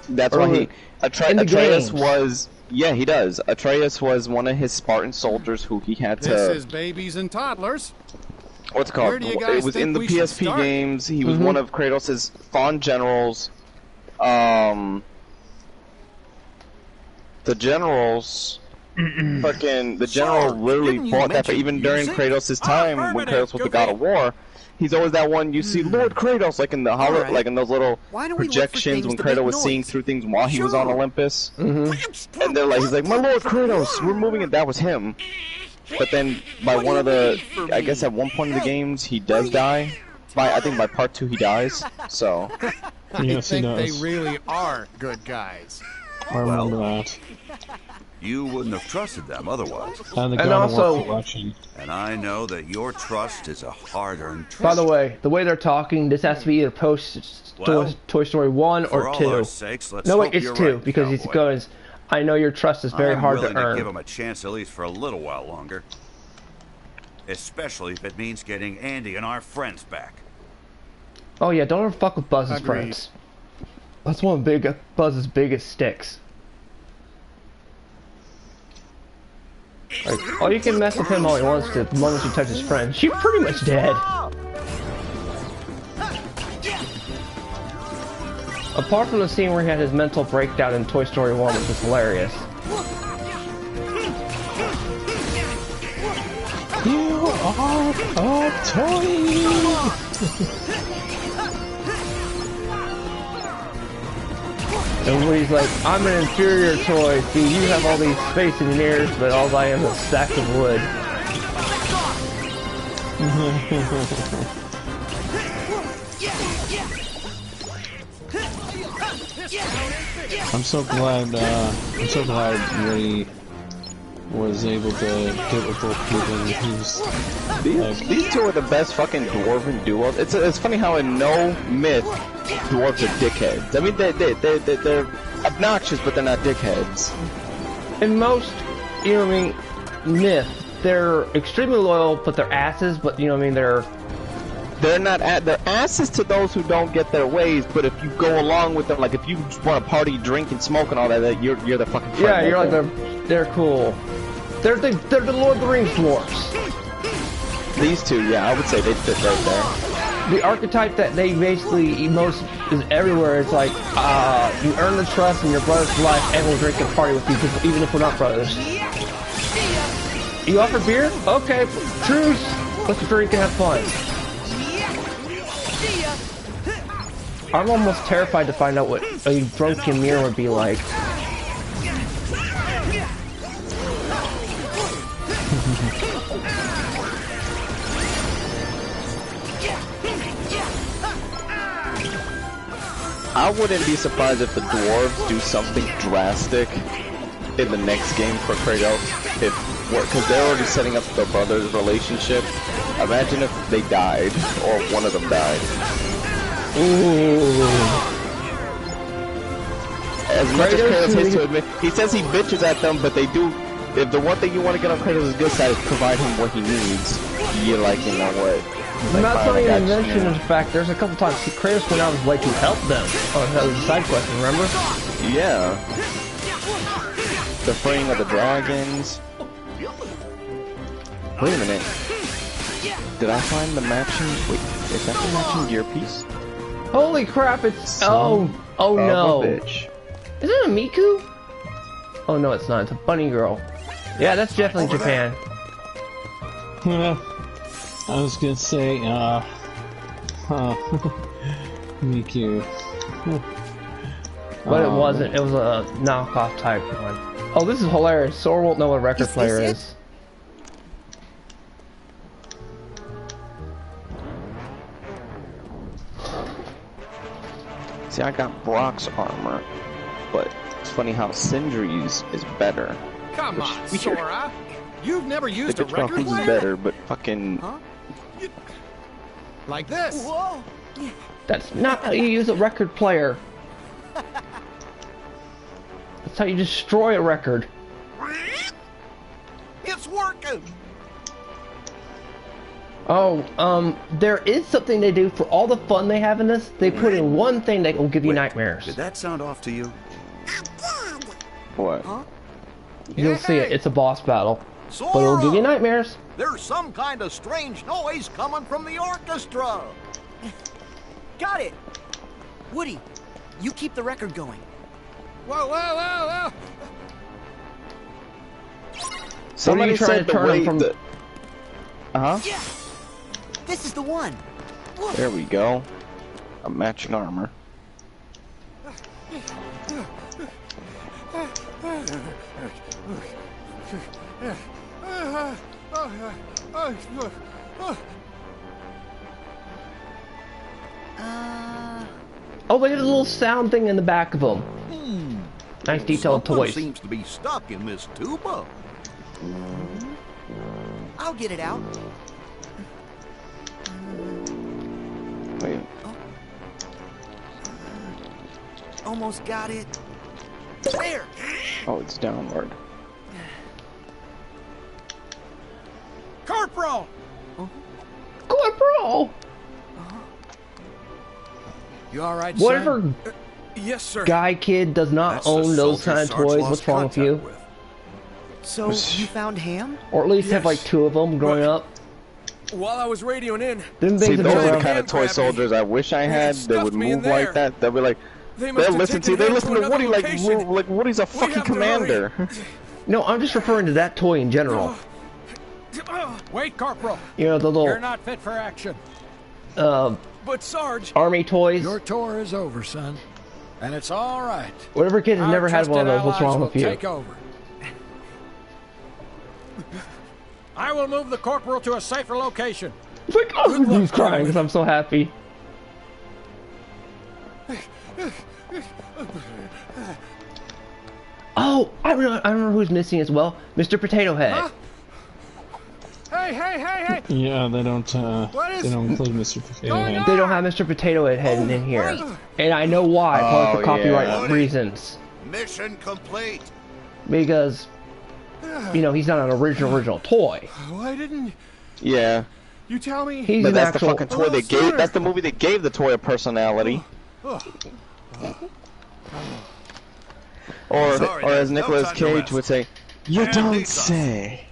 Speaker 2: That's why Atreus was. Yeah, he does. Atreus was one of his Spartan soldiers who he had to.
Speaker 13: This is babies and toddlers.
Speaker 2: What's it called? It was in the PSP games. He was one of Kratos' fond generals. The generals. The general literally fought that, but even during Kratos' time, when Kratos was the God of War, he's always that one you see Lord Kratos, like in the like in those little projections when Kratos was seeing through things while he was on Olympus. And they're like, he's like, my Lord Kratos, we're moving it. That was him. But then by one of the, I guess at one point in the games, he does die. I think by part 2 he dies. So.
Speaker 13: I think they really are good guys.
Speaker 15: I remember that.
Speaker 7: You wouldn't have trusted them otherwise.
Speaker 15: And also,
Speaker 7: and I know that your trust is a hard-earned trust.
Speaker 1: By the way they're talking, this has to be either post Toy Story 1 or 2. No, wait, it's 2
Speaker 7: right,
Speaker 1: because he goes, I know your trust is very hard to earn.
Speaker 7: I'm willing to give him a chance at least for a little while longer. Especially if it means getting Andy and our friends back.
Speaker 1: Oh yeah, don't ever fuck with Buzz's friends. That's one of Buzz's biggest sticks. Like, oh, you can mess with him all he wants to, the moment you touch his friends. You're pretty much dead. Apart from the scene where he had his mental breakdown in Toy Story 1, which was hilarious.
Speaker 15: You are a toy!
Speaker 1: And when he's like, I'm an inferior toy, see, you have all these space engineers, but all I am is a stack of wood.
Speaker 15: I'm so glad Ray was able to get with both people.
Speaker 2: These two are the best fucking dwarven duos. It's funny how in no myth dwarves are dickheads. I mean they're obnoxious, but they're not dickheads.
Speaker 1: In most, you know what I mean, myth, they're extremely loyal, but they're asses. But you know what I mean, they're asses to those who don't get their ways. But if you go along with them, like if you want to party, drink, and smoke and all that, you're the fucking friend. Yeah, you're like they're cool. They're the Lord of the Rings dwarfs.
Speaker 2: These two, yeah, I would say they fit right there.
Speaker 1: The archetype that they basically most is everywhere. It's like you earn the trust in your brother's life, and we'll drink and party with you, even if we're not brothers. You offer beer? Okay, truce. Let's drink and have fun. I'm almost terrified to find out what a drunken mirror would be like.
Speaker 2: I wouldn't be surprised if the dwarves do something drastic in the next game for Kratos, because they're already setting up the brothers' relationship. Imagine if they died, or one of them died.
Speaker 1: Ooh.
Speaker 2: As much as Kratos hates to admit, he says he bitches at them, but they do. If the one thing you want to get on Kratos' good side is provide him what he needs, you're like, you know what?
Speaker 1: Like, not something to mention is the fact there's a couple times Kratos went out of his way to help them. Oh, that was a side quest, remember?
Speaker 2: Yeah. The freeing of the dragons. Wait a minute. Did I find the matching? Wait, is that the matching gear piece?
Speaker 1: Holy crap! It's oh no!
Speaker 2: Bitch.
Speaker 1: Is it a Miku? Oh no, it's not. It's a bunny girl. Yeah, that's definitely Japan.
Speaker 15: I was gonna say, Miku.
Speaker 1: But it wasn't. It was a knockoff type one. Oh, this is hilarious. Sora won't know what a record player is.
Speaker 2: See, I got Brock's armor, but it's funny how Sindri's is better.
Speaker 13: Come on, Sora. You've never used a record
Speaker 2: who's
Speaker 13: player?
Speaker 2: better, but fucking...
Speaker 13: Huh? Like this.
Speaker 5: Whoa.
Speaker 1: That's not how you use a record player. That's how you destroy a record.
Speaker 17: It's working.
Speaker 1: Oh, there is something they do for all the fun they have in this. They put in one thing that will give you nightmares.
Speaker 7: Did that sound off to you?
Speaker 2: What?
Speaker 17: Huh?
Speaker 1: You'll see it. It's a boss battle.
Speaker 17: Sora!
Speaker 1: But it'll give you nightmares.
Speaker 17: There's some kind of strange noise coming from the orchestra.
Speaker 6: Got it. Woody, you keep the record going.
Speaker 13: Whoa, whoa, whoa, whoa!
Speaker 2: Somebody said the way the... Uh-huh.
Speaker 6: Yeah. This is the one.
Speaker 2: There we go. A matching armor.
Speaker 1: Oh, look at the little sound thing in the back of them. Nice detailed
Speaker 17: Something
Speaker 1: toys.
Speaker 17: seems to be stuck in this tuba.
Speaker 6: I'll get it out.
Speaker 2: Wait.
Speaker 6: Almost got it. There.
Speaker 2: Oh, it's downward.
Speaker 13: Corporal!
Speaker 1: Corporal!
Speaker 13: You alright,
Speaker 1: Whatever
Speaker 13: son? Yes, sir.
Speaker 1: guy kid does not own those kind of toys, what's wrong with you?
Speaker 6: So, you found Ham?
Speaker 1: Or at least have like two of them growing up.
Speaker 13: While I was radioing in,
Speaker 2: See, those are the kind of toy soldiers I wish I had. They would move like that. They'll be like, they'll listen to Woody like Woody's a fucking commander.
Speaker 1: No, I'm just referring to that toy in general.
Speaker 4: Wait, Corporal.
Speaker 1: You know, the little...
Speaker 4: You're not fit for action.
Speaker 13: But Sarge,
Speaker 1: army toys.
Speaker 4: Your tour is over, son. And it's all right.
Speaker 1: Whatever kid has never had one of those, what's wrong with you?
Speaker 4: Take over. I will move the corporal to a safer location.
Speaker 1: It's like, oh, he's crying because I'm so happy. Oh, I remember who's missing as well. Mr. Potato Head.
Speaker 13: Huh? Hey!
Speaker 15: Yeah, they don't include Mr. Potato Head.
Speaker 1: They don't have Mr. Potato Head in here. Right. And I know why, probably for copyright reasons.
Speaker 17: Mission complete.
Speaker 1: Because, you know, he's not an original toy.
Speaker 13: Why didn't...
Speaker 2: Yeah.
Speaker 13: You tell me...
Speaker 1: He's
Speaker 2: but
Speaker 1: an
Speaker 2: that's
Speaker 1: actual...
Speaker 2: the fucking toy they gave... That's the movie they gave the toy a personality. Or as Nicolas Cage would say, you don't say.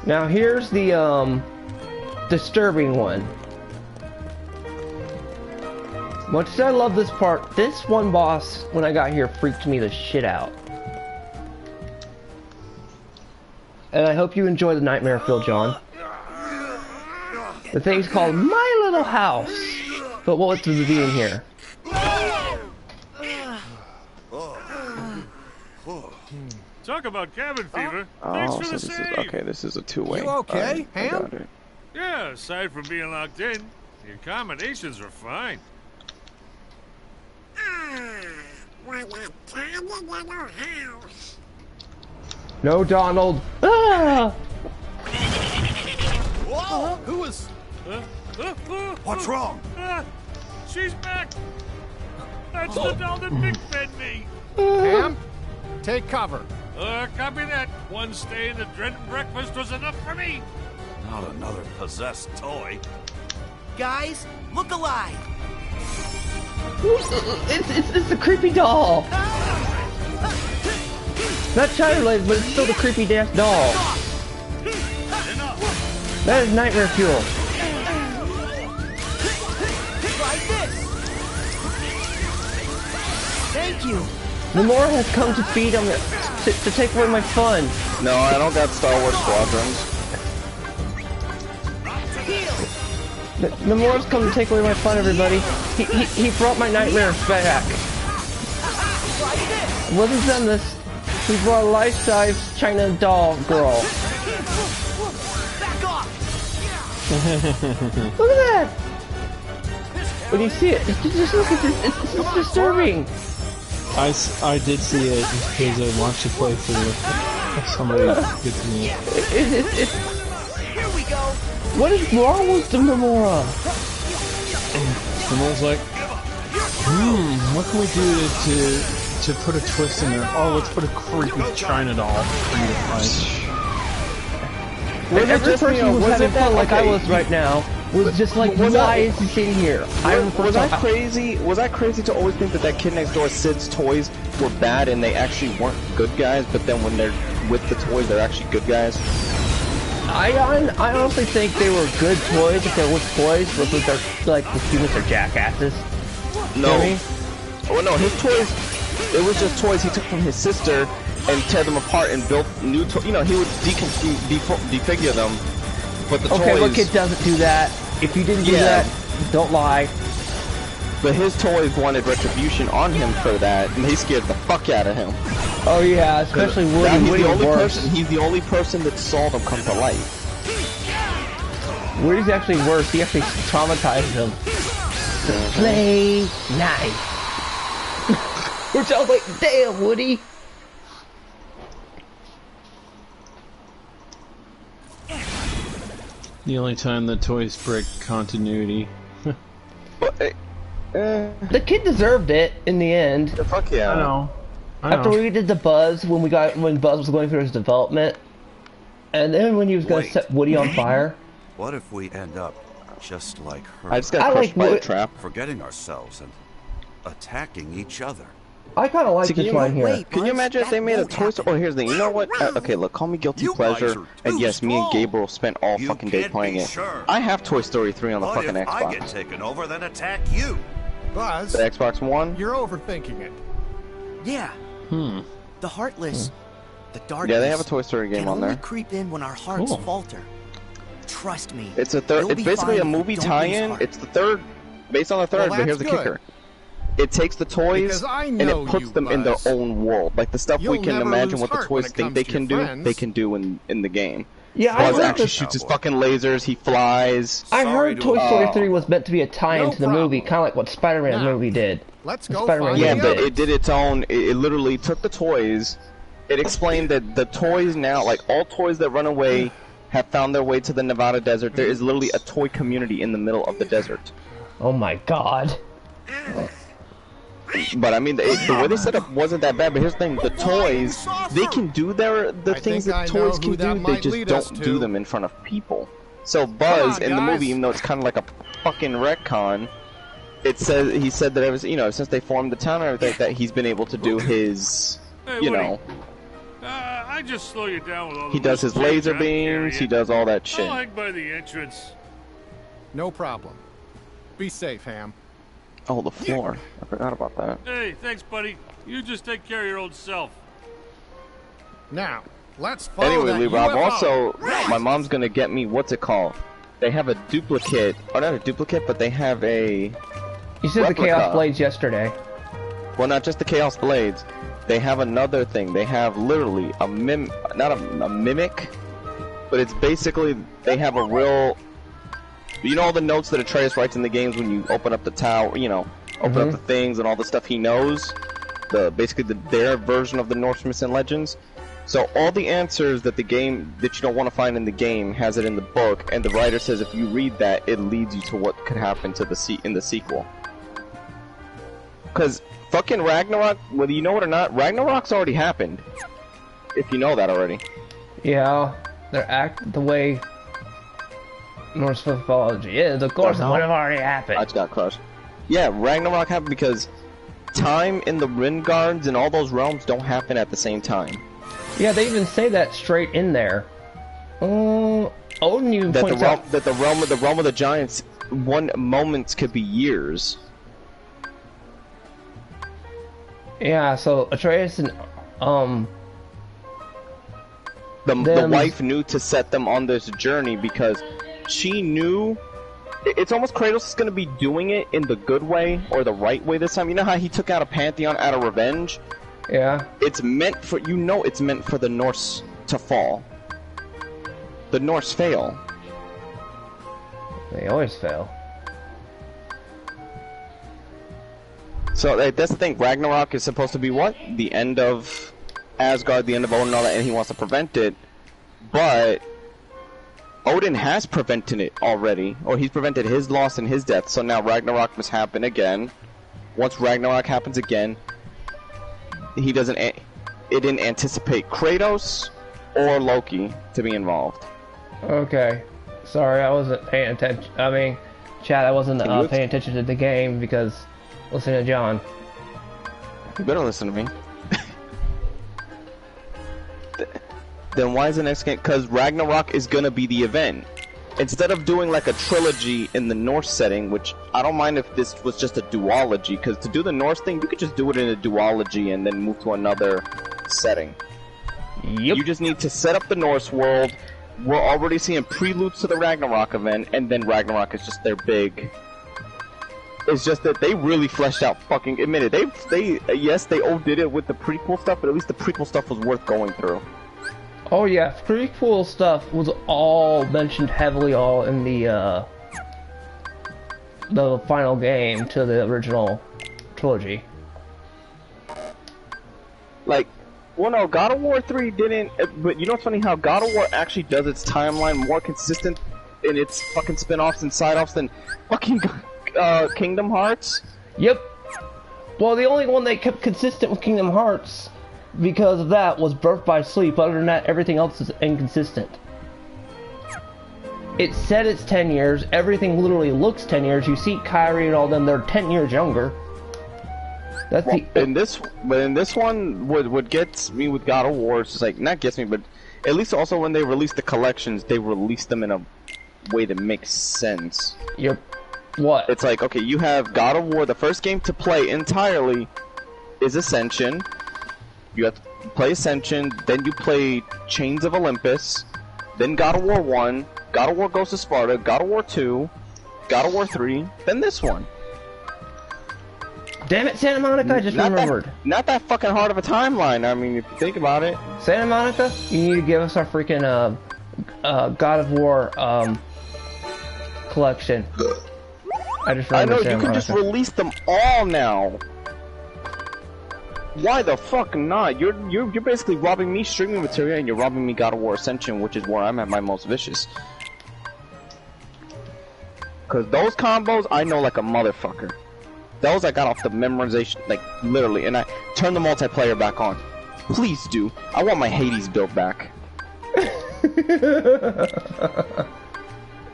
Speaker 1: Now here's the disturbing one. Much as I love this part, this one boss when I got here freaked me the shit out. And I hope you enjoy the nightmare feel, John. The thing's called My Little House. But what's the be in here?
Speaker 18: Talk about cabin fever. Thanks for the save.
Speaker 2: This is a two-way.
Speaker 13: You okay, Ham?
Speaker 18: Yeah, aside from being locked in, the accommodations are fine.
Speaker 10: What a tiny little house.
Speaker 1: No, Donald. Ah!
Speaker 13: Whoa! Who was...
Speaker 17: What's wrong?
Speaker 18: She's back. That's the doll that Big fed me.
Speaker 13: Ham, take cover.
Speaker 18: Copy that. One stay in the dread breakfast was enough for me.
Speaker 17: Not another possessed toy.
Speaker 9: Guys, look alive.
Speaker 1: It's a creepy doll. Not child related, but it's still the creepy ass doll. That is nightmare fuel.
Speaker 9: Try this. Thank you.
Speaker 1: Namor has come to feed him to take away my fun.
Speaker 2: No, I don't got Star Wars Squadrons.
Speaker 1: Namor's come to take away my fun, everybody. He brought my nightmares back. Wasn't done this. He brought a life-size China doll girl.
Speaker 9: Back off.
Speaker 1: Look at that! When you see it, just look at this. It's disturbing.
Speaker 15: I did see it because I watched it play through. Somebody gets me.
Speaker 9: Here we go.
Speaker 1: What is wrong with the Namora?
Speaker 15: Namora's like, what can we do to put a twist in there? Oh, let's put a creepy China doll for you to fight.
Speaker 1: Every person who's having fun like I was right now was just like, why is he sitting here?
Speaker 2: Was I crazy? Was I crazy to always think that Kid Next Door Sid's toys were bad and they actually weren't good guys? But then when they're with the toys, they're actually good guys.
Speaker 1: I honestly think they were good toys if they were toys, but they're like the humans are jackasses.
Speaker 2: No. You know what I mean? Oh no, his toys. It was just toys he took from his sister and tear them apart and built new toys. You know, he would defigure them. But the toys...
Speaker 1: Okay, what kid doesn't do that? If you didn't do that, don't lie.
Speaker 2: But his toys wanted retribution on him for that, and they scared the fuck out of him.
Speaker 1: Oh yeah, especially Woody.
Speaker 2: He's the only person that saw them come to life.
Speaker 1: Woody's actually worse. He actually traumatized him. Play nice. Which I was like, damn, Woody.
Speaker 15: The only time the toys break continuity.
Speaker 1: The kid deserved it in the end.
Speaker 2: Fuck yeah.
Speaker 15: I know.
Speaker 1: After we did the Buzz, when Buzz was going through his development, and then when he was going to set Woody on fire.
Speaker 7: What if we end up just like her?
Speaker 2: I just got crushed by a trap.
Speaker 7: Forgetting ourselves and attacking each other.
Speaker 1: I kind of like this line here.
Speaker 2: Can you imagine if they made a Toy Story? Oh, here's the thing. You know what? Okay, look, call me guilty pleasure. And yes, me and Gabriel spent all fucking day playing it. I have Toy Story 3 on the fucking Xbox.
Speaker 17: I get taken over, then attack you.
Speaker 13: Buzz,
Speaker 2: the Xbox One?
Speaker 13: You're overthinking it.
Speaker 6: Yeah. The Heartless, the darkness.
Speaker 2: Yeah, they have a Toy Story game on there.
Speaker 6: Can only creep in when our hearts falter. Trust me.
Speaker 2: It's a third. It's basically a movie tie-in. It's the third, based on the third. But here's the kicker. It takes the toys and it puts them in their own world. Like the stuff we can imagine what the toys think they can do in the game.
Speaker 1: Yeah,
Speaker 2: Buzz actually shoots his fucking lasers. He flies.
Speaker 1: I heard Toy Story 3 was meant to be a tie-in to the movie, kind of like what Spider-Man movie did.
Speaker 13: Let's go
Speaker 2: Yeah, but it did its own. It literally took the toys. It explained that the toys now, like all toys that run away, have found their way to the Nevada desert. There is literally a toy community in the middle of the desert.
Speaker 1: Oh my god.
Speaker 2: But I mean, the way they set up wasn't that bad. But here's the thing: the toys, they can do the things that toys can do. They just don't do them in front of people. So Buzz in the movie, even though it's kind of like a fucking retcon, he said that it was, since they formed the town and everything, that he's been able to do his,
Speaker 18: I just slow you down with all the
Speaker 2: he does his laser beams, he does all that shit.
Speaker 18: I'll hang by the entrance.
Speaker 13: No problem. Be safe, Ham.
Speaker 2: Oh, the floor. I forgot about that.
Speaker 18: Hey, thanks, buddy. You just take care of your old self.
Speaker 13: Now, let's follow
Speaker 2: Anyway,
Speaker 13: that
Speaker 2: Lee Rob,
Speaker 13: UFO.
Speaker 2: also, my mom's gonna get me, what's it called? They have a duplicate, or not a duplicate, but they have a
Speaker 1: You said
Speaker 2: replica.
Speaker 1: the Chaos Blades yesterday.
Speaker 2: Well, not just the Chaos Blades. They have another thing. They have literally a not a mimic, but it's basically, they have a real, all the notes that Atreus writes in the games when you open up the tower, open up the things and all the stuff he knows, basically their version of the Norse myths and legends. So all the answers that the game, that you don't want to find in the game, has it in the book, and the writer says if you read that, it leads you to what could happen to in the sequel. Because fucking Ragnarok, whether you know it or not, Ragnarok's already happened. If you know that already.
Speaker 1: Yeah, the way Norse mythology is, of course, it would have already happened.
Speaker 2: I just got crushed. Yeah, Ragnarok happened because time in the Ringgards and all those realms don't happen at the same time.
Speaker 1: Yeah, they even say that straight in there. Odin even points out
Speaker 2: that the realm of the giants, moments could be years.
Speaker 1: Yeah, so Atreus and
Speaker 2: the wife knew to set them on this journey because she knew. It's almost Kratos is going to be doing it in the good way or the right way this time. You know how he took out a pantheon out of revenge?
Speaker 1: Yeah.
Speaker 2: It's meant for it's meant for the Norse to fall. The Norse fail.
Speaker 1: They always fail.
Speaker 2: So that's the thing. Ragnarok is supposed to be what? The end of Asgard, the end of Odin, and all that, and he wants to prevent it. But Odin has prevented it already, or he's prevented his loss and his death. So now Ragnarok must happen again. Once Ragnarok happens again, it didn't anticipate Kratos or Loki to be involved.
Speaker 1: Okay. Sorry, I wasn't paying attention. I mean, Chad, I wasn't paying attention to the game because listening to John.
Speaker 2: You better listen to me. Then why is the next game? Because Ragnarok is gonna be the event. Instead of doing like a trilogy in the Norse setting, which I don't mind if this was just a duology, because to do the Norse thing, you could just do it in a duology and then move to another setting.
Speaker 1: Yep.
Speaker 2: You just need to set up the Norse world. We're already seeing preludes to the Ragnarok event, and then Ragnarok is just their big. It's just that they really fleshed out fucking. Admit it. Yes, they overdid it with the prequel stuff, but at least the prequel stuff was worth going through.
Speaker 1: Oh yeah, prequel stuff was all mentioned heavily all in the final game to the original trilogy.
Speaker 2: Like, well, no, God of War 3 didn't, but you know what's funny? How God of War actually does its timeline more consistent in its fucking spin-offs and side-offs than fucking Kingdom Hearts?
Speaker 1: Yep. Well, the only one that kept consistent with Kingdom Hearts because of that was Birth by Sleep. Other than that, everything else is inconsistent. It said it's 10 years. Everything literally looks 10 years. You see Kyrie and all them, they're 10 years younger. That's
Speaker 2: well, in this one, what gets me with God of War is just like, not gets me, but at least also when they release the collections, they release them in a way that makes sense.
Speaker 1: Yep. What?
Speaker 2: It's like, okay, you have God of War, the first game to play entirely is Ascension. You have to play Ascension, then you play Chains of Olympus, then God of War 1, God of War Ghost of Sparta, God of War 2, God of War 3, then this one.
Speaker 1: Damn it, Santa Monica, I just remembered.
Speaker 2: Not that fucking hard of a timeline, I mean, if you think about it.
Speaker 1: Santa Monica, you need to give us our freaking God of War collection. I just
Speaker 2: I know,
Speaker 1: remember
Speaker 2: you can just release them all now. Why the fuck not? You're basically robbing me streaming material, and you're robbing me God of War Ascension, which is where I'm at my most vicious. Cause those combos I know like a motherfucker. Those I got off the memorization, like literally, and I turned the multiplayer back on. Please do. I want my Hades build back.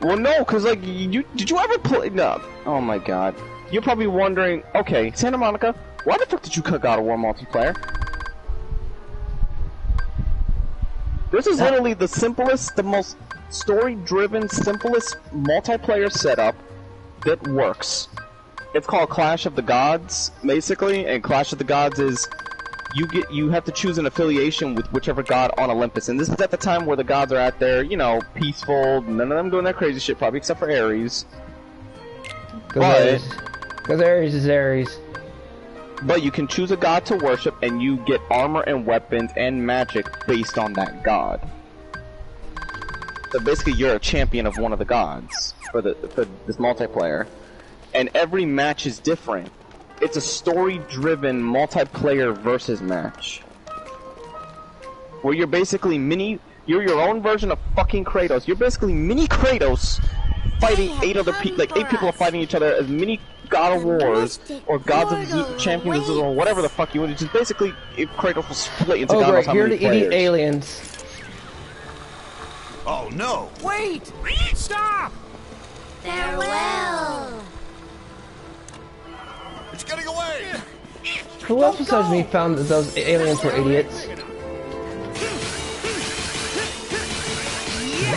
Speaker 2: Well, no, cause like did you ever play? No. Oh my god. You're probably wondering. Okay, Santa Monica, why the fuck did you cut God of War multiplayer? This is literally the simplest, the most story-driven, simplest multiplayer setup that works. It's called Clash of the Gods, basically, and Clash of the Gods is you have to choose an affiliation with whichever god on Olympus, and this is at the time where the gods are out there, you know, peaceful, none of them doing that crazy shit, probably except for Ares.
Speaker 1: Because Ares is Ares.
Speaker 2: But you can choose a god to worship, and you get armor and weapons and magic based on that god. So basically, you're a champion of one of the gods for this multiplayer, and every match is different. It's a story-driven multiplayer versus match, where you're basically you're your own version of fucking Kratos. You're basically mini Kratos fighting 8 other people. Like 8 people are fighting each other as mini God of Wars or gods of Champions of Zeus or whatever the fuck you want. It's just basically if Kratos was split into God knows how many players.
Speaker 1: Here to eat aliens.
Speaker 17: Oh no!
Speaker 9: Wait!
Speaker 18: Stop!
Speaker 10: Farewell.
Speaker 17: It's getting away!
Speaker 1: Who else besides me found that those aliens were idiots?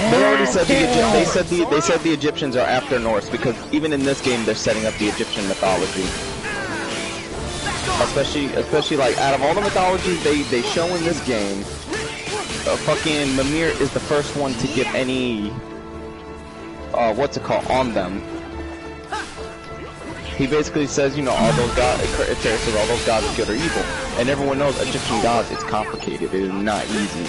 Speaker 2: They already said they said the Egyptians are after Norse because even in this game they're setting up the Egyptian mythology. Especially like out of all the mythologies they show in this game, fucking Mimir is the first one to get any what's it called on them. He basically says, you know, all those gods, all those gods are good or evil, and everyone knows Egyptian gods. It's complicated. It is not easy.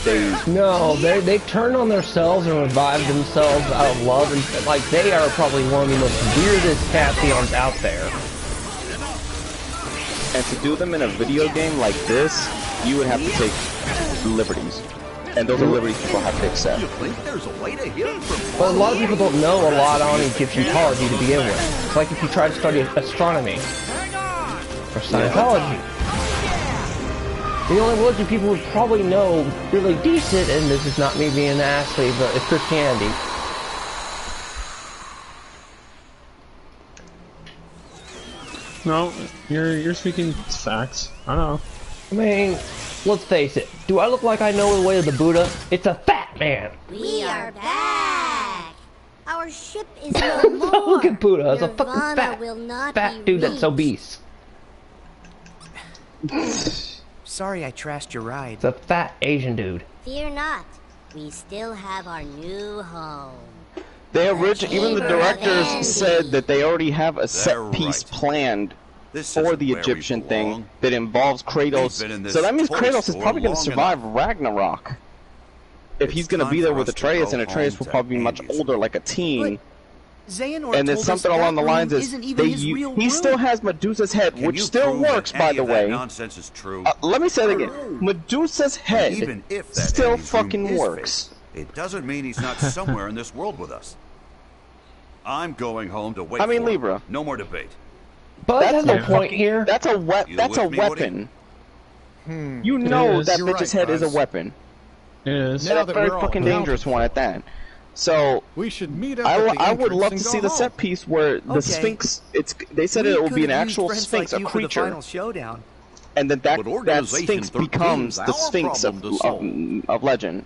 Speaker 1: They turn on themselves and revive themselves out of love, and like they are probably one of the most weirdest pantheons out there.
Speaker 2: And to do them in a video game like this, you would have to take liberties. And those are liberties people have to accept.
Speaker 17: You think there's a way to hit him from
Speaker 1: Well, a lot of people don't know a lot on Egyptology to begin with. It's like if you try to study astronomy or Scientology. The only religion people would probably know really decent, and this is not me being nasty, but it's Christianity.
Speaker 15: No, you're speaking facts. I know.
Speaker 1: I mean, let's face it. Do I look like I know the way of the Buddha? It's a fat man.
Speaker 10: We are back. Our ship is no more.
Speaker 1: Look at Buddha. It's a fucking
Speaker 10: Nirvana
Speaker 1: fat dude that's obese.
Speaker 6: Sorry I trashed your ride.
Speaker 1: It's a fat Asian dude.
Speaker 10: Fear not. We still have our new home.
Speaker 2: Even the directors said that they already have a set piece planned for the Egyptian thing that involves Kratos. So that means Kratos is probably going to survive Ragnarok. If he's going to be there with Atreus, and Atreus will probably be much older, like a teen. And then something along the lines is he still has Medusa's head, which still works, by the way.
Speaker 17: Nonsense is true.
Speaker 2: Let me say it again. Medusa's head still fucking works.
Speaker 17: It doesn't mean he's not somewhere in this world with us. I'm going home to wait.
Speaker 2: Libra.
Speaker 17: No more debate.
Speaker 1: But that's no point here.
Speaker 2: That's a weapon. You know that bitch's head is a weapon.
Speaker 15: It is.
Speaker 2: And a very fucking dangerous one at that. So
Speaker 13: we should meet up.
Speaker 2: I would love to see the set piece where the Sphinx. They said it will be an actual Sphinx, a creature. And then that Sphinx becomes the Sphinx of legend.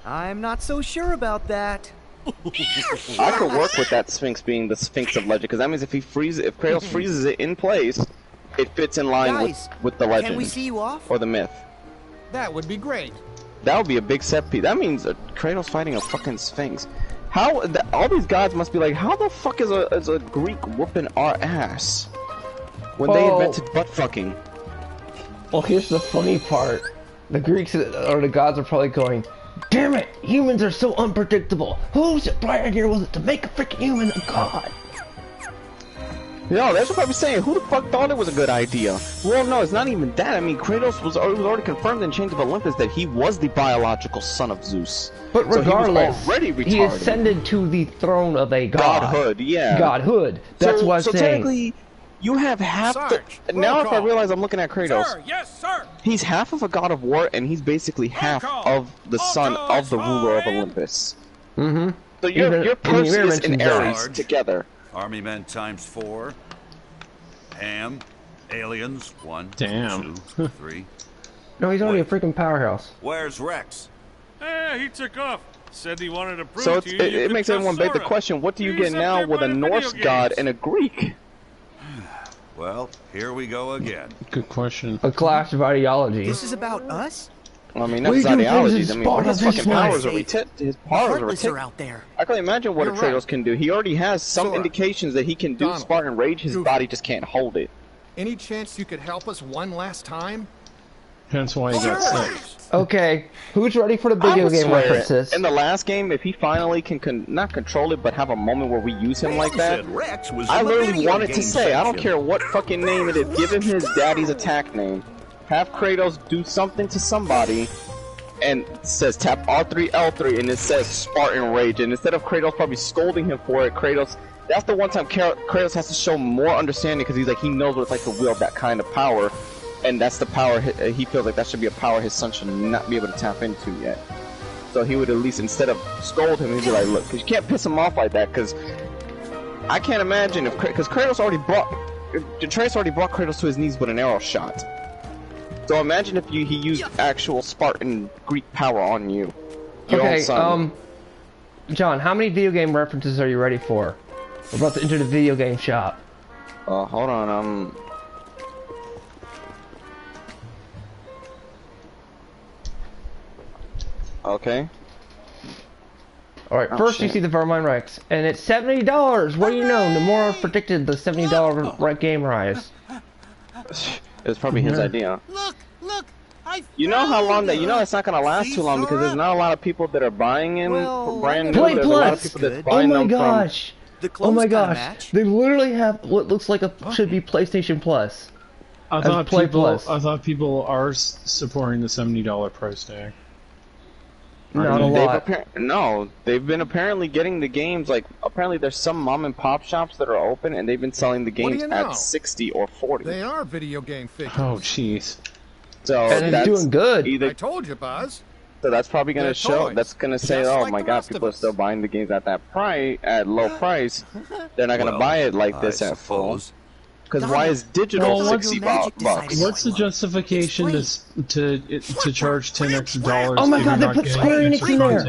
Speaker 6: I'm not so sure about that.
Speaker 2: I could work with that Sphinx being the Sphinx of legend, because that means if Kratos freezes it in place, it fits in line with the legend.
Speaker 6: Can we see you off?
Speaker 2: Or the myth.
Speaker 13: That would be great.
Speaker 2: That would be a big set piece. That means Kratos fighting a fucking Sphinx. All these gods must be like, how the fuck is a Greek whooping our ass when they invented butt fucking?
Speaker 1: Well, here's the funny part. The Greeks or the gods are probably going, damn it, humans are so unpredictable. Whose bright idea was it to make a freaking human a god?
Speaker 2: No, that's what I was saying. Who the fuck thought it was a good idea? Well, no, it's not even that. I mean, Kratos was already confirmed in Chains of Olympus that he was the biological son of Zeus.
Speaker 1: But regardless,
Speaker 2: so he was already retarded.
Speaker 1: he ascended to the throne of a god.
Speaker 2: Godhood, yeah.
Speaker 1: Godhood. That's what I'm saying.
Speaker 2: So technically, you have half the... Now if I realize I'm looking at Kratos,
Speaker 4: Sir, yes, sir.
Speaker 2: he's half of a god of war, and he's basically half of the son of the ruler of Olympus.
Speaker 1: Mm-hmm.
Speaker 2: So you're Perseus and Ares together.
Speaker 7: Army men times 4. Ham. Aliens. 1,
Speaker 15: Damn.
Speaker 7: 2, 3.
Speaker 1: No, he's already a freaking powerhouse.
Speaker 7: Where's Rex?
Speaker 18: He took off. Said he wanted to prove
Speaker 2: So
Speaker 18: to you
Speaker 2: it makes everyone beg the question, what do you get now with a Norse god and a Greek?
Speaker 7: Well, here we go again.
Speaker 15: Good question.
Speaker 1: A clash of ideology.
Speaker 6: This is about us?
Speaker 2: I mean, that's his ideologies. I mean, his fucking powers are his powers are ridiculous.
Speaker 6: Out there.
Speaker 2: I can imagine what Kratos can do. He already has some indications that he can do Spartan Rage. His body just can't hold it.
Speaker 13: Any chance you could help us one last time?
Speaker 15: Hence why he got sick.
Speaker 1: Okay, who's ready for the video game references?
Speaker 2: In the last game, if he finally can not control it, but have a moment where we use him like that, I literally wanted to say, I don't care what fucking name it is, give him his daddy's attack name. Have Kratos do something to somebody, and it says tap R3, L3, and it says Spartan Rage, and instead of Kratos probably scolding him for it, that's the one time Kratos has to show more understanding, because he's like, he knows what it's like to wield that kind of power, and that's the power, he feels like that should be a power his son should not be able to tap into yet. So he would at least, instead of scold him, he'd be like, look, because you can't piss him off like that, because I can't imagine if, because Atreus already brought Kratos to his knees with an arrow shot. So imagine if he used actual Spartan Greek power on you.
Speaker 1: Okay, John, how many video game references are you ready for? We're about to enter the video game shop.
Speaker 2: Hold on, Okay.
Speaker 1: Alright, first you see the Vermine Rex, and it's $70! What do you know? Nomura predicted the $70 game rise.
Speaker 2: It was probably his idea.
Speaker 14: Look!
Speaker 2: You know how long that? You know it's not gonna last too long because there's not a lot of people that are buying him for brand new. There's a lot of people that's buying them
Speaker 1: Oh my gosh! They literally have what looks like should be PlayStation Plus.
Speaker 15: I thought people are supporting the $70 price tag.
Speaker 1: Not a lot.
Speaker 2: No, they've been apparently getting the games, like, apparently there's some mom and pop shops that are open and they've been selling the games at 60 or 40.
Speaker 13: They are video game figures.
Speaker 15: Oh, jeez.
Speaker 2: So
Speaker 1: and it's doing good.
Speaker 13: I told you, Buzz.
Speaker 2: So that's probably going to show, that's going to say, oh my god, people are still buying the games at that price, at low price. They're not going to buy it like this at full. Because why is digital $60?
Speaker 15: What's the justification to charge 10 extra dollars?
Speaker 1: Oh my god, they put Square Enix in there!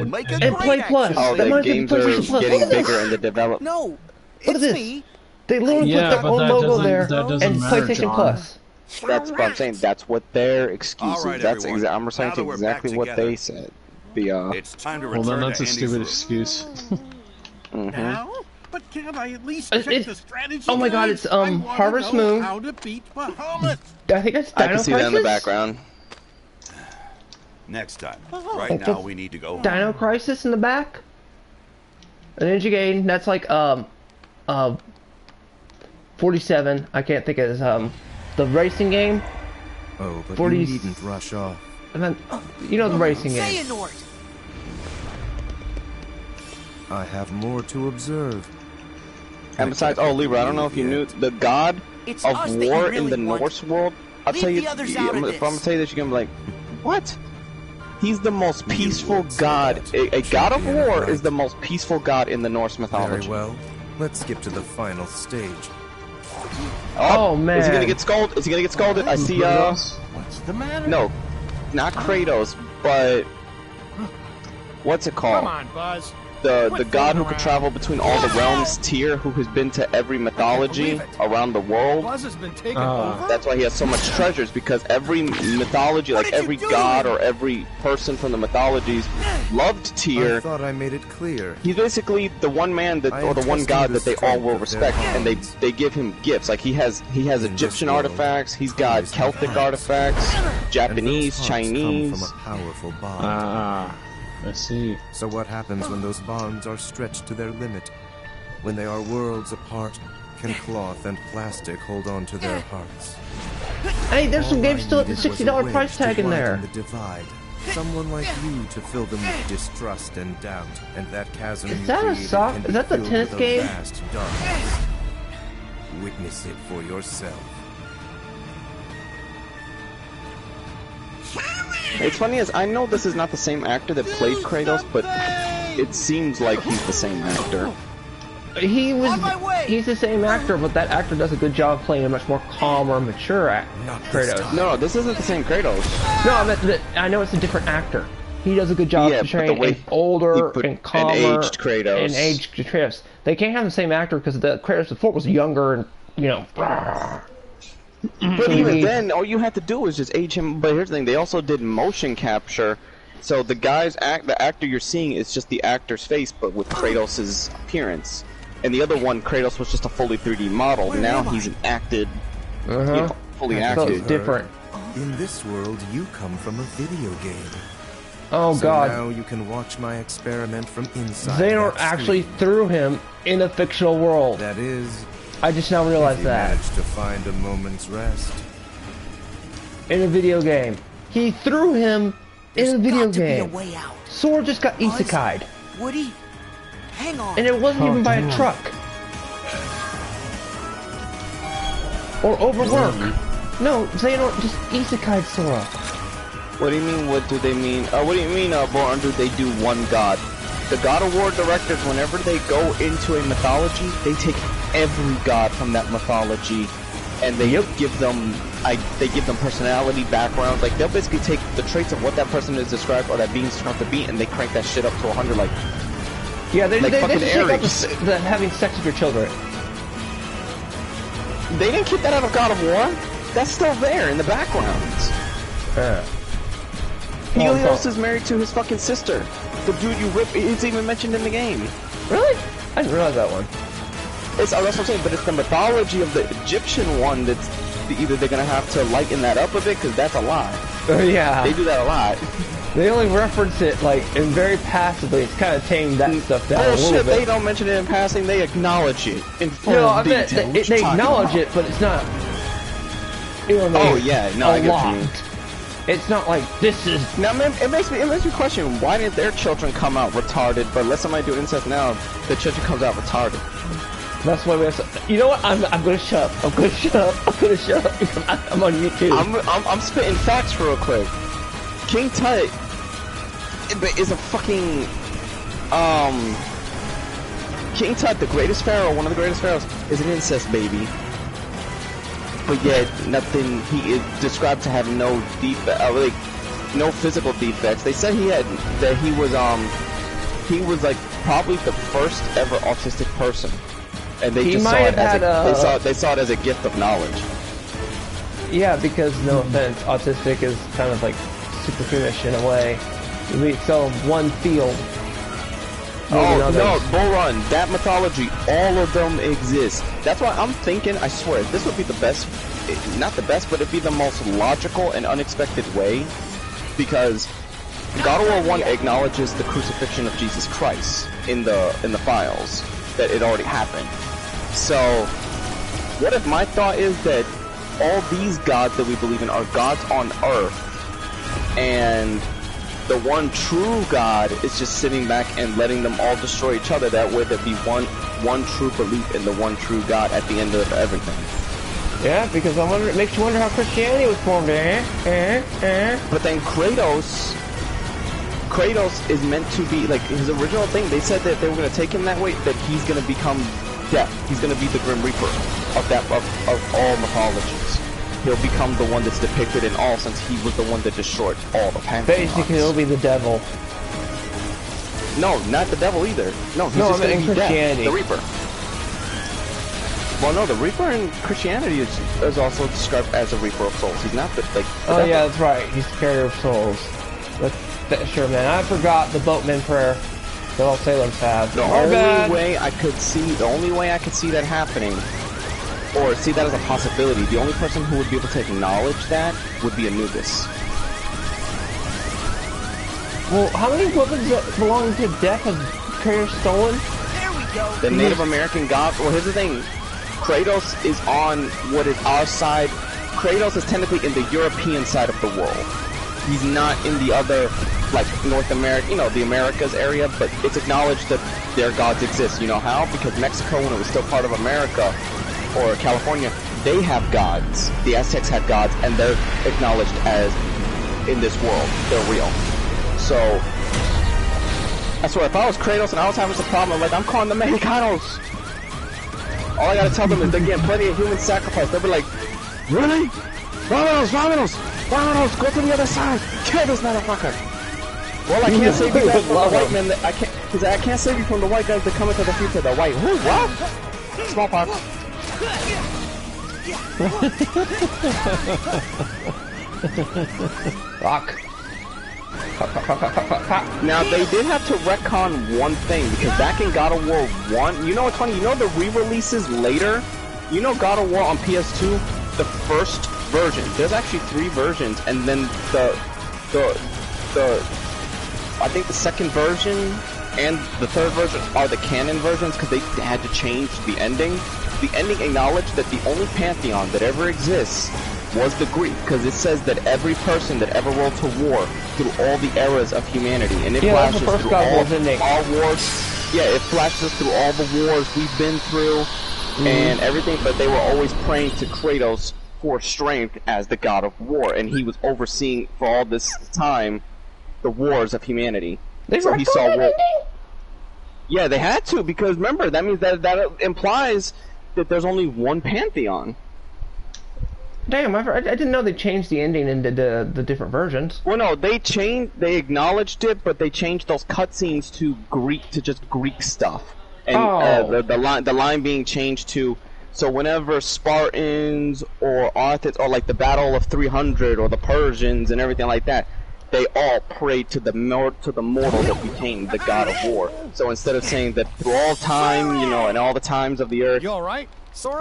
Speaker 1: And Play Plus!
Speaker 2: Oh, the games are getting bigger in the development.
Speaker 6: No,
Speaker 1: what is this? They literally put their own logo there and PlayStation Plus.
Speaker 2: That's what I'm saying. That's what their excuse is. That's I'm reciting exactly what they said.
Speaker 7: It's time to return
Speaker 15: well, then that's a stupid excuse.
Speaker 14: Now? But can't I at least check the strategy?
Speaker 1: Oh my god, it's Harvest Moon.
Speaker 14: How to beat Bahamut.
Speaker 1: I think that's Dino
Speaker 2: I can see that in the background.
Speaker 7: Next time. Right now we need to go.
Speaker 1: Dino Crisis in the back. An Ninja Gaiden. That's like 47. I can't think of it. The racing game.
Speaker 16: Oh, but
Speaker 1: 40...
Speaker 16: you needn't rush off.
Speaker 1: And then you know the racing game.
Speaker 16: I have more to observe.
Speaker 2: And besides, oh Libra, I don't know if you knew the god of war in the Norse world. I'll tell you, if I'm gonna tell you this, you're gonna be like, what? He's the most peaceful god. A god of war is the most peaceful god in the Norse mythology.
Speaker 16: Very well. Let's skip to the final stage.
Speaker 2: Oh man! Is he gonna get scolded? I see.
Speaker 14: What's the matter?
Speaker 2: No, not Kratos, but what's it called?
Speaker 13: Come on, Buzz.
Speaker 2: the god who could travel between all the realms, Tyr, who has been to every mythology around the world.
Speaker 13: Buzz has been taken over?
Speaker 2: That's why he has so much treasures, because every mythology, like every god or every person from the mythologies, loved Tyr.
Speaker 16: I thought I made it clear.
Speaker 2: He's basically the one man that, or the one god that they all will respect, and they give him gifts. Like he has Egyptian artifacts, he's got Celtic artifacts, Japanese, Chinese.
Speaker 16: From a powerful bond.
Speaker 15: I see.
Speaker 16: So what happens when those bonds are stretched to their limit? When they are worlds apart, can cloth and plastic hold on to their hearts?
Speaker 1: Hey, there's some games still at the
Speaker 16: All I needed was a
Speaker 1: $60
Speaker 16: wedge
Speaker 1: price
Speaker 16: to
Speaker 1: tag in
Speaker 16: widen
Speaker 1: there.
Speaker 16: The divide. Someone like you to fill them with distrust and doubt, and that chasm
Speaker 1: Is
Speaker 16: you
Speaker 1: that a
Speaker 16: created
Speaker 1: sock?
Speaker 16: can
Speaker 1: Is
Speaker 16: be
Speaker 1: that the
Speaker 16: filled
Speaker 1: tennis
Speaker 16: with a
Speaker 1: game?
Speaker 16: vast darkness. Witness it for yourself.
Speaker 2: It's funny as I know this is not the same actor that played Kratos, but it seems like he's the same actor.
Speaker 1: He's the same actor, but that actor does a good job playing a much more calmer, mature Kratos.
Speaker 2: No, this isn't the same Kratos.
Speaker 1: No, I know it's a different actor. He does a good job portraying an older and calmer
Speaker 2: and aged Kratos.
Speaker 1: And aged Kratos. They can't have the same actor because the Kratos before was younger and, you know.
Speaker 2: But even then, all you had to do was just age him. But here's the thing: they also did motion capture, so the the actor you're seeing is just the actor's face, but with Kratos' appearance. And the other one, Kratos was just a fully 3D model. Now he's an acted, fully acted.
Speaker 1: So it's different.
Speaker 16: In this world, you come from a video game.
Speaker 1: Oh
Speaker 16: so
Speaker 1: God!
Speaker 16: Now you can watch my experiment from inside.
Speaker 1: They don't actually threw him in a fictional world.
Speaker 16: That is.
Speaker 1: I just now realized that.
Speaker 16: Managed to find a moment's rest.
Speaker 1: In a video game. He threw him in a video game.
Speaker 6: Be a way out.
Speaker 1: Sora just got isekai'd.
Speaker 6: Woody, hang on.
Speaker 1: And it wasn't even by a truck. Or overwork. No, Xehanort just isekai'd Sora.
Speaker 2: What do you mean, what do they mean? What do you mean, Born, do they do one god? The God of War directors, whenever they go into a mythology, they take every god from that mythology, and they give them personality, backgrounds. Like they'll basically take the traits of what that person is described or that being's described to be, and they crank that shit up to 100. Like
Speaker 1: they
Speaker 2: fucking
Speaker 1: just take out
Speaker 2: Ares.
Speaker 1: the having sex with your children.
Speaker 2: They didn't keep that out of God of War. That's still there in the background. Helios is married to his fucking sister. The dude you rip, it's even mentioned in the game.
Speaker 1: Really? I didn't realize that one.
Speaker 2: That's what I'm saying, but it's the mythology of the Egyptian one that's either they're gonna have to lighten that up a bit, because that's a lie.
Speaker 1: Yeah.
Speaker 2: They do that a lot.
Speaker 1: They only reference it, like, and very passively. It's kind of tamed that stuff down a little bit.
Speaker 2: They don't mention it in passing, they acknowledge it in full detail.
Speaker 1: They acknowledge it, but it's not... You know what I mean?
Speaker 2: Oh, yeah, no, I get you.
Speaker 1: It's not like this is.
Speaker 2: Now, it makes me question why did their children come out retarded, but let somebody do incest now, the children comes out retarded.
Speaker 1: That's why we have. You know what? I'm gonna shut up. I'm gonna shut up. I'm on YouTube.
Speaker 2: I'm spitting facts real quick. King Tut is a fucking King Tut, the greatest pharaoh, one of the greatest pharaohs, is an incest baby. But yet, nothing. He is described to have no no physical defects. They said he was like probably the first ever autistic person, and they just saw it as they saw it as a gift of knowledge.
Speaker 1: Yeah, because no offense, autistic is kind of like superhuman in a way. We excel in one field.
Speaker 2: Oh no, Bull Run, that mythology, all of them exist. That's why I'm thinking, I swear, this would be the best, not the best, but it'd be the most logical and unexpected way, because God of War 1 acknowledges the crucifixion of Jesus Christ in the files, that it already happened. So, what if my thought is that all these gods that we believe in are gods on Earth, and the one true God is just sitting back and letting them all destroy each other. That way there'd be one true belief in the one true God at the end of everything.
Speaker 1: Yeah, because it makes you wonder how Christianity was formed.
Speaker 2: But then Kratos is meant to be, like, his original thing, they said that they were going to take him that way, that he's going to become death. He's going to be the Grim Reaper of all mythologies. He'll become the one that's depicted in all, since he was the one that destroyed all the pantheons.
Speaker 1: Basically, he'll be the devil.
Speaker 2: No, not the devil either. No, he's
Speaker 1: No,
Speaker 2: just
Speaker 1: I mean
Speaker 2: gonna
Speaker 1: in
Speaker 2: be
Speaker 1: Christianity.
Speaker 2: death. The Reaper. Well, no, the Reaper in Christianity is also described as a Reaper of souls. He's not the
Speaker 1: Oh yeah, that's right. He's the carrier of souls. Sure, man. I forgot the boatman prayer that all sailors have.
Speaker 2: The only way I could see that happening, or see that as a possibility, the only person who would be able to acknowledge that would be Anubis.
Speaker 1: Well, how many weapons that belong to death have carriers stolen?
Speaker 9: There we go.
Speaker 2: The Native American god. Well, here's the thing. Kratos is on what is our side. Kratos is technically in the European side of the world. He's not in the other, like, North America, you know, the Americas area, but it's acknowledged that their gods exist. You know how? Because Mexico, when it was still part of America, or California, they have gods. The Aztecs had gods, and they're acknowledged as, in this world, they're real. So, I swear, if I was Kratos and I was having some problem, I'm calling the Mexicanos. All I gotta tell them is they're getting plenty of human sacrifice. They'll be like, really? Vámonos, vámonos! Vámonos, go to the other side! Kill this motherfucker! Well, I can't save you guys from the white men. I can't save you from the white guys that come into the future. The white, who, what? Smallpox.
Speaker 1: Fuck.
Speaker 2: Now, they did have to retcon one thing, because back in God of War 1, you know what's funny? You know the re-releases later? You know God of War on PS2? The first version. There's actually 3 versions, and then I think the second version and the third version are the canon versions, because they had to change the ending. The ending acknowledged that the only pantheon that ever exists was the Greek, because it says that every person that ever rode to war through all the eras of humanity, and it flashes through all wars. Yeah, it flashes through all the wars we've been through and everything, but they were always praying to Kratos for strength as the god of war, and he was overseeing for all this time the wars of humanity. So he saw war. Yeah, they had to, because remember, that means that implies that there's only one pantheon.
Speaker 1: Damn, I didn't know they changed the ending into the different versions.
Speaker 2: Well, no, they acknowledged it, but they changed those cutscenes to just Greek stuff. And the line being changed to, so whenever Spartans or Arthurs, or like the Battle of 300 or the Persians and everything like that, they all prayed to the mortal that became the god of war. So instead of saying that through all time, you know, and all the times of the earth,
Speaker 18: you all right?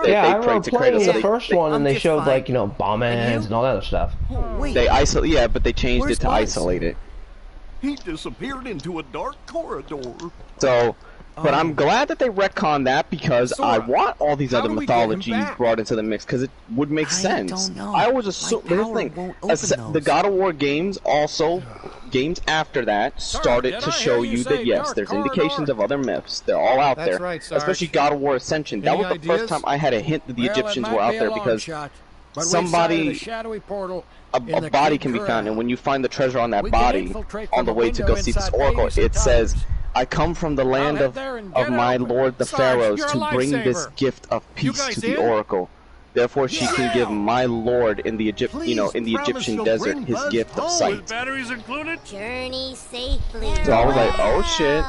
Speaker 1: Yeah, I remember playing the first one, and they showed, like, you know, bomb ends and all that other stuff.
Speaker 2: They isolate, yeah, but they changed it to isolate it.
Speaker 17: He disappeared into a dark corridor.
Speaker 2: So, but I'm glad that they retconned that, because I want all these other mythologies brought into the mix, because it would make sense. I always assume, the God of War games also, games after that, started to show you that yes, there's indications of other myths. They're all out there.
Speaker 18: Right,
Speaker 2: especially God of War Ascension. That was the first time I had a hint that the Egyptians were out there, because somebody, a body can be found, and when you find the treasure on that body, on the way to go see this oracle, it says, I come from the land of my lord the pharaohs to bring this gift of peace to the oracle. Therefore, she can give my lord in the Egyptian desert his gift of sight.
Speaker 18: Batteries included?
Speaker 10: Journey safely.
Speaker 2: So I was like, oh shit.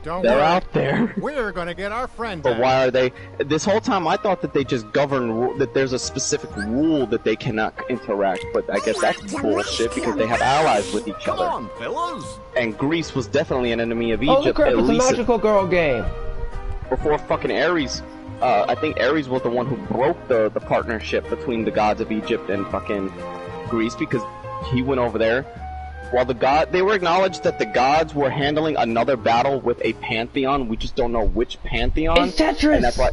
Speaker 18: Don't
Speaker 2: They're
Speaker 18: worry.
Speaker 2: out there.
Speaker 18: We're gonna get our friend
Speaker 2: But
Speaker 18: back.
Speaker 2: why are they? This whole time I thought that they just govern, that there's a specific rule that they cannot interact. But I guess that's bullshit, because they have allies with each other.
Speaker 17: Come on, fellas.
Speaker 2: And Greece was definitely an enemy of Egypt.
Speaker 1: Oh, crap,
Speaker 2: at
Speaker 1: it's a
Speaker 2: least
Speaker 1: magical girl game.
Speaker 2: before fucking Ares. I think Ares was the one who broke the partnership between the gods of Egypt and fucking Greece, because he went over there. While they were acknowledged that the gods were handling another battle with a pantheon. We just don't know which pantheon.
Speaker 1: It's Tetris!
Speaker 2: And that's why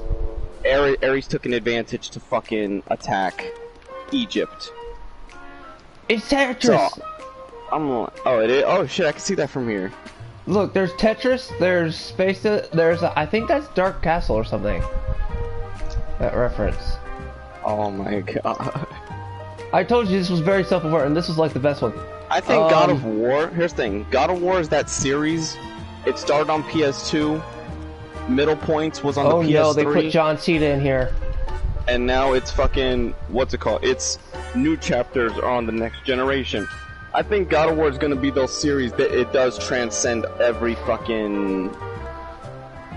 Speaker 2: Ares took an advantage to fucking attack Egypt.
Speaker 1: It's Tetris!
Speaker 2: So, oh, it is? Oh shit, I can see that from here.
Speaker 1: Look, there's Tetris, there's Space, I think that's Dark Castle or something. That reference.
Speaker 2: Oh my god.
Speaker 1: I told you this was very self-aware, and this was like the best one.
Speaker 2: I think God of War, here's the thing, God of War is that series, it started on PS2, Middle Points was on the PS3.
Speaker 1: Oh no, they put John Cena in here.
Speaker 2: And now it's fucking, what's it called? It's new chapters are on the next generation. I think God of War is gonna be those series that it does transcend every fucking.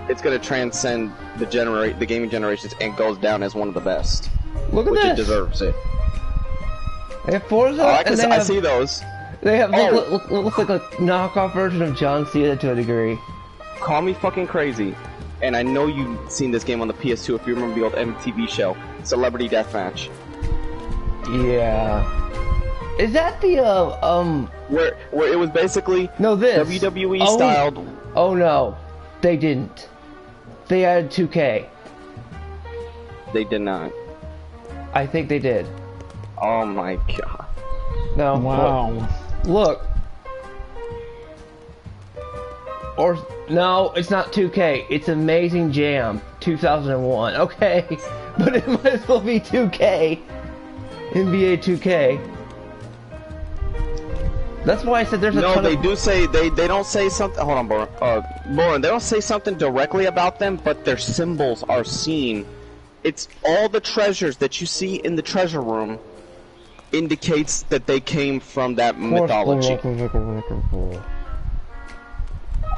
Speaker 2: It's gonna transcend the gaming generations and goes down as one of the best.
Speaker 1: Look at
Speaker 2: which
Speaker 1: this.
Speaker 2: It deserves it.
Speaker 1: They have Forza,
Speaker 2: I see those.
Speaker 1: They have looks like a knockoff version of John Cena to a degree.
Speaker 2: Call me fucking crazy, and I know you've seen this game on the PS2 if you remember the old MTV show, Celebrity Deathmatch.
Speaker 1: Yeah. Is that the
Speaker 2: where it was basically WWE styled?
Speaker 1: Oh no, they didn't. They added 2K.
Speaker 2: They did not.
Speaker 1: I think they did.
Speaker 2: Oh my god.
Speaker 1: No.
Speaker 15: Wow.
Speaker 1: Look. Or no, it's not 2K. It's Amazing Jam 2001. Okay, but it might as well be 2K. NBA 2K. That's why I said there's a ton
Speaker 2: they
Speaker 1: of...
Speaker 2: do say they don't say something. Hold on, Lauren. They don't say something directly about them, but their symbols are seen. It's all the treasures that you see in the treasure room indicates that they came from that mythology.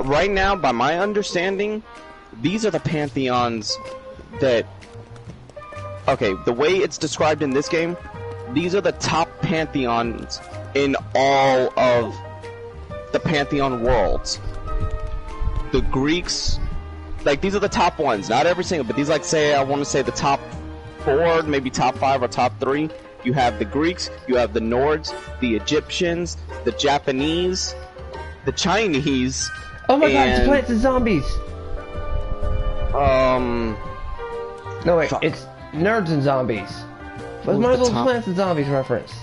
Speaker 2: Right now, by my understanding, these are the pantheons that... Okay, the way it's described in this game, these are the top pantheons in all of the pantheon worlds. The Greeks... Like, these are the top ones, not every single, but these, like, say, I want to say the top 4, maybe top 5 or top 3. You have the Greeks, you have the Nords, the Egyptians, the Japanese, the Chinese.
Speaker 1: Oh my god, it's Plants and Zombies! No wait, it's Nerds and Zombies. But might as well Plants and Zombies reference.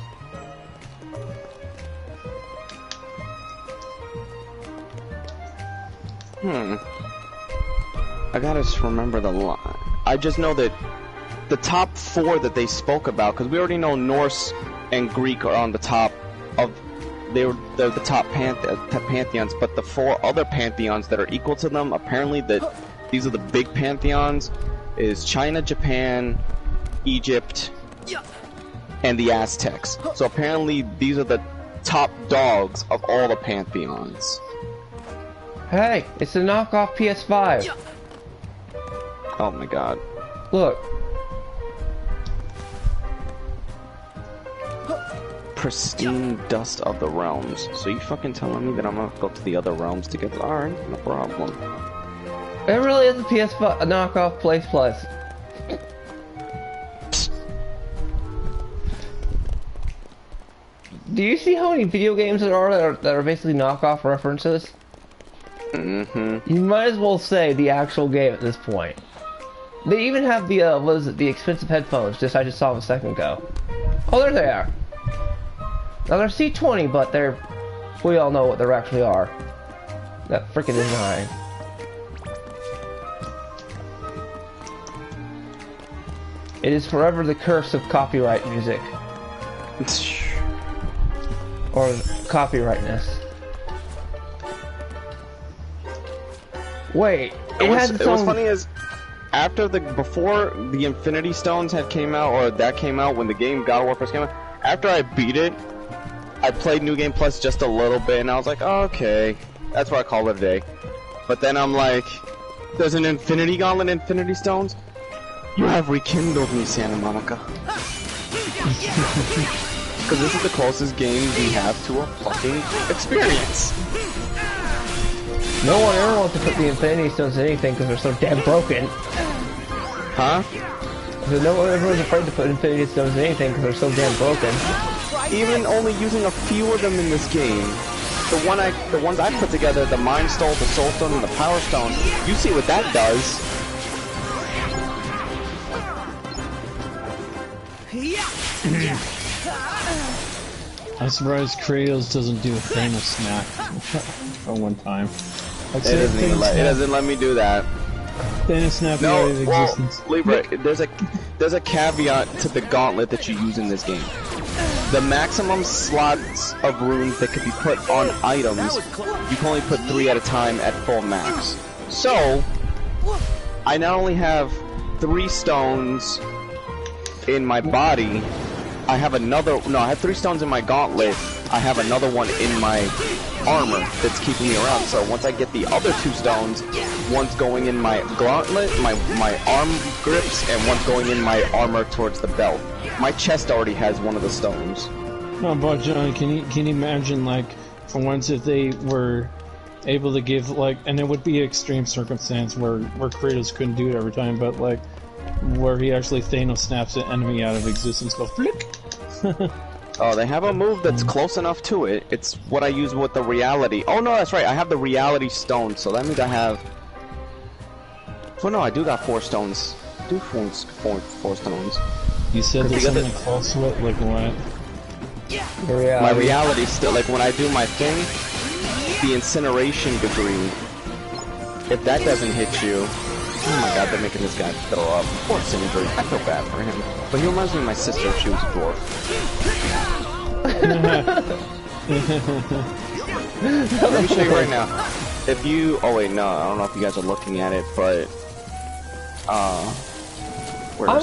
Speaker 2: I gotta just remember the line. I just know that the top 4 that they spoke about, because we already know Norse and Greek are on the top of... They're the top pantheons, but the 4 other pantheons that are equal to them, apparently these are the big pantheons, is China, Japan, Egypt, and the Aztecs. So apparently these are the top dogs of all the pantheons.
Speaker 1: Hey, it's a knockoff PS5.
Speaker 2: Oh my god.
Speaker 1: Look.
Speaker 2: Pristine dust of the realms. So you fucking telling me that I'm gonna go to the other realms to get... Alright, no problem.
Speaker 1: It really is a PS5 knockoff Place Plus. Do you see how many video games there are that are basically knockoff references?
Speaker 2: Mm-hmm.
Speaker 1: You might as well say the actual game at this point. They even have the, what is it, the expensive headphones, I just saw them a second ago. Oh, there they are. Now they're C20, but we all know what they actually are. That freaking design. It is forever the curse of copyright music. Or copyrightness. Wait,
Speaker 2: what's funny is, before the Infinity Stones came out, or that came out when the game God of War first came out, after I beat it, I played New Game Plus just a little bit, and I was like, oh, okay, that's what I call it a day. But then I'm like, there's an Infinity Gauntlet, Infinity Stones? You have rekindled me, Santa Monica. Because this is the closest game we have to a fucking experience.
Speaker 1: No one ever wants to put the Infinity Stones in anything because they're so damn broken.
Speaker 2: Huh?
Speaker 1: So no one ever was afraid to put Infinity Stones in anything because they're so damn broken.
Speaker 2: Even only using a few of them in this game, the ones I put together, the Mind Stone, the Soul Stone, and the Power Stone, you see what that does.
Speaker 15: I'm surprised Kratos doesn't do a Thanos snap for one time.
Speaker 2: It doesn't let me do that.
Speaker 15: Thanos snap
Speaker 2: no,
Speaker 15: of
Speaker 2: well,
Speaker 15: existence.
Speaker 2: Libra, there's a caveat to the gauntlet that you use in this game. The maximum slots of runes that could be put on items, you can only put 3 at a time at full max. So, I not only have 3 stones in my body, I have 3 stones in my gauntlet, I have another one in my armor that's keeping me around. So once I get the other 2 stones, one's going in my gauntlet, my arm grips, and one's going in my armor towards the belt. My chest already has one of the stones.
Speaker 15: No, but John, can you imagine, like, for once if they were able to give, like, and it would be an extreme circumstance where Kratos couldn't do it every time, but, like, where he actually Thanos snaps an enemy out of existence, go flick.
Speaker 2: Oh, they have a move that's close enough to it. It's what I use with the reality. Oh no, that's right. I have the reality stone, so that means I have. Well, no, I do got 4 stones. I do four stones.
Speaker 15: You said there's something close to it, like what?
Speaker 2: My reality still, like when I do my thing, the incineration degree. If that doesn't hit you. Oh my god, they're making this guy throw up. Poor Sindri. I feel bad for him. But he reminds me of my sister if she was a dwarf. Let me show you right now. If you... Oh wait, no. I don't know if you guys are looking at it, but...
Speaker 1: I'm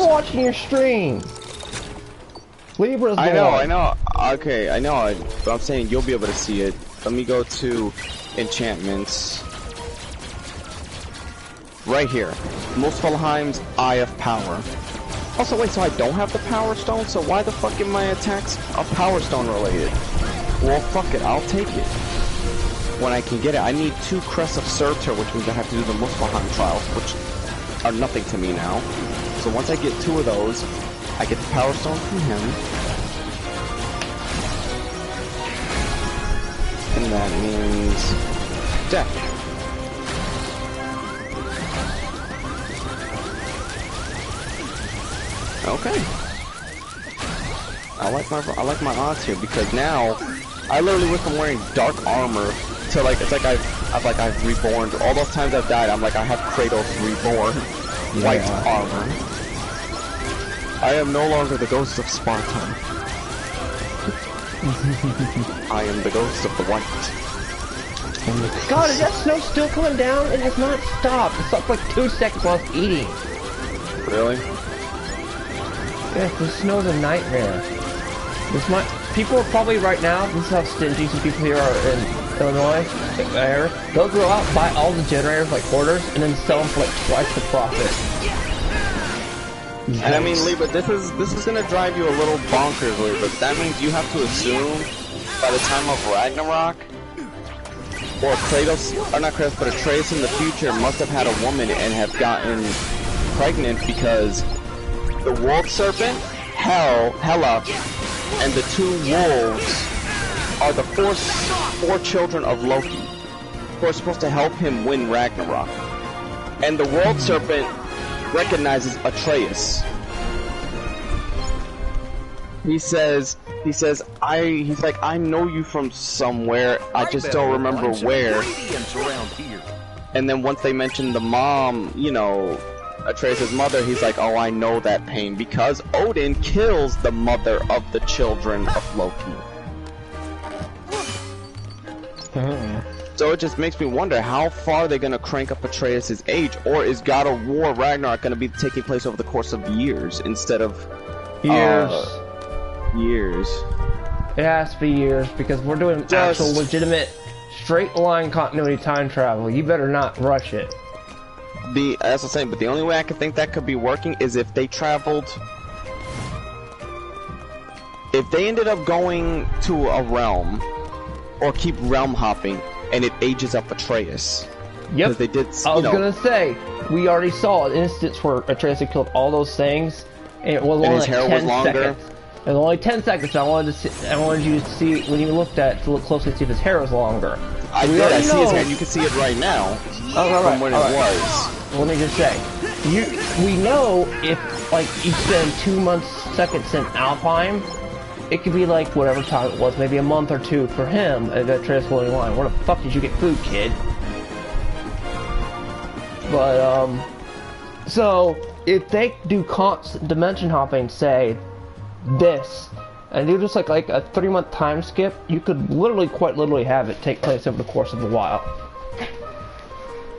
Speaker 1: watching your stream! Libra's the
Speaker 2: I know. Okay, I know. But I'm saying you'll be able to see it. Let me go to enchantments. Right here. Muspelheim's Eye of Power. Also, wait, so I don't have the Power Stone? So why the fuck are my attacks Power Stone related? Well, fuck it, I'll take it. When I can get it. I need 2 Crests of Surtur, which means I have to do the Muspelheim trials, which are nothing to me now. So once I get 2 of those, I get the Power Stone from him. And that means... death. Okay. I like my odds here because now I literally went from wearing dark armor to like it's like I've reborn. All those times I've died, I'm like I have Kratos reborn, white armor. I am no longer the ghost of Sparta. I am the ghost of the white.
Speaker 1: God, is that snow still coming down? It has not stopped. It stopped like 2 seconds while I was eating.
Speaker 2: Really?
Speaker 1: Yeah, the snow's a nightmare. People are probably right now, this is how stingy some people here are in Illinois, they'll go out, buy all the generators like hoarders, and then sell them for like twice the profit.
Speaker 2: And I mean, Lee, but this is gonna drive you a little bonkers, Lee, but that means you have to assume by the time of Ragnarok, or Kratos, or not Kratos, but Atreus in the future must have had a woman and have gotten pregnant because the World Serpent, Hela, and the 2 wolves are the four children of Loki, who are supposed to help him win Ragnarok. And the World Serpent recognizes Atreus. He's like, I know you from somewhere, I just don't remember where. And then once they mention the mom, you know, Atreus' mother, he's like, oh, I know that pain, because Odin kills the mother of the children of Loki. So it just makes me wonder, how far are they going to crank up Atreus' age, or is God of War Ragnarok going to be taking place over the course of years, instead of... years.
Speaker 1: It has to be years, because we're doing actual legitimate straight line continuity time travel. You better not rush it.
Speaker 2: That's what I'm saying, but the only way I can think that could be working is if they traveled... If they ended up going to a realm, or keep realm hopping, and it ages up Atreus.
Speaker 1: Yep.
Speaker 2: They did,
Speaker 1: I was gonna say, we already saw an instance where Atreus had killed all those things, and it was only like 10 seconds. It was only 10 seconds. I wanted you to see when you looked at to look closely to see if his hair was longer.
Speaker 2: I see his hair. You can see it right now. From when it was.
Speaker 1: Let me just say, we know if like you spend 2 seconds in Alpine, it could be like whatever time it was, maybe a month or 2 for him at that transporting line. Where the fuck did you get food, kid? But so if they do constant dimension hopping, say this, and do just like a 3-month time skip, you could quite literally have it take place over the course of a while.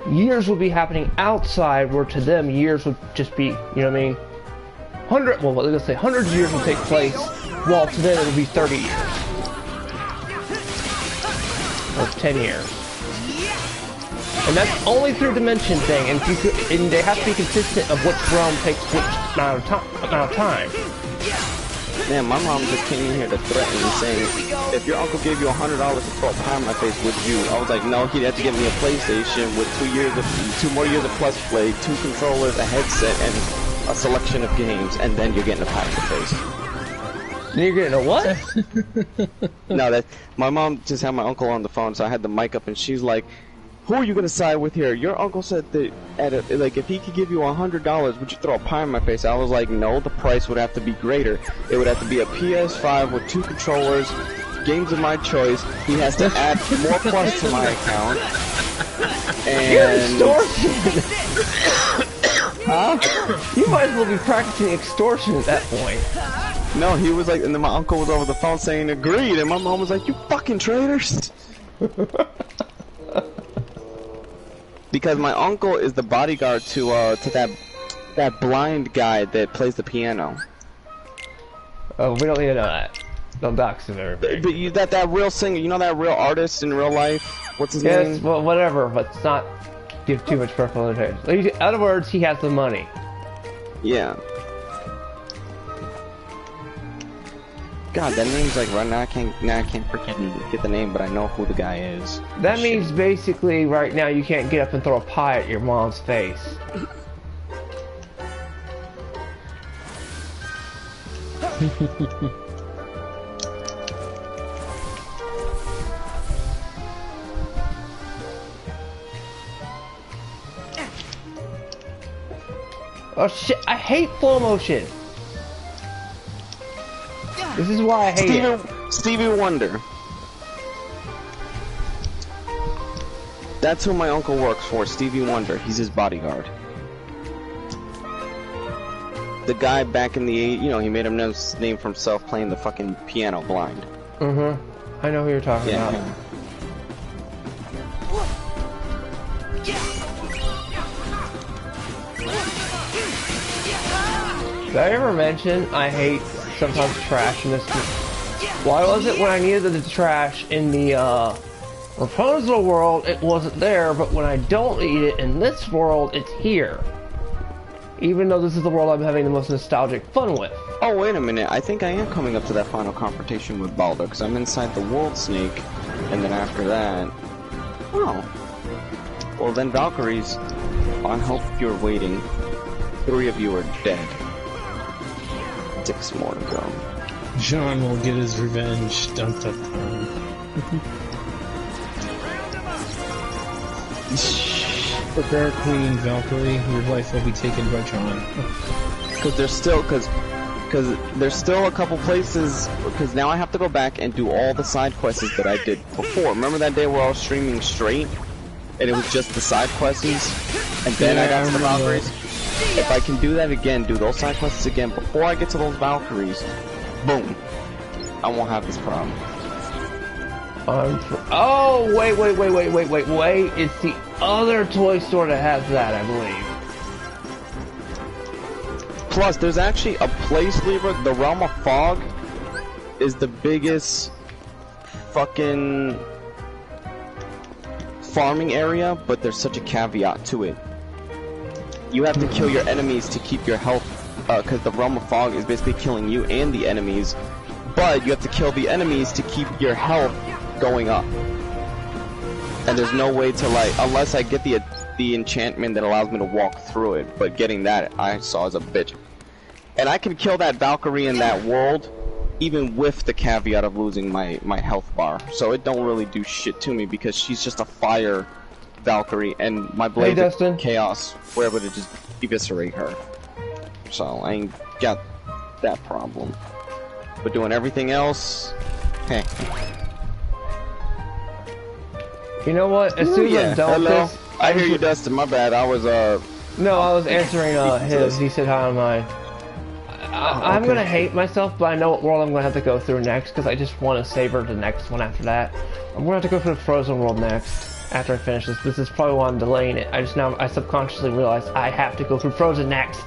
Speaker 1: Years would be happening outside, where to them years would just be, you know what I mean? Hundreds of years would take place, while to them it would be 30 years. for 10 years. And that's only through dimension thing, and, and they have to be consistent of which realm takes which amount of time.
Speaker 2: Man, my mom just came in here to threaten me, saying, if your uncle gave you $100 to throw a pie in my face, would you? I was like, no, he'd have to give me a PlayStation with 2 more years of Plus Play, 2 controllers, a headset, and a selection of games, and then you're getting a pie in the face.
Speaker 1: You're getting a what?
Speaker 2: No, that my mom just had my uncle on the phone, so I had the mic up, and she's like, who are you gonna side with here? Your uncle said that like if he could give you $100, would you throw a pie in my face? I was like, no, the price would have to be greater. It would have to be a PS5 with 2 controllers, games of my choice. He has to add more plus to my account. And
Speaker 1: you're extortion.
Speaker 2: Huh?
Speaker 1: You might as well be practicing extortion at that point.
Speaker 2: No, he was like, and then my uncle was over the phone saying agreed, and my mom was like, you fucking traitors. Because my uncle is the bodyguard to that blind guy that plays the piano.
Speaker 1: Oh, we don't need to know that. Don't dox him, everybody.
Speaker 2: But you, that real singer, you know that real artist in real life? What's his name?
Speaker 1: Yes, well, whatever, but let's not give too much purple attention. In other words, he has the money.
Speaker 2: Yeah. God, that name's like right now. I can't freaking get the name, but I know who the guy is.
Speaker 1: That means basically right now you can't get up and throw a pie at your mom's face. Oh shit! I hate flow motion. This is why I hate it.
Speaker 2: Stevie Wonder. That's who my uncle works for, Stevie Wonder. He's his bodyguard. The guy back in the 80s, you know, he made him name for himself playing the fucking piano blind.
Speaker 1: Mm-hmm. I know who you're talking about. Did I ever mention I hate sometimes trash in this game? Why was it when I needed the trash in the Rapunzel world it wasn't there, but when I don't need it in this world it's here? Even though this is the world I'm having the most nostalgic fun with.
Speaker 2: Oh, wait a minute. I think I am coming up to that final confrontation with Baldur, because I'm inside the World Snake, and then after that... Oh. Well, then Valkyries, I hope you're waiting. 3 of you are dead. 6 more to go.
Speaker 15: John will get his revenge. Dun, dun, dun. Prepare Queen Valkyrie. Your life will be taken by John.
Speaker 2: Because there's still, there's still a couple places. Because now I have to go back and do all the side quests that I did before. Remember that day where I was streaming straight, and it was just the side quests, and then I got to the Valkyries. If I can do that again, do those side quests again before I get to those Valkyries, boom, I won't have this problem.
Speaker 1: Oh, wait. It's the other toy store that has that, I believe.
Speaker 2: Plus, there's actually a place, Libra, the Realm of Fog is the biggest fucking farming area, but there's such a caveat to it. You have to kill your enemies to keep your health, because the Realm of Fog is basically killing you and the enemies, but you have to kill the enemies to keep your health going up. And there's no way to, like, unless I get the enchantment that allows me to walk through it, but getting that I saw as a bitch. And I can kill that Valkyrie in that world, even with the caveat of losing my health bar. So it don't really do shit to me, because she's just a fire Valkyrie, and my blade of chaos, we're able to just eviscerate her. So I ain't got that problem. But doing everything else, hey.
Speaker 1: You know what? As soon as I'm done with this,
Speaker 2: I hear you, Dustin. My bad. I was
Speaker 1: No, I was answering his. He said hi on mine. I'm gonna hate myself, but I know what world I'm gonna have to go through next, because I just want to savor the next one after that. I'm gonna have to go through the Frozen world next. After I finish this. This is probably why I'm delaying it. I subconsciously realized I have to go through Frozen next.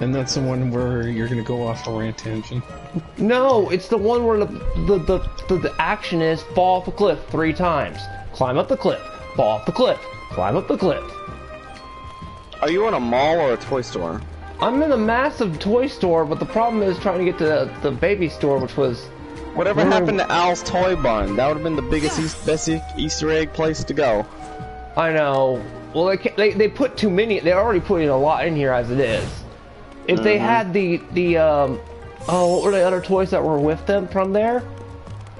Speaker 15: And that's the one where you're gonna go off a rant tangent.
Speaker 1: No, it's the one where the action is fall off a cliff 3 times. Climb up the cliff, fall off the cliff, climb up the cliff.
Speaker 2: Are you in a mall or a toy store?
Speaker 1: I'm in a massive toy store, but the problem is trying to get to the baby store, which was...
Speaker 2: Whatever happened to Al's Toy Barn? That would have been the biggest, best Easter egg place to go.
Speaker 1: I know. Well, they put too many. They're already putting a lot in here as it is. If they had what were the other toys that were with them from there?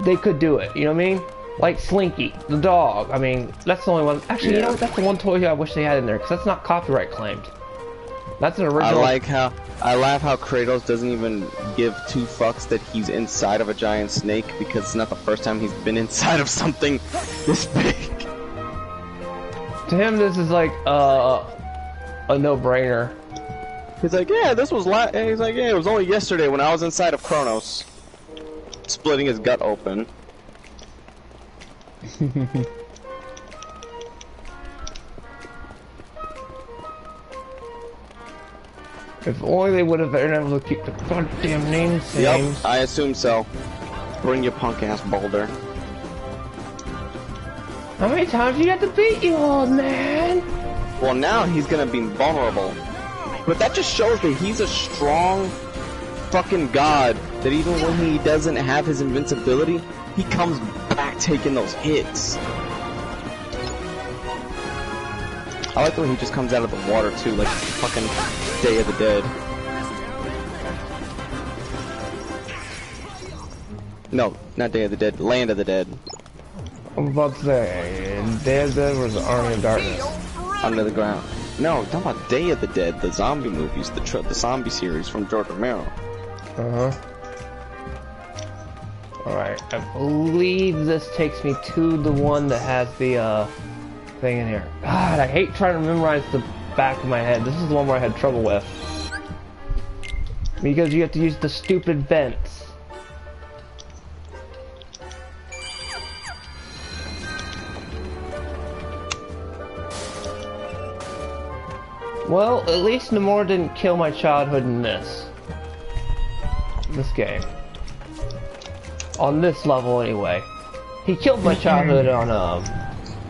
Speaker 1: They could do it. You know what I mean? Like Slinky, the dog. I mean, that's the only one. Actually, you know what? That's the one toy I wish they had in there because that's not copyright claimed. That's an original.
Speaker 2: I laugh how Kratos doesn't even give 2 fucks that he's inside of a giant snake because it's not the first time he's been inside of something this big.
Speaker 1: To him, this is like a no-brainer.
Speaker 2: He's like, yeah, this was he's like, yeah, it was only yesterday when I was inside of Kronos, splitting his gut open.
Speaker 1: If only they would have been able to keep the goddamn name same.
Speaker 2: Yep, I assume so. Bring your punk ass boulder.
Speaker 1: How many times do you have to beat you, old man?
Speaker 2: Well, now he's gonna be vulnerable. But that just shows that he's a strong fucking god. That even when he doesn't have his invincibility, he comes back taking those hits. I like the way he just comes out of the water too, like fucking Day of the Dead. No, not Day of the Dead, Land of the Dead.
Speaker 1: I'm about to say, Day of the Dead was Army of Darkness.
Speaker 2: Under the Ground. No, talking about Day of the Dead, the zombie movies, the zombie series from George Romero.
Speaker 1: Alright, I believe this takes me to the one that has the thing in here. God, I hate trying to memorize the back of my head. This is the one where I had trouble with. Because you have to use the stupid vents. Well, at least Namor didn't kill my childhood in this game. On this level, anyway. He killed my childhood on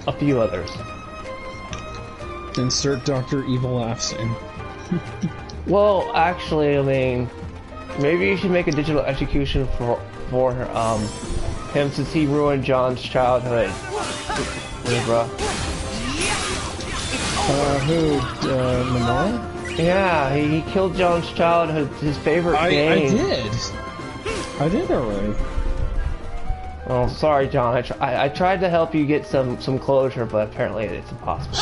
Speaker 1: a few others.
Speaker 15: Insert Dr. Evil laughs in.
Speaker 1: Well, actually, I mean, maybe you should make a digital execution for him since he ruined John's childhood. Yeah, bro.
Speaker 15: Who? Namor?
Speaker 1: Yeah, he killed John's childhood, his favorite game.
Speaker 15: I did already.
Speaker 1: Oh, sorry, John. I tried to help you get some closure, but apparently it's impossible.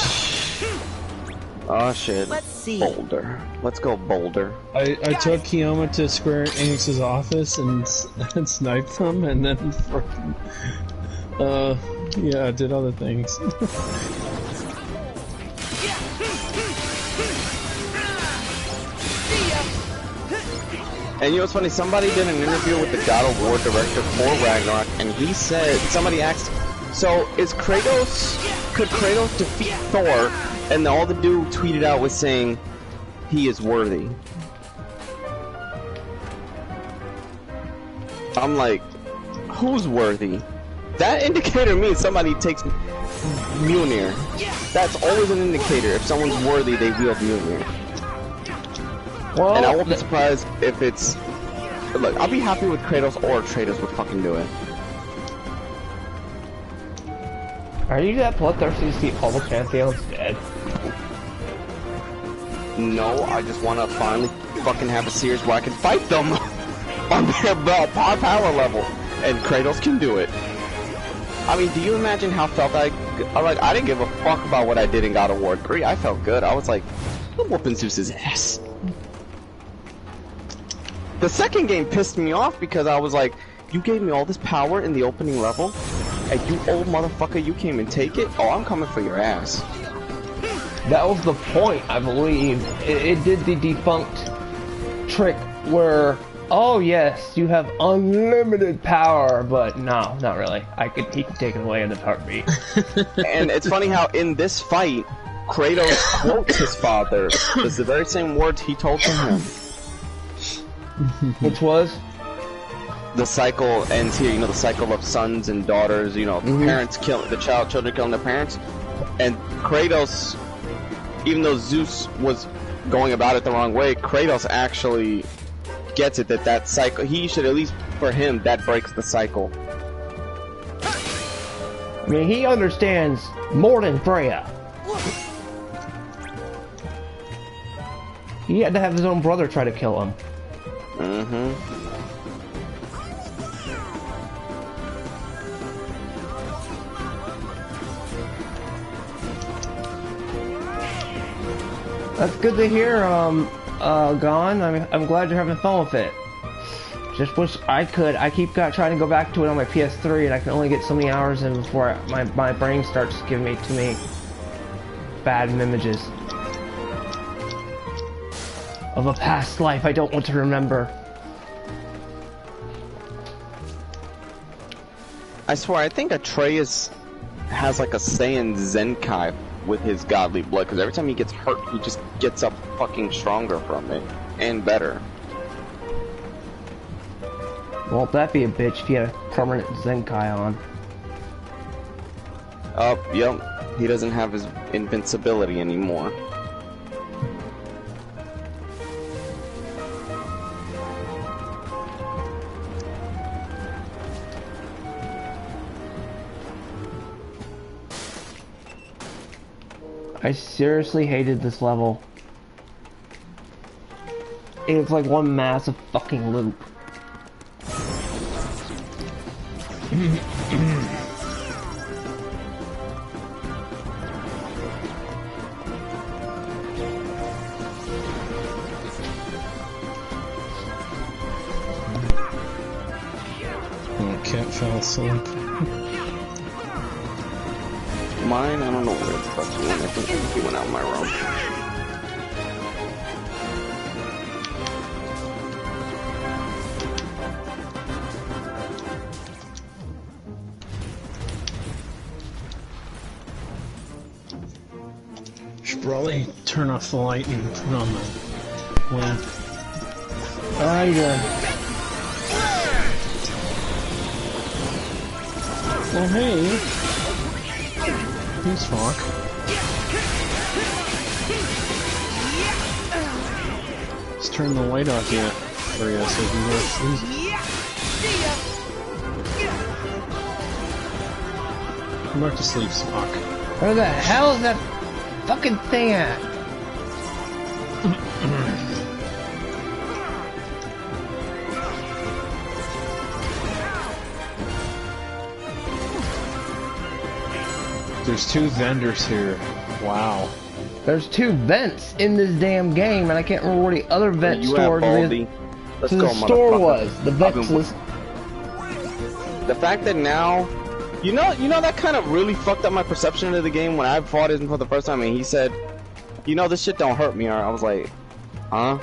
Speaker 2: Oh shit.
Speaker 9: Let's see.
Speaker 2: Boulder. Let's go Boulder.
Speaker 15: I took Kiyoma to Square Enix's office and sniped them, and then yeah, did other things.
Speaker 2: And you know what's funny? Somebody did an interview with the God of War director for Ragnarok, and he said, somebody asked, so could Kratos defeat Thor? And all the dude tweeted out was saying, he is worthy. I'm like, who's worthy? That indicator means somebody takes Mjolnir. That's always an indicator. If someone's worthy, they wield Mjolnir. Well, and I won't be surprised if it's... Look, I'll be happy with Kratos or Kratos would fucking do it.
Speaker 1: Are you that bloodthirsty to see all the Pantheons dead?
Speaker 2: No, I just want to finally fucking have a series where I can fight them on their power level. And Kratos can do it. I mean, do you imagine how I didn't give a fuck about what I did in God of War 3. I felt good. I was like, I'm whooping Zeus's ass. The second game pissed me off because I was like, you gave me all this power in the opening level, and you old motherfucker, you came and take it? Oh, I'm coming for your ass.
Speaker 1: That was the point, I believe. It did the defunct trick where, oh yes, you have unlimited power, but no, not really. He could take it away in the heartbeat.
Speaker 2: And it's funny how in this fight, Kratos quotes his father. It's the very same words he told to him.
Speaker 1: Which was?
Speaker 2: The cycle ends here, you know, the cycle of sons and daughters, you know, parents kill the children killing their parents. And Kratos, even though Zeus was going about it the wrong way, Kratos actually gets it that cycle, he should, at least for him, that breaks the cycle.
Speaker 1: I mean, he understands more than Freya. He had to have his own brother try to kill him. That's good to hear, Gon. I'm glad you're having fun with it. Just wish I could. I keep trying to go back to it on my PS3, and I can only get so many hours in before my brain starts giving me too many bad images of a past life I don't want to remember.
Speaker 2: I swear, I think Atreus has like a Saiyan Zenkai with his godly blood, because every time he gets hurt, he just gets up fucking stronger from it, and better.
Speaker 1: Well, that'd be a bitch if he had a permanent Zenkai on.
Speaker 2: Oh, yep. He doesn't have his invincibility anymore.
Speaker 1: I seriously hated this level. It was like one massive fucking loop.
Speaker 15: Oh, cat fell asleep.
Speaker 2: Mine, I don't know where the fuck he went. I think he went out of my room.
Speaker 15: Should probably turn off the light and put on the lamp.
Speaker 1: How you doing?
Speaker 15: Well, hey. Who's Hawk? Let's turn the light off yet for you so you can go to sleep. Come back to sleep, Spock.
Speaker 1: Where the hell is that fucking thing at?
Speaker 15: There's 2 vendors here. Wow.
Speaker 1: There's 2 vents in this damn game, and I can't remember where the other vent store
Speaker 2: Let's go,
Speaker 1: the store
Speaker 2: motherfucker.
Speaker 1: was. The vent was.
Speaker 2: The fact that now, you know that kind of really fucked up my perception of the game when I fought it for the first time, and he said, "You know, this shit don't hurt me." Or I was like, "Huh?"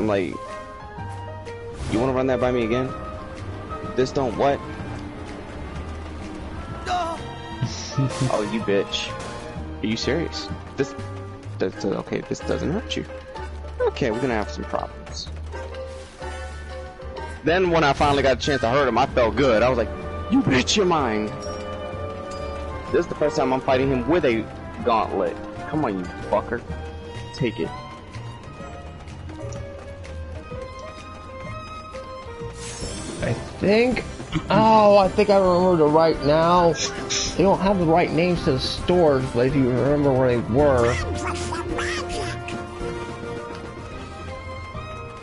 Speaker 2: I'm like, "You want to run that by me again?" This don't what? Oh, you bitch. Are you serious? Okay, this doesn't hurt you. Okay, we're gonna have some problems. Then when I finally got a chance to hurt him, I felt good. I was like, you bitch, you're mine. This is the first time I'm fighting him with a gauntlet. Come on, you fucker. Take it.
Speaker 1: I think I remember the right now. They don't have the right names to the stores, but if you remember where they were.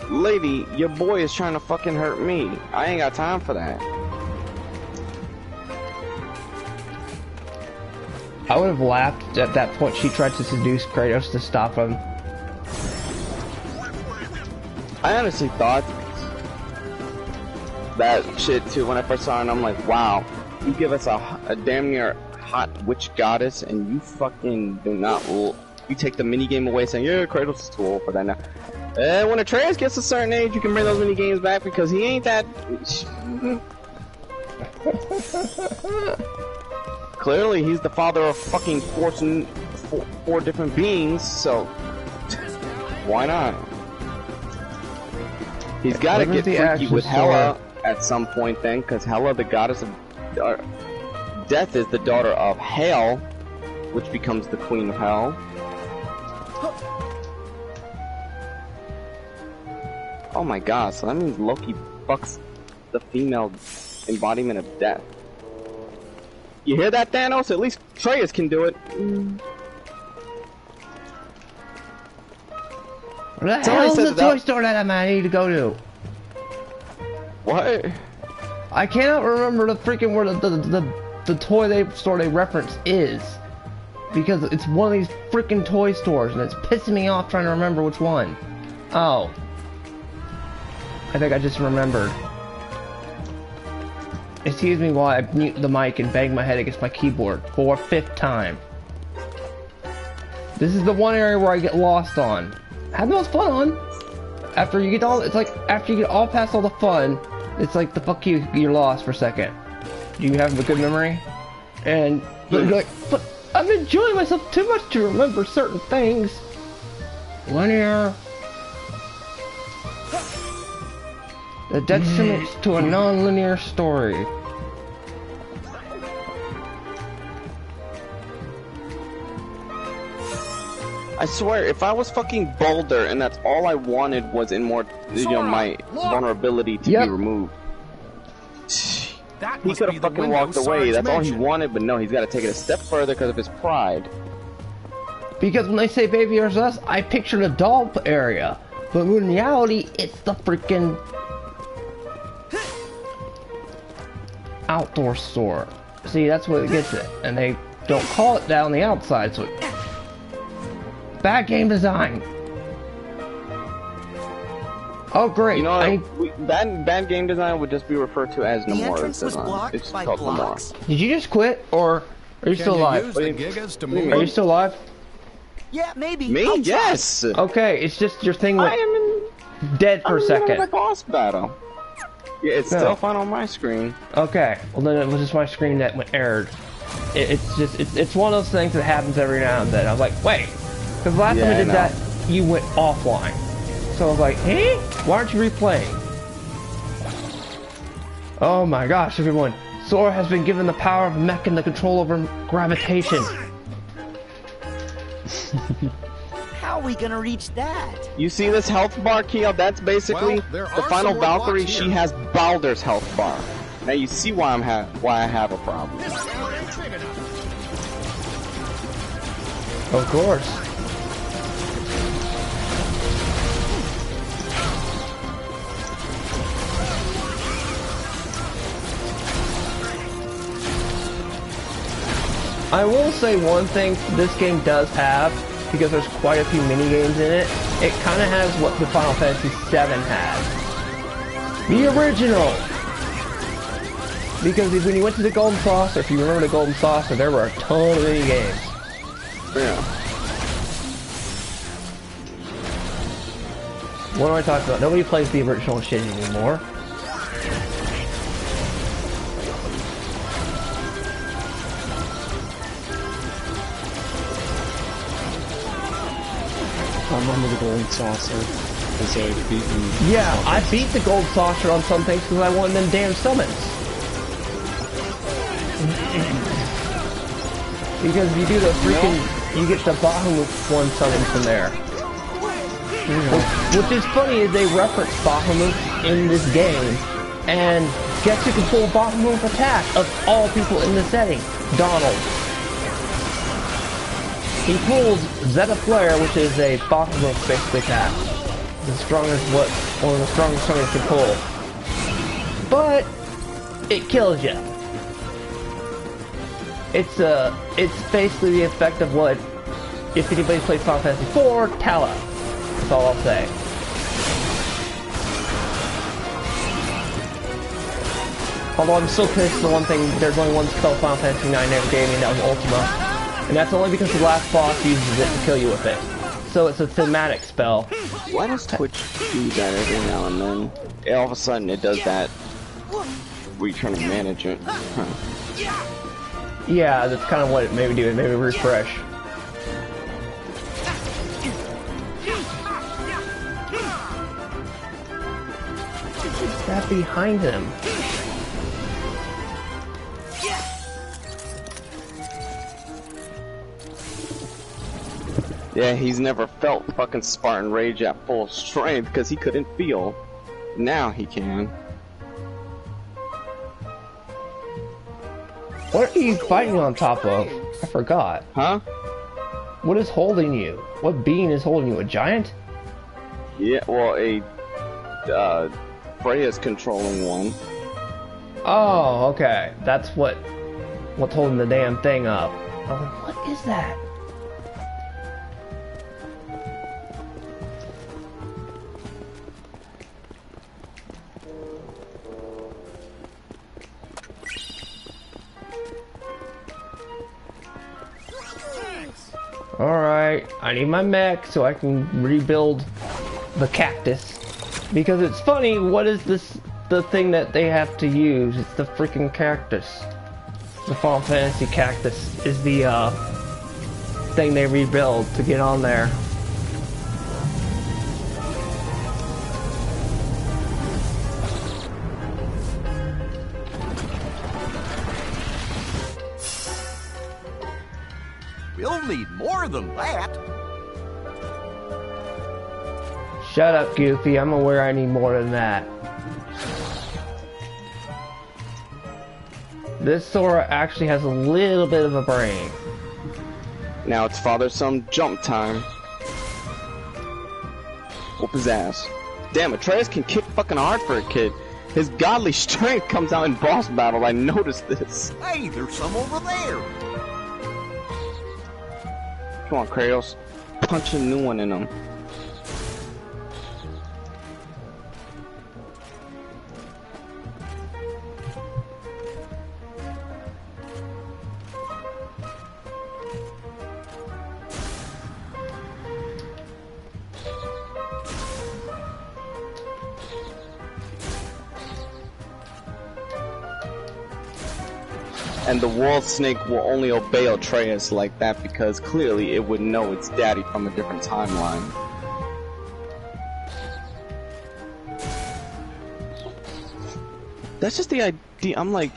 Speaker 2: Lady, your boy is trying to fucking hurt me. I ain't got time for that.
Speaker 1: I would have laughed at that point. She tried to seduce Kratos to stop him.
Speaker 2: I honestly thought that shit too when I first saw it, and I'm like, wow, you give us a damn near hot witch goddess, and you fucking do not rule. You take the mini game away, saying, yeah, Kratos is too old for that now. When Atreus gets a certain age, you can bring those mini games back because he ain't that. Clearly, he's the father of fucking four different beings, so why not? He's got to get freaky with Hela at some point then, because Hela, the goddess of death, is the daughter of Hel, which becomes the queen of Hell. Oh my god, so that means Loki fucks the female embodiment of death. You hear that, Thanos? At least Atreus can do it.
Speaker 1: What the hell is the toy store that I need to go to?
Speaker 2: What?
Speaker 1: I cannot remember the freaking where the toy store they reference is. Because it's one of these freaking toy stores and it's pissing me off trying to remember which one. Oh. I think I just remembered. Excuse me while I mute the mic and bang my head against my keyboard for a 5th time. This is the one area where I get lost on. Have the most fun. After you get all, it's like after you get all past all the fun, it's like the fuck you're lost for a second. You have a good memory, and but you're like, but I'm enjoying myself too much to remember certain things. Linear. The detriment to a non-linear story.
Speaker 2: I swear, if I was fucking Boulder and that's all I wanted was my vulnerability to be removed, he could have fucking walked away. That's all he wanted, but no, he's got to take it a step further because of his pride.
Speaker 1: Because when they say Baby vs. Us, I picture the doll area, but in reality, it's the freaking outdoor store. See, that's what it gets it, and they don't call it down the outside, so bad game design. Oh great!
Speaker 2: You know, bad game design would just be referred to as Nomura's design. It's just called Nomura.
Speaker 1: Did you just quit, or are you still alive? Are you still alive?
Speaker 9: Yeah, maybe.
Speaker 2: Me? Yes.
Speaker 1: Okay, it's just your thing went dead for a second.
Speaker 2: The boss battle. Yeah, it's still fun on my screen.
Speaker 1: Okay, well then it was just my screen that went errored. It's one of those things that happens every now and then. I was like, wait, because last time I did that, you went offline. So I was like, hey, why aren't you replaying? Oh my gosh, everyone. Sora has been given the power of mech and the control over gravitation.
Speaker 9: How are we gonna reach that?
Speaker 2: You see this health bar, Keo? That's basically the final Valkyrie. She has Baldur's health bar. Now you see why I have a problem.
Speaker 1: Of course. I will say one thing this game does have, because there's quite a few mini games in it. It kind of has what the Final Fantasy VII had. The original! Because when you went to the Golden Saucer, if you remember the Golden Saucer, there were a ton of mini games.
Speaker 2: Yeah.
Speaker 1: What am I talking about? Nobody plays the original shit anymore.
Speaker 15: I remember the Golden Saucer, because I've beaten...
Speaker 1: Yeah, I beat the Gold Saucer on some things because I won them damn summons. Because you do the freaking... You get the Bahamut one summon from there. Which is funny is they reference Bahamut in this game, and guess who can pull Bahamut's attack of all people in the setting? Donald. He pulls Zeta Flare, which is a Bahamut basically attack. The strongest, one of the strongest summons can pull. But it kills you. It's basically the effect of what, if anybody plays Final Fantasy IV, Tala. That's all I'll say. Although I'm still pissed for one thing, there's only one spell Final Fantasy IX never gave me, and that was Ultima. And that's only because the last boss uses it to kill you with it. So it's a thematic spell.
Speaker 2: Why does Twitch do that every now and then? All of a sudden it does that where you're trying to manage it. Huh.
Speaker 1: Yeah, that's kind of what it maybe do. Maybe refresh. What's that behind him?
Speaker 2: Yeah, he's never felt fucking Spartan rage at full strength because he couldn't feel. Now he can.
Speaker 1: What are you fighting on top of? I forgot.
Speaker 2: Huh?
Speaker 1: What is holding you? What being is holding you? A giant?
Speaker 2: Yeah, well, Freya's controlling one.
Speaker 1: Oh, okay. That's what's holding the damn thing up. Oh, what is that? Alright, I need my mech so I can rebuild the cactus. Because it's funny, what is the thing that they have to use? It's the freaking cactus. The Final Fantasy cactus is the thing they rebuild to get on there.
Speaker 17: We'll need more than that.
Speaker 1: Shut up, Goofy. I'm aware I need more than that. This Sora actually has a little bit of a brain.
Speaker 2: Now it's father-son jump time. Whoop his ass. Damn, Atreus can kick fucking hard for a kid. His godly strength comes out in boss battle. I noticed this.
Speaker 17: Hey, there's some over there.
Speaker 2: Come on, Kratos. Punch a new one in him. And the World Snake will only obey Atreus like that because clearly it would know its daddy from a different timeline. That's just the idea. I'm like,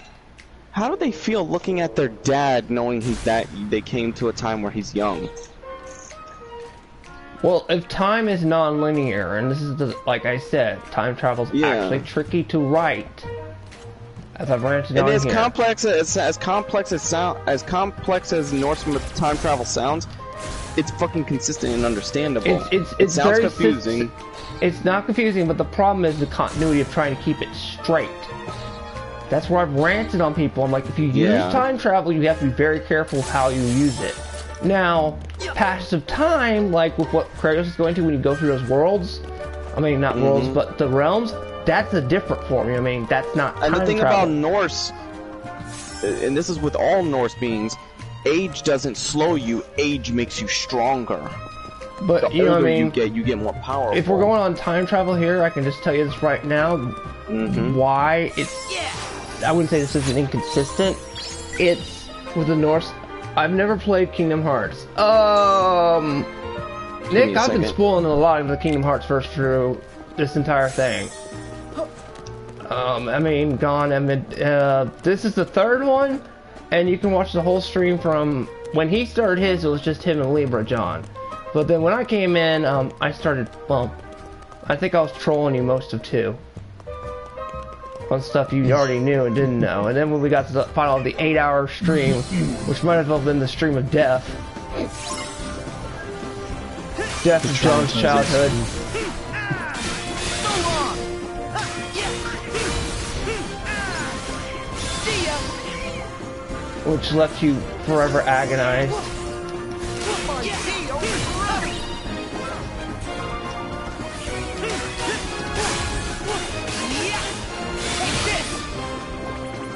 Speaker 2: how do they feel looking at their dad knowing they came to a time where he's young?
Speaker 1: Well, if time is non-linear, and this is like I said, time travel's actually tricky to write. As I've ranted on here.
Speaker 2: And as complex as Norse time travel sounds, it's fucking consistent and understandable.
Speaker 1: It sounds very confusing. It's not confusing, but the problem is the continuity of trying to keep it straight. That's where I've ranted on people. I'm like, if you use time travel, you have to be very careful of how you use it. Now, passage of time, like with what Kratos is going to when you go through those worlds, I mean, not worlds, but the realms, that's a different form. I mean, that's not time
Speaker 2: And the thing
Speaker 1: travel.
Speaker 2: about Norse, and this is with all Norse beings, age doesn't slow you, age makes you stronger.
Speaker 1: But
Speaker 2: the
Speaker 1: you know what I
Speaker 2: older
Speaker 1: mean?
Speaker 2: you get more powerful.
Speaker 1: If we're going on time travel here, I can just tell you this right now. Why it's... I wouldn't say this isn't inconsistent. It's with the Norse... I've never played Kingdom Hearts. Nick, I've been spoiling a lot of the Kingdom Hearts first through this entire thing. I mean, this is the third one, and you can watch the whole stream from when he started his. It was just him and Libra John, but then when I came in, I started. Well, I think I was trolling you most of 2 on stuff you already knew and didn't know. And then when we got to the final of the 8-hour stream, which might as well have been the stream of death. Death of John's childhood. Which left you forever agonized.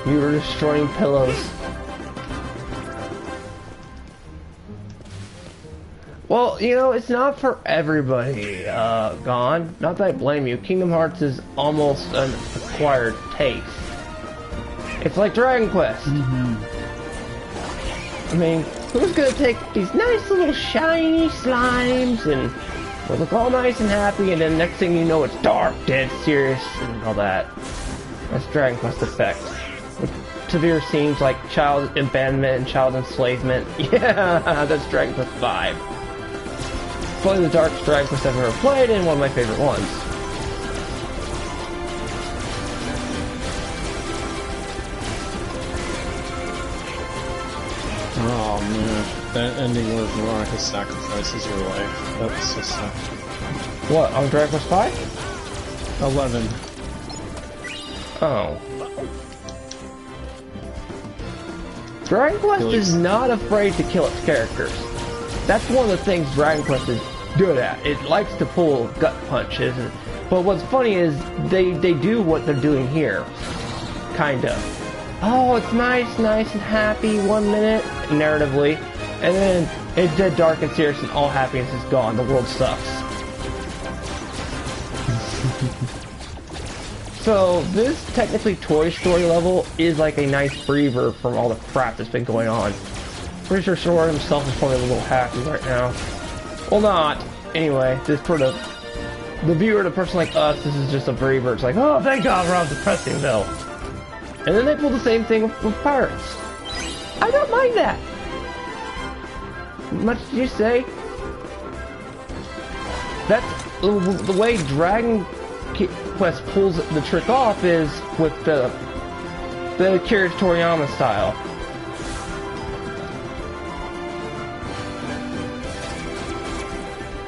Speaker 1: You were destroying pillows. Well, you know, it's not for everybody, Gone. Not that I blame you. Kingdom Hearts is almost an acquired taste. It's like Dragon Quest. I mean, who's gonna take these nice little shiny slimes and will look all nice and happy, and then next thing you know, it's dark, dead serious, and all that. That's Dragon Quest effect. With severe scenes like child abandonment and child enslavement. Yeah, that's Dragon Quest 5. Probably the darkest Dragon Quest I've ever played, and one of my favorite ones.
Speaker 15: Oh man, that ending where Veronica sacrifices her life. That was so sad.
Speaker 1: What, on Dragon Quest 5?
Speaker 15: 11.
Speaker 1: Oh. Dragon Quest is not afraid to kill its characters. That's one of the things Dragon Quest is good at. It likes to pull gut punches. But what's funny is they do what they're doing here. Kinda. Oh, it's nice and happy 1 minute, narratively, and then it's dead dark and serious and all happiness is gone. The world sucks. So, this technically Toy Story level is like a nice breather from all the crap that's been going on. Pretty sure Sora himself is probably a little happy right now. Well, not. Anyway, this for the viewer, the person like us, this is just a breather. It's like, oh, thank God we're on depressing though. And then they pull the same thing with pirates. I don't mind that. Much did you say? That's the way Dragon Quest pulls the trick off is with the Akira Toriyama style.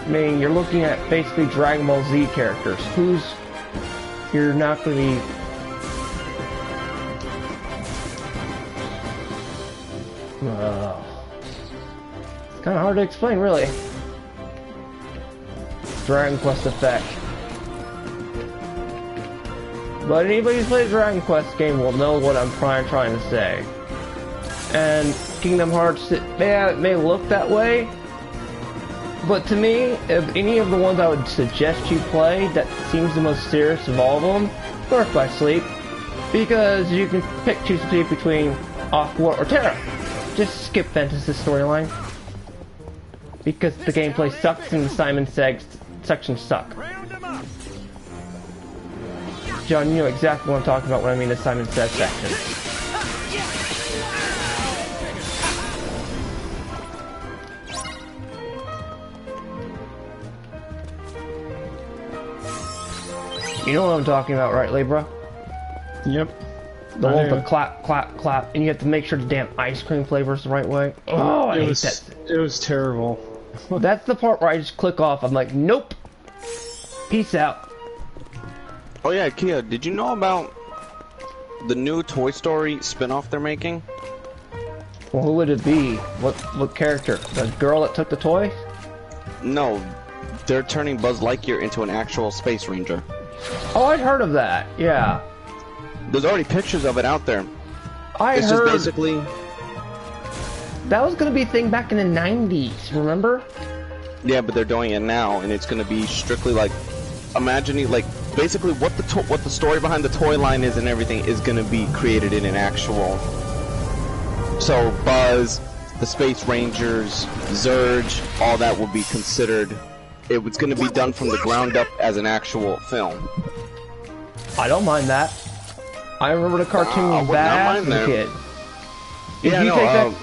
Speaker 1: I mean, you're looking at basically Dragon Ball Z characters. You're not going to be... it's kind of hard to explain, really. Dragon Quest effect. But anybody who's played a Dragon Quest game will know what I'm trying to say. And Kingdom Hearts, it may look that way, but to me, if any of the ones I would suggest you play, that seems the most serious of all of them, Birth by Sleep, because you can choose to pick between Aqua or Terra. Just skip Ventus's storyline. Because the gameplay sucks and the Simon Says sections suck. John, you know exactly what I'm talking about when I mean the Simon Says section. You know what I'm talking about, right, Libra?
Speaker 15: Yep.
Speaker 1: The one with the clap, clap, clap, and you have to make sure the damn ice cream flavor's the right way. Oh, I hate that.
Speaker 15: It was terrible.
Speaker 1: That's the part where I just click off. I'm like, nope. Peace out.
Speaker 2: Oh yeah, Kia, did you know about the new Toy Story spin-off they're making?
Speaker 1: Well, who would it be? What character? The girl that took the toy?
Speaker 2: No, they're turning Buzz Lightyear into an actual space ranger.
Speaker 1: Oh, I'd heard of that. Yeah.
Speaker 2: There's already pictures of it out there.
Speaker 1: It's
Speaker 2: just basically...
Speaker 1: That was gonna be a thing back in the 90s, remember?
Speaker 2: Yeah, but they're doing it now, and it's gonna be strictly like... Imagining, like, basically what the story behind the toy line is and everything is gonna be created in an actual... So, Buzz, the Space Rangers, Zurge, all that will be considered... It was gonna be done from the ground up as an actual film.
Speaker 1: I don't mind that. I remember the cartoon bad as a kid.
Speaker 2: Yeah, no,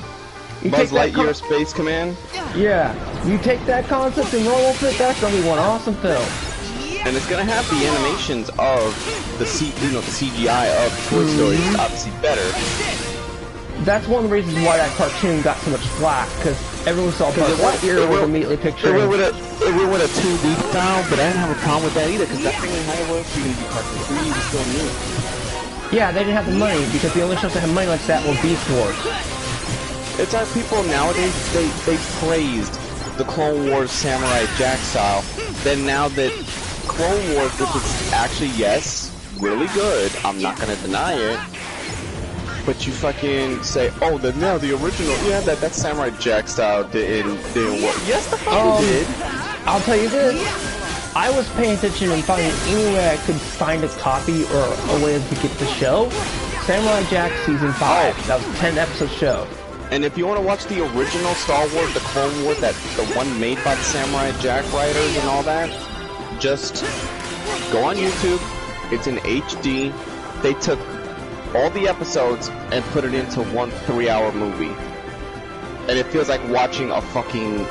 Speaker 2: Buzz Lightyear Space Command?
Speaker 1: Yeah, you take that concept and roll with it, that's gonna be one awesome film.
Speaker 2: And it's gonna have the animations of the CGI of Toy Story is obviously better.
Speaker 1: That's one of the reasons why that cartoon got so much flack, because everyone saw Buzz Lightyear was immediately picturing.
Speaker 2: It went with a 2D style, but I didn't have a problem with that either, because that's the only how it was. You can do cartoon 3D, was still new.
Speaker 1: Yeah, they didn't have the money, because the only shows that had money like that were Beast Wars.
Speaker 2: It's like people nowadays, they praised the Clone Wars Samurai Jack style. Then now that Clone Wars, which is actually, yes, really good, I'm not gonna deny it, but you fucking say, oh, now the original, yeah, that Samurai Jack style didn't work. Yes, the fuck it did.
Speaker 1: I'll tell you this. I was paying attention and finding any way I could find a copy or a way to get the show. Samurai Jack Season 5. That was a 10-episode show.
Speaker 2: And if you want to watch the original Star Wars, the Clone Wars, the one made by the Samurai Jack writers and all that, just go on YouTube. It's in HD. They took all the episodes and put it into one 3-hour movie. And it feels like watching a fucking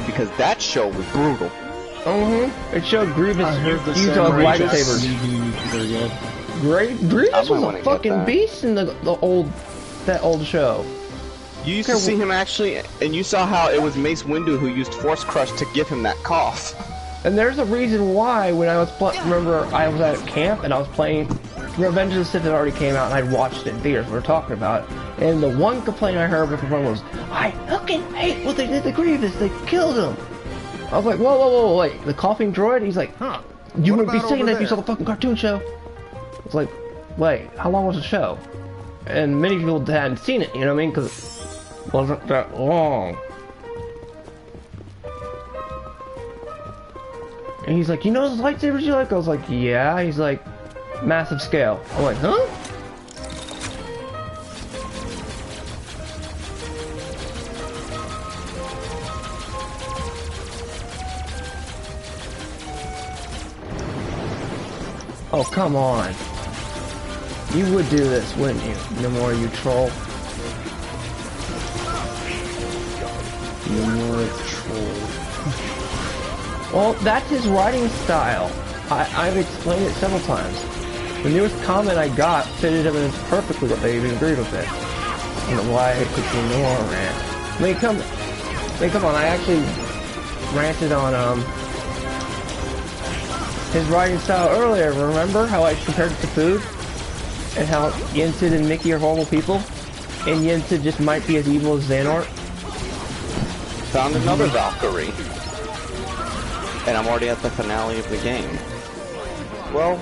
Speaker 2: because that show was brutal.
Speaker 1: It showed Grievous use of lightsabers. Grievous was a fucking beast in that old show.
Speaker 2: You used to see him actually, and you saw how it was Mace Windu who used Force Crush to give him that cough.
Speaker 1: And there's a reason why when I was remember I was at camp and I was playing Revenge of the Sith. That already came out and I'd watched it in theaters. We were talking about it, and the one complaint I heard with the one was, "I fucking hate what they did to Grievous. They killed him." I was like, whoa, wait, the coughing droid? He's like, huh? You wouldn't be saying that if you saw the fucking cartoon show. It's like, wait, how long was the show? And many people hadn't seen it, you know what I mean? Because it wasn't that long. And he's like, you know those lightsabers you like? I was like, yeah. He's like, massive scale. I'm like, huh? Oh, come on. You would do this, wouldn't you? Nomura, you troll.
Speaker 15: Nomura troll.
Speaker 1: Well, that's his writing style. I've explained it several times. The newest comment I got fitted him in perfectly, but they even agreed with it. I don't know why it took me Nomura rant. I mean, come on, I actually ranted on, his writing style earlier. Remember how I compared it to food? And how Yensid and Mickey are horrible people? And Yensid just might be as evil as Xehanort?
Speaker 2: Found another Valkyrie. And I'm already at the finale of the game. Well,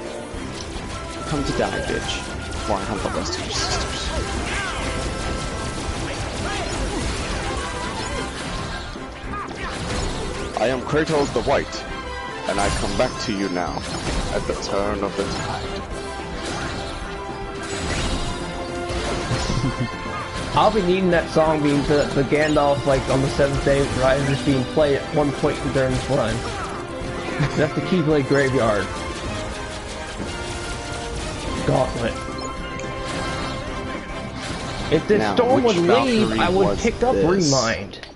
Speaker 2: come to die, bitch. While I hunt the rest of your sisters. I am Kratos the White. And I come back to you now, at the turn of the tide.
Speaker 1: I'll be needing that song being the Gandalf, like, on the 7th day of Rise just being played at one point during this run. That's the Keyblade Graveyard. Gauntlet. If this storm would leave, I would pick up Remind.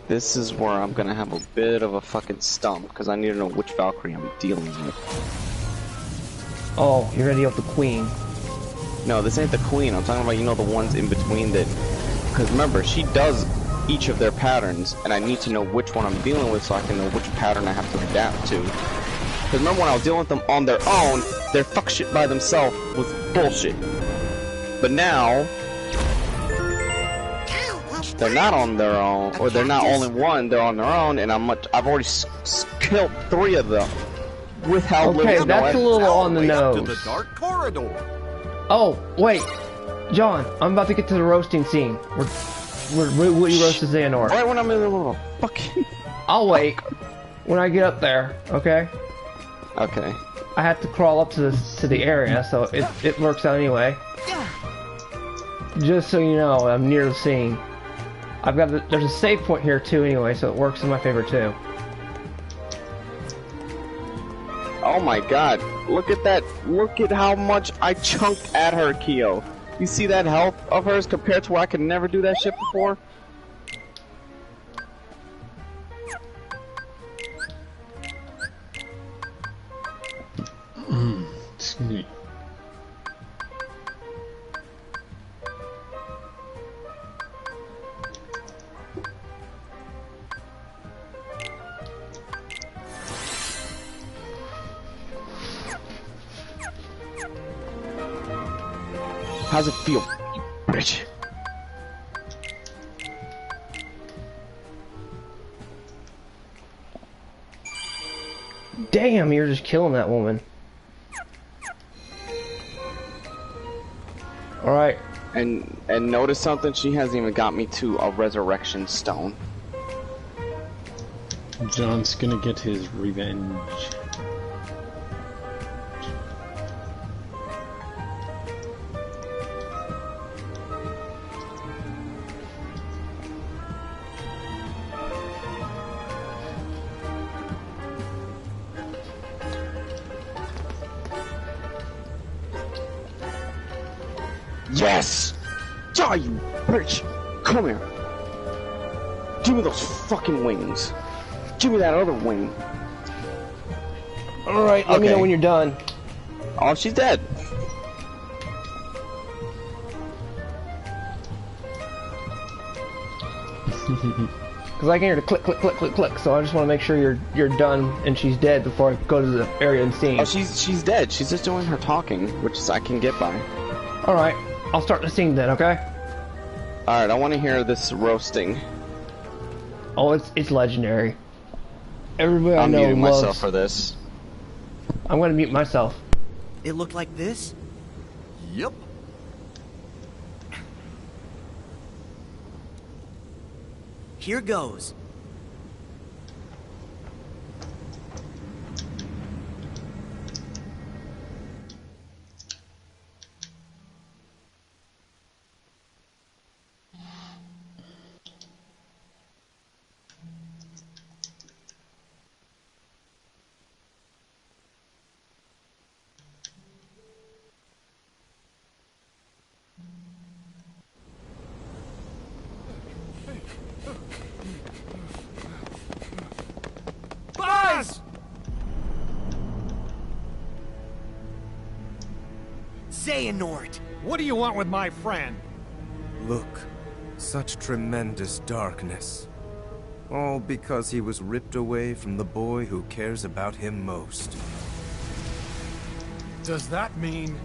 Speaker 2: This is where I'm gonna have a bit of a fucking stump, because I need to know which Valkyrie I'm dealing with.
Speaker 1: Oh, you're gonna deal with the Queen.
Speaker 2: No, this ain't the Queen. I'm talking about, you know, the ones in between that... Because remember, she does each of their patterns, and I need to know which one I'm dealing with so I can know which pattern I have to adapt to. Because remember when I was dealing with them on their own, their fuck shit by themselves was bullshit. But now... they're not on their own, or they're not only one, they're on their own, and I've already killed 3 of them with how little.
Speaker 1: Okay, that's a little on the nose.
Speaker 17: To the dark corridor.
Speaker 1: Oh, wait, John, I'm about to get to the roasting scene. Where Woody roasts Xehanort.
Speaker 2: Right when I'm in the little fucking.
Speaker 1: I'll wait when I get up there. Okay.
Speaker 2: Okay.
Speaker 1: I have to crawl up to the area, so it works out anyway. Just so you know, I'm near the scene. There's a save point here too anyway, so it works in my favor too.
Speaker 2: Oh my god, look at that. Look at how much I chunked at her, Kyo. You see that health of hers compared to where I could never do that shit before?
Speaker 15: Excuse me.
Speaker 2: How's it feel, you bitch?
Speaker 1: Damn, you're just killing that woman. Alright.
Speaker 2: And notice something, she hasn't even got me to a resurrection stone.
Speaker 15: John's gonna get his revenge.
Speaker 2: Yes! Die, you bitch! Come here. Give me those fucking wings. Give me that other wing.
Speaker 1: Alright, let me know when you're done.
Speaker 2: Oh, she's dead.
Speaker 1: Because I can hear the click, click, click, click, click, so I just want to make sure you're done and she's dead before I go to the area and scene.
Speaker 2: Oh, she's dead. She's just doing her talking, which I can get by.
Speaker 1: Alright, I'll start the scene then, okay?
Speaker 2: Alright, I want to hear this roasting.
Speaker 1: Oh, it's legendary. Everybody I
Speaker 2: I'm
Speaker 1: know
Speaker 2: muting
Speaker 1: loves...
Speaker 2: myself for this.
Speaker 1: I'm gonna mute myself.
Speaker 6: It looked like this?
Speaker 17: Yep.
Speaker 6: Here goes.
Speaker 18: Buzz!
Speaker 6: Xehanort!
Speaker 18: What do you want with my friend?
Speaker 16: Look, such tremendous darkness. All because he was ripped away from the boy who cares about him most.
Speaker 18: Does that mean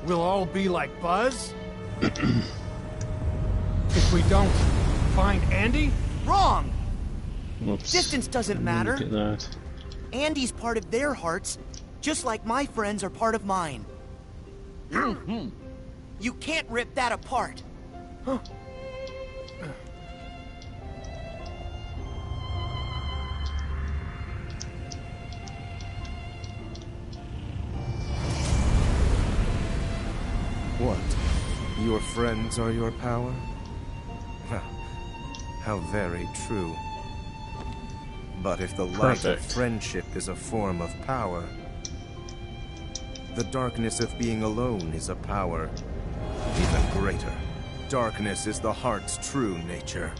Speaker 18: we'll all be like Buzz? If we don't find Andy?
Speaker 6: Wrong!
Speaker 15: Whoops.
Speaker 6: Distance doesn't matter.
Speaker 15: Look at that.
Speaker 6: Andy's part of their hearts, just like my friends are part of mine. You can't rip that apart.
Speaker 16: What? Your friends are your power? How very true. But if the light of friendship is a form of power, the darkness of being alone is a power even greater. Darkness is the heart's true nature.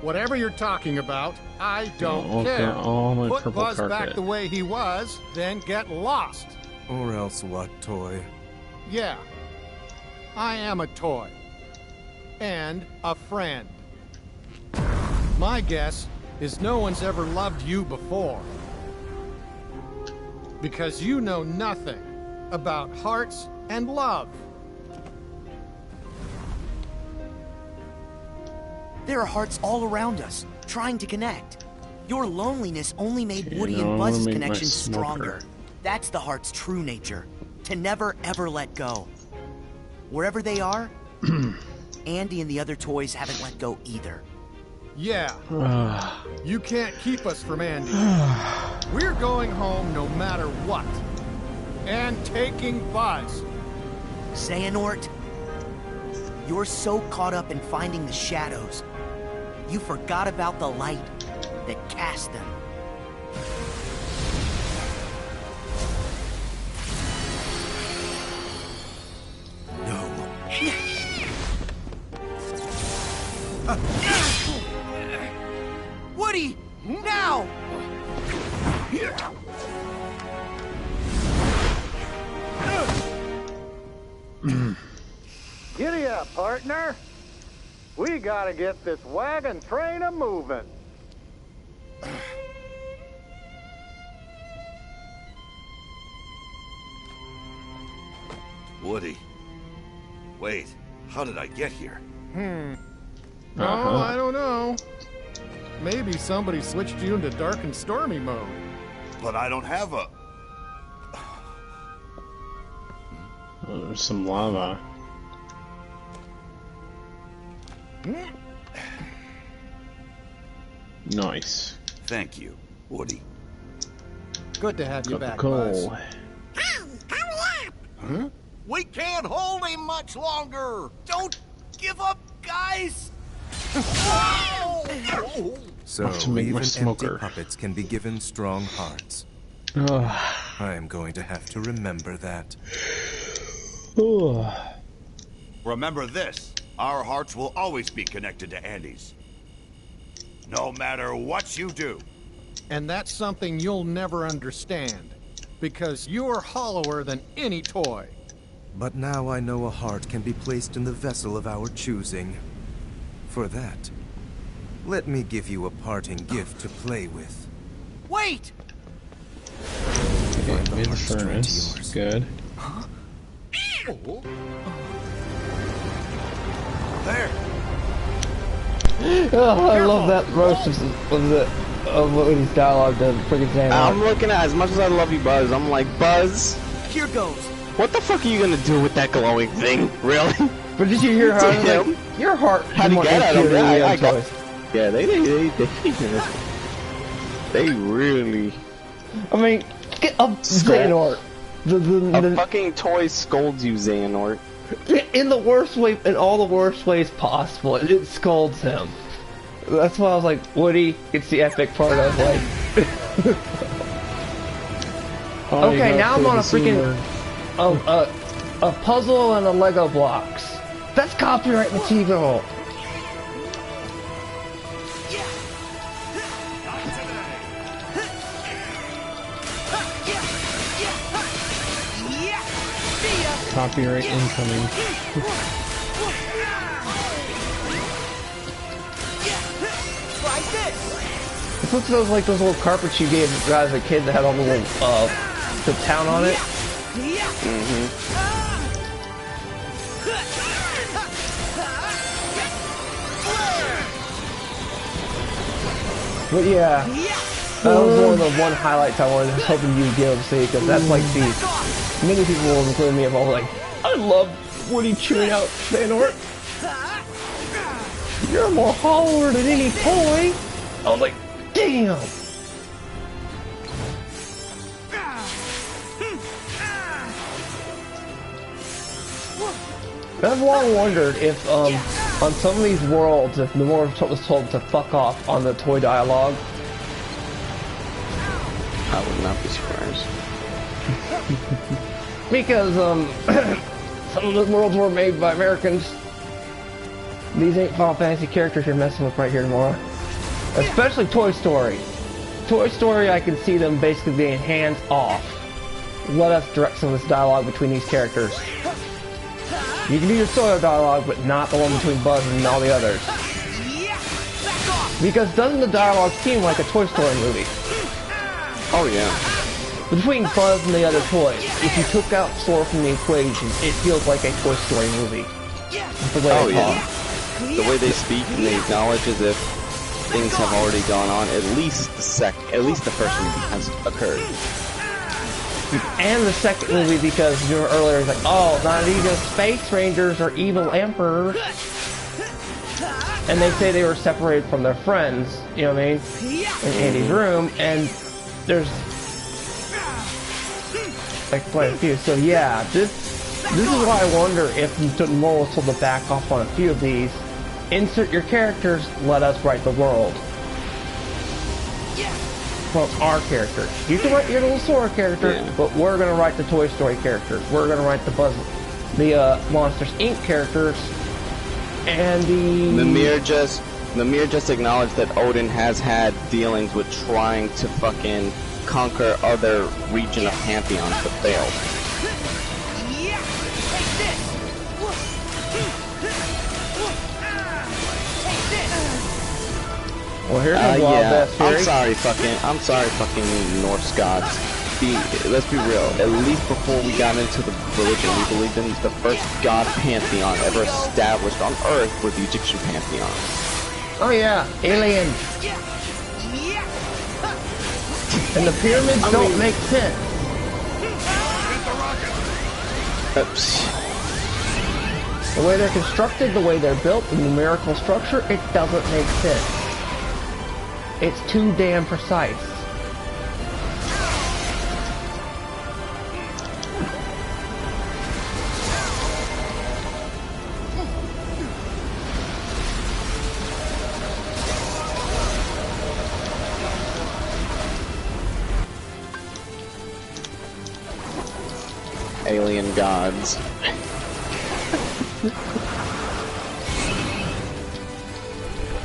Speaker 13: Whatever you're talking about, I don't
Speaker 15: Okay,
Speaker 13: care.
Speaker 15: all my
Speaker 13: Put
Speaker 15: purple
Speaker 13: Buzz back
Speaker 15: carpet.
Speaker 13: the way he was, then get lost.
Speaker 16: Or else what, toy?
Speaker 13: Yeah, I am a toy. And a friend. My guess is no one's ever loved you before. Because you know nothing about hearts and love.
Speaker 6: There are hearts all around us, trying to connect. Your loneliness only made Woody
Speaker 15: now
Speaker 6: and
Speaker 15: I'm gonna
Speaker 6: Buzz's
Speaker 15: make my
Speaker 6: connection
Speaker 15: smoker.
Speaker 6: stronger. That's the heart's true nature. To never ever let go. Wherever they are, Andy and the other toys haven't let go either.
Speaker 13: Yeah. You can't keep us from Andy. We're going home no matter what. And taking Buzz.
Speaker 6: Xehanort, you're so caught up in finding the shadows, you forgot about the light that cast them. Woody! Now!
Speaker 19: Giddy up, partner. We gotta get this wagon train a-moving.
Speaker 7: Woody. Wait, how did I get here?
Speaker 13: Oh, I don't know. Maybe somebody switched you into dark and stormy mode.
Speaker 7: But I don't have a...
Speaker 15: Oh, there's some lava. Nice.
Speaker 7: Thank you, Woody.
Speaker 13: Good to have you
Speaker 15: Got the
Speaker 13: back, Buzz.
Speaker 15: coal.
Speaker 17: Huh? We can't hold him much longer.
Speaker 6: Don't give up, guys!
Speaker 16: So
Speaker 15: to make my
Speaker 16: even empty
Speaker 15: smoker.
Speaker 16: puppets can be given strong hearts. I am going to have to remember that.
Speaker 17: Remember this, our hearts will always be connected to Andy's. No matter what you do.
Speaker 13: And that's something you'll never understand, because you're hollower than any toy.
Speaker 16: But now I know a heart can be placed in the vessel of our choosing. For that, let me give you a parting gift to play with.
Speaker 9: Wait!
Speaker 15: Okay, made the furnace. Good.
Speaker 17: There.
Speaker 1: Oh, I love that roast of Woody's dialogue to freaking say.
Speaker 2: I'm looking at, as much as I love you, Buzz, I'm like, Buzz,
Speaker 9: here goes.
Speaker 2: What the fuck are you gonna do with that glowing thing? Really?
Speaker 1: But did you hear how like, your heart?
Speaker 2: How do you get at him? Yeah, they really.
Speaker 1: I mean, get up, Xehanort.
Speaker 2: A fucking toy scolds you, Xehanort.
Speaker 1: In the worst way, in all the worst ways possible. It scolds him. That's why I was like, Woody, it's the epic part of like. Okay, now I'm on a freaking a puzzle and a Lego blocks. That's copyright material.
Speaker 15: Copyright incoming.
Speaker 1: It looks like those little carpets you gave guys as a kid that had all the little the town on it. But yeah, that was one highlights I was hoping you'd give, see, because that's like the many people will include me. I'm all like, I love Woody chewing out Xehanort. You're more hollower than any toy. I was like, damn. I've long wondered if, on some of these worlds, if the world was told to fuck off on the toy dialogue.
Speaker 2: I would not be surprised.
Speaker 1: Because, some of the worlds were made by Americans. These ain't Final Fantasy characters you're messing with right here tomorrow. Especially Toy Story. Toy Story, I can see them basically being hands off. Let us direct some of this dialogue between these characters. You can do your solo dialogue, but not the one between Buzz and all the others. Because doesn't the dialogue seem like a Toy Story movie?
Speaker 2: Oh yeah.
Speaker 1: Between Buzz and the other toys, if you took out Sora from the equation, it feels like a Toy Story movie. The way they talk.
Speaker 2: The way they speak and they acknowledge as if things have already gone on. At least the first movie has occurred.
Speaker 1: And the second movie, because you know earlier it's like, oh, not even space rangers or evil emperors. And they say they were separated from their friends, you know what I mean? In Andy's room, and there's like quite a few. So yeah, this is why I wonder if Moore was told to back off on a few of these. Insert your characters, let us write the world. Well, our characters. You can write your little Sora character, but we're gonna write the Toy Story characters. We're gonna write the Monsters Inc. characters, and the
Speaker 2: Mimir just acknowledged that Odin has had dealings with trying to fucking conquer other region of pantheons but failed.
Speaker 1: Well, here's a wild ass theory.
Speaker 2: I'm sorry, fucking Norse gods. Let's be real. At least before we got into the religion, we believed in the first god pantheon ever established on Earth was the Egyptian pantheon.
Speaker 1: Oh yeah, aliens. And the pyramids don't make sense. The way they're constructed, the way they're built, the numerical structure, it doesn't make sense. It's too damn precise.
Speaker 2: alien gods.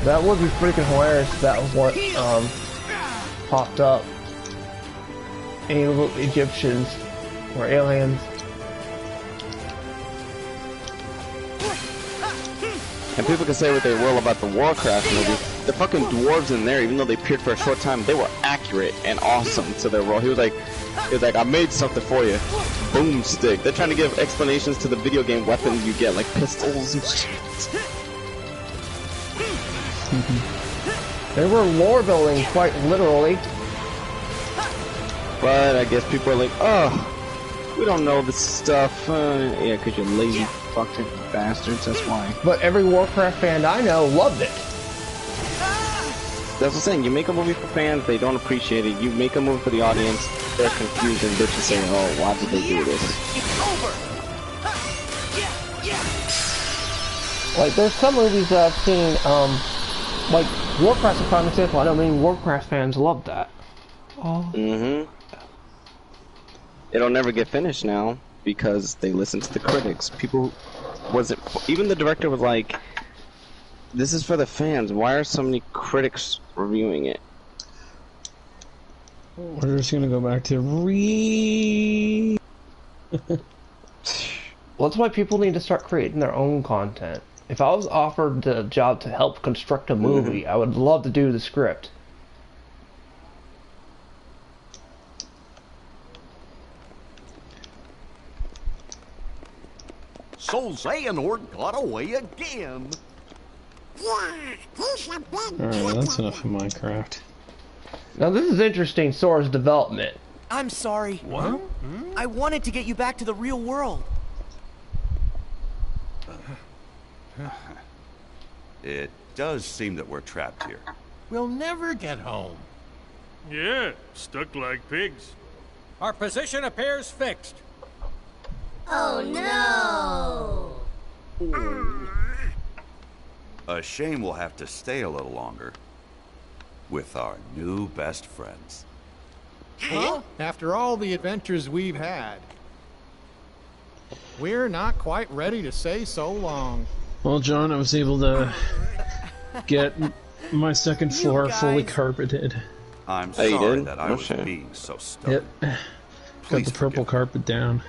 Speaker 1: That would be freaking hilarious if that was what popped up. Ancient Egyptians or aliens.
Speaker 2: And people can say what they will about the Warcraft movie. The fucking dwarves in there, even though they appeared for a short time, they were accurate and awesome to their role. He was like, I made something for you. Boomstick. They're trying to give explanations to the video game weapons you get, like pistols and shit.
Speaker 1: They were lore building quite literally.
Speaker 2: But I guess people are like, oh, we don't know this stuff. Yeah, because you're lazy fucking bastards, that's why.
Speaker 1: But every Warcraft fan I know loved it.
Speaker 2: That's what I'm saying. You make a movie for fans, they don't appreciate it. You make a movie for the audience, they're confused and they're just saying, oh, why did they do this?
Speaker 1: Like, there's some movies that I've seen, like, Warcraft's a prime example. I know many Warcraft fans love that. Oh.
Speaker 2: Mm-hmm. It'll never get finished now because they listen to the critics. People even the director was like, this is for the fans. Why are so many critics reviewing it?
Speaker 15: We're just gonna go back to
Speaker 1: Well, that's why people need to start creating their own content. If I was offered the job to help construct a movie, I would love to do the script.
Speaker 20: So Xehanort got away again.
Speaker 10: Yeah, he's a big
Speaker 15: Alright, that's enough of Minecraft.
Speaker 1: Now this is interesting, Sora's development.
Speaker 6: I'm sorry.
Speaker 1: What?
Speaker 6: I wanted to get you back to the real world.
Speaker 17: It does seem that we're trapped here.
Speaker 14: We'll never get home.
Speaker 18: Yeah, stuck like pigs.
Speaker 4: Our position appears fixed.
Speaker 10: Oh no!
Speaker 17: A shame we'll have to stay a little longer with our new best friends.
Speaker 13: Huh? After all the adventures we've had, we're not quite ready to say so long.
Speaker 15: Well, John, I was able to get my second floor fully carpeted.
Speaker 17: I'm sorry that I was being so stubborn.
Speaker 15: Yep. Got the purple carpet down.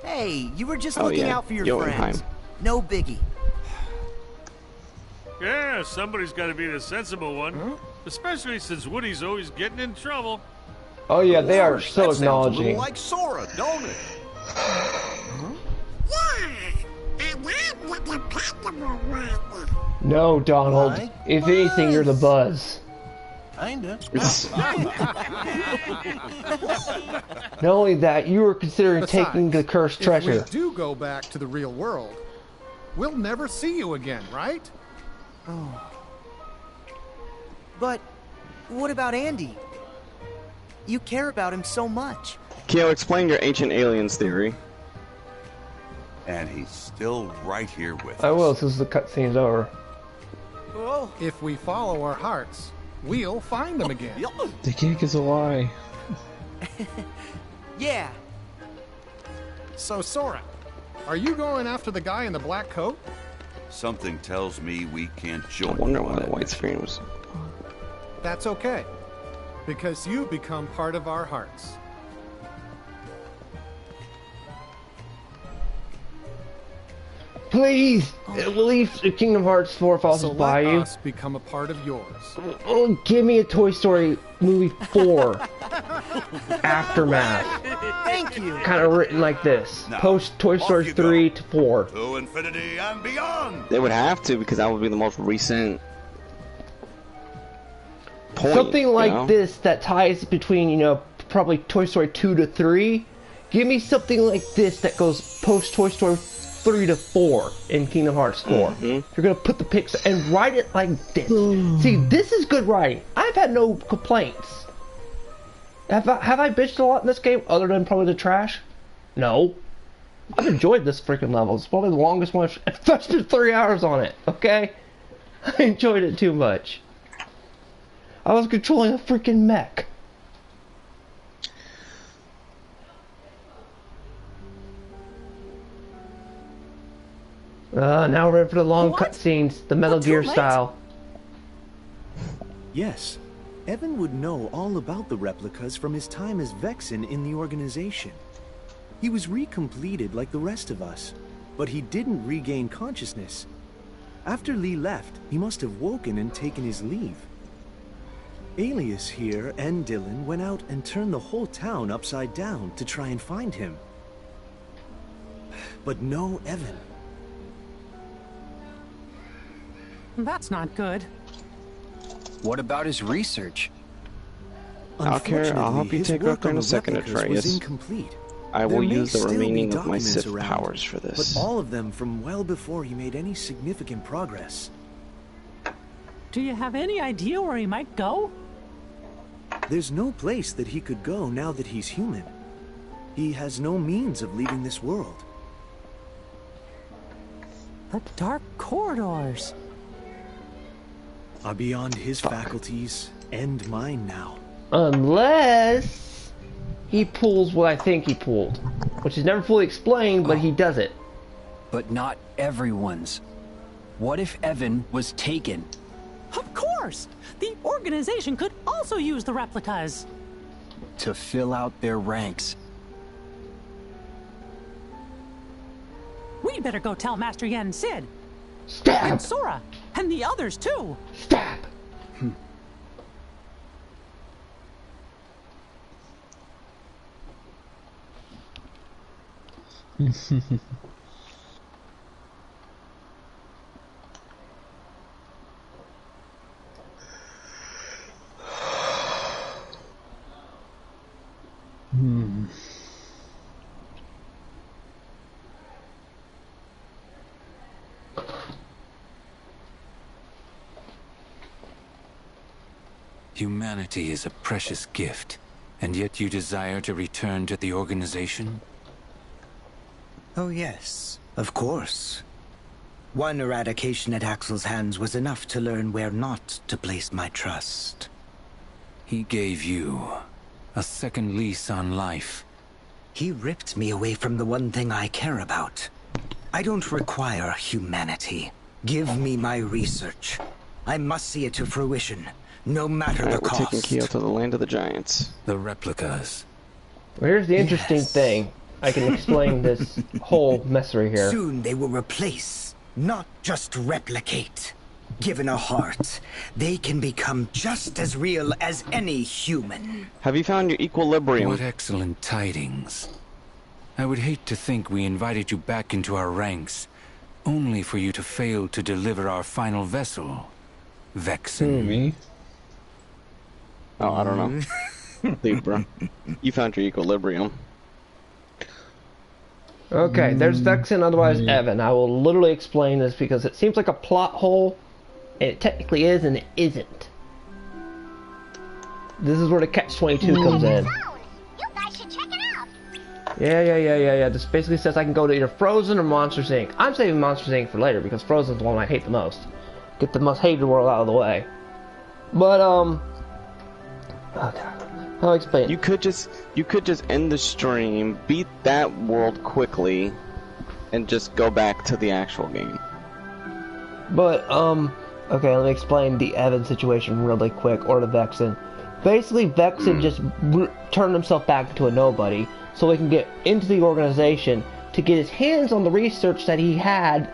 Speaker 6: Hey, you were just looking out for your
Speaker 2: Jotunheim.
Speaker 6: friends. No biggie.
Speaker 18: Yeah, somebody's got to be the sensible one. Especially since Woody's always getting in trouble.
Speaker 1: Oh yeah, they are so
Speaker 20: That sounds a
Speaker 1: acknowledging.
Speaker 20: little like Sora, don't it?
Speaker 1: No, Donald.
Speaker 14: Right?
Speaker 1: If anything, you're the Buzz.
Speaker 14: Kinda.
Speaker 1: Not only that, you were considering
Speaker 13: Besides,
Speaker 1: taking the cursed treasure.
Speaker 13: If we do go back to the real world, we'll never see you again, right?
Speaker 6: Oh. But what about Andy? You care about him so much.
Speaker 2: Kyo, explain your ancient aliens theory.
Speaker 17: And he's still right here with us.
Speaker 1: I will, since the cutscene's over.
Speaker 6: Oh.
Speaker 13: If we follow our hearts, we'll find them again.
Speaker 15: The cake is a lie.
Speaker 6: Yeah.
Speaker 13: So, Sora, are you going after the guy in the black coat?
Speaker 17: Something tells me we can't join.
Speaker 2: I wonder
Speaker 17: you
Speaker 2: why
Speaker 17: on
Speaker 2: the
Speaker 17: that
Speaker 2: white
Speaker 17: mission.
Speaker 2: screen was.
Speaker 13: That's okay, because you become part of our hearts.
Speaker 1: Please, leave Kingdom Hearts 4 falls
Speaker 13: So
Speaker 1: by
Speaker 13: let
Speaker 1: you.
Speaker 13: us become a part of yours.
Speaker 1: Oh, give me a Toy Story movie 4 aftermath.
Speaker 6: Thank you.
Speaker 1: Kind of written like this.
Speaker 17: Now,
Speaker 1: Post Toy Story 3 to 4.
Speaker 17: To infinity and beyond.
Speaker 2: They would have to because that would be the most recent point.
Speaker 1: Something like
Speaker 2: you know?
Speaker 1: this that ties between, you know, probably Toy Story 2 to 3. Give me something like this that goes post Toy Story 3 to 4 in Kingdom Hearts 4. You're gonna put the pics and write it like this. See, this is good writing. I've had no complaints. Have I bitched a lot in this game other than probably the trash? No. I've enjoyed this freaking level. It's probably the longest one. I've invested 3 hours on it. Okay, I enjoyed it too much. I was controlling a freaking mech. Now we're ready for the long cutscenes, the Metal Gear style.
Speaker 21: Yes, Evan would know all about the replicas from his time as Vexen in the organization. He was recompleted like the rest of us, but he didn't regain consciousness. After Lee left, he must have woken and taken his leave. Alias here and Dylan went out and turned the whole town upside down to try and find him. But no Evan.
Speaker 11: That's not good.
Speaker 12: What about his research?
Speaker 2: I'll help you take over in a second, Atreus. I will use the remaining of my Sith powers for this.
Speaker 21: But all of them from well before he made any significant progress.
Speaker 11: Do you have any idea where he might go?
Speaker 21: There's no place that he could go now that he's human. He has no means of leaving this world.
Speaker 11: The dark corridors
Speaker 21: are beyond his faculties and mine now.
Speaker 1: Unless he pulls what I think he pulled, which is never fully explained, but he does it.
Speaker 12: But not everyone's. What if Evan was taken?
Speaker 11: Of course! The organization could also use the replicas.
Speaker 12: To fill out their ranks.
Speaker 11: We'd better go tell Master Yen Sid.
Speaker 1: Stab!
Speaker 11: And Sora! And the others too!
Speaker 1: Stab!
Speaker 22: Humanity is a precious gift, and yet you desire to return to the organization?
Speaker 23: Oh yes, of course. One eradication at Axel's hands was enough to learn where not to place my trust.
Speaker 22: He gave you a second lease on life.
Speaker 23: He ripped me away from the one thing I care about. I don't require humanity. Give me my research. I must see it to fruition, no matter the cost.
Speaker 2: We're taking Kyo to the land of the giants.
Speaker 22: The replicas.
Speaker 1: Well, here's the interesting thing. I can explain this whole messery here.
Speaker 23: Soon they will replace, not just replicate. Given a heart, they can become just as real as any human.
Speaker 2: Have you found your equilibrium?
Speaker 22: What excellent tidings. I would hate to think we invited you back into our ranks, only for you to fail to deliver our final vessel, Vexen.
Speaker 15: Me?
Speaker 2: Oh, I don't know. Leave, bro. You found your equilibrium.
Speaker 1: Okay, there's Vexen, otherwise Evan. I will literally explain this because it seems like a plot hole, and it technically is, and it isn't. This is where the Catch-22 comes in.
Speaker 10: You guys should check it out.
Speaker 1: Yeah. This basically says I can go to either Frozen or Monsters Inc. I'm saving Monsters Inc. for later because Frozen's the one I hate the most. Get the most hated world out of the way. But, okay. I'll explain.
Speaker 2: You could just end the stream, beat that world quickly, and just go back to the actual game.
Speaker 1: But, okay, let me explain the Evan situation really quick, or the Vexen. Basically, Vexen just turned himself back into a nobody, so he can get into the organization to get his hands on the research that he had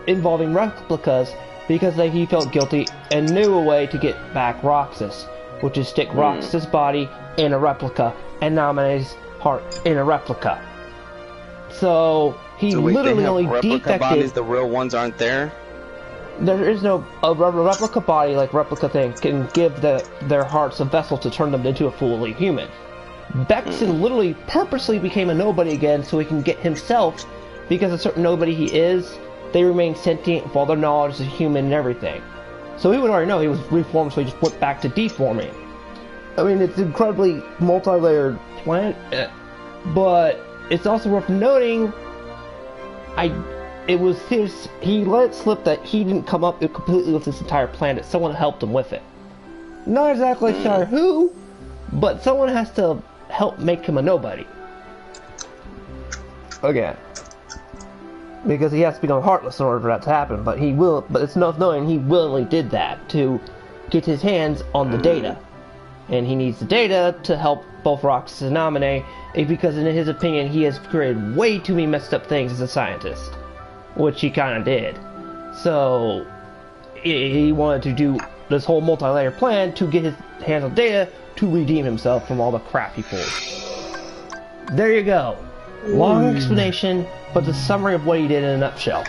Speaker 1: involving replicas, because he felt guilty and knew a way to get back Roxas, which is stick Roxas' body in a replica and Namine's heart in a replica. So he literally only defected.
Speaker 2: Bodies, the real ones aren't there.
Speaker 1: There is no replica body like replica thing can give their hearts a vessel to turn them into a fully human. Vexen literally purposely became a nobody again so he can get himself, because a certain nobody he is, they remain sentient with all their knowledge as a human and everything. So he would already know he was reformed, so he just went back to deforming. I mean, it's an incredibly multi-layered plan, but it's also worth noting, he let it slip that he didn't come up completely with this entire planet. Someone helped him with it. Not exactly sure who, but someone has to help make him a nobody. Again. because he has to become heartless in order for that to happen. But he will. But it's enough knowing he willingly did that to get his hands on the data, and he needs the data to help both Roxas and Naminé, because in his opinion he has created way too many messed up things as a scientist, which he kind of did. So he wanted to do this whole multi-layer plan to get his hands on data to redeem himself from all the crap he pulled. There you go. Long explanation, but the summary of what he did in a nutshell.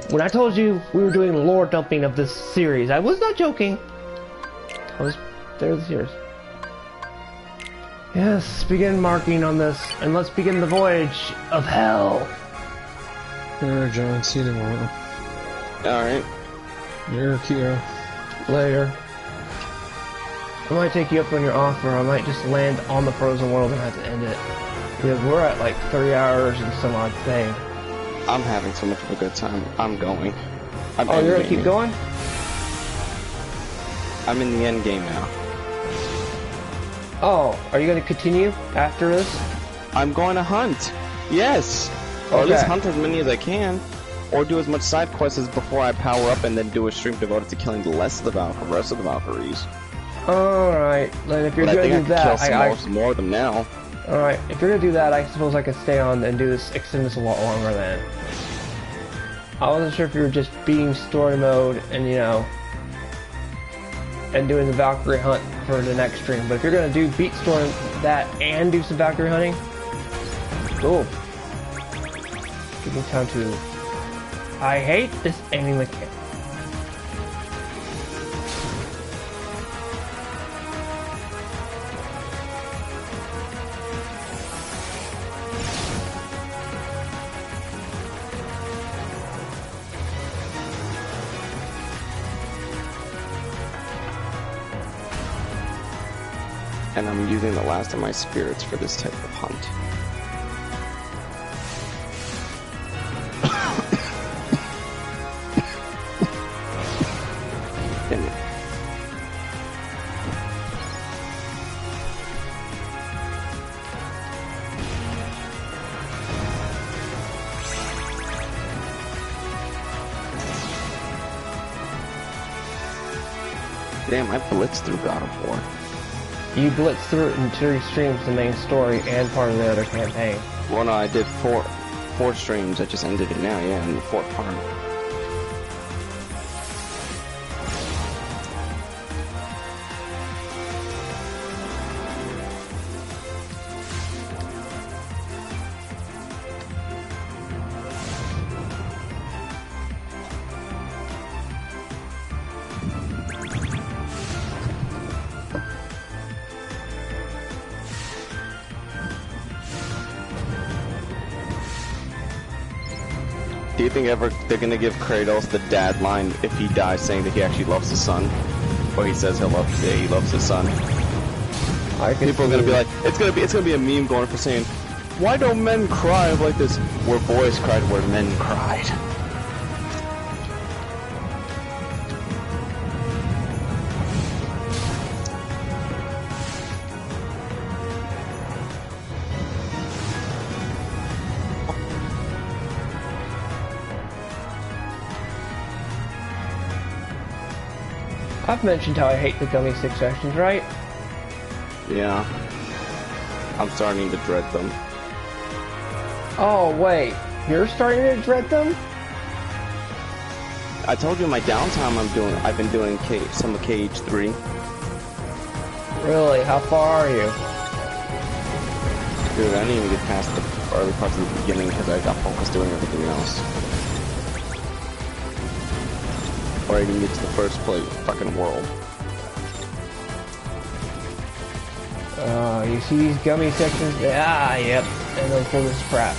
Speaker 1: When I told you we were doing lore dumping of this series, I was not joking. I was there serious. Yes, begin marking on this, and let's begin the voyage of hell.
Speaker 15: Alright, John, see you tomorrow.
Speaker 2: Alright.
Speaker 15: You're Kira.
Speaker 1: Later. I might take you up on your offer, I might just land on the frozen world and have to end it. Because we're at like 3 hours and some odd thing.
Speaker 2: I'm having so much of a good time. I'm going.
Speaker 1: Oh, you're gonna keep going?
Speaker 2: I'm in the end game now.
Speaker 1: Oh, are you gonna continue after this?
Speaker 2: I'm going to hunt. Yes. Or at least hunt as many as I can. Or do as much side quests as before I power up and then do a stream devoted to killing the rest of the Valkyries.
Speaker 1: Alright, then if you're gonna do that,
Speaker 2: I kill more of them now.
Speaker 1: Alright, if you're gonna do that, I suppose I could stay on and do this, extend this a lot longer then. I wasn't sure if you were just beating story mode and, you know, and doing the Valkyrie hunt for the next stream, but if you're gonna do beat story that and do some Valkyrie hunting, cool. Give me time to... I hate this aiming mechanic.
Speaker 2: And I'm using the last of my spirits for this type of hunt. Damn, I blitzed through God of War.
Speaker 1: You blitzed through it in 2 streams, the main story and part of the other campaign.
Speaker 2: Well, no, I did four streams. I just ended it now, yeah, in the 4th part. Do you think ever they're gonna give Kratos the dad line if he dies, saying that he actually loves his son, or he says he loves his son? People are gonna be like, it's gonna be a meme going for saying, why don't men cry like this? Where boys cried, where men cried.
Speaker 1: I've mentioned how I hate the gummy stick sections, right?
Speaker 2: Yeah. I'm starting to dread them.
Speaker 1: Oh, wait. You're starting to dread them?
Speaker 2: I told you in my downtime I've been doing some of KH3.
Speaker 1: Really? How far are you?
Speaker 2: Dude, I didn't even get past the early parts of the beginning because I got focused doing everything else. Or I didn't get to the first fucking world.
Speaker 1: You see these gummy sections? Ah, yep. And then pull this crap.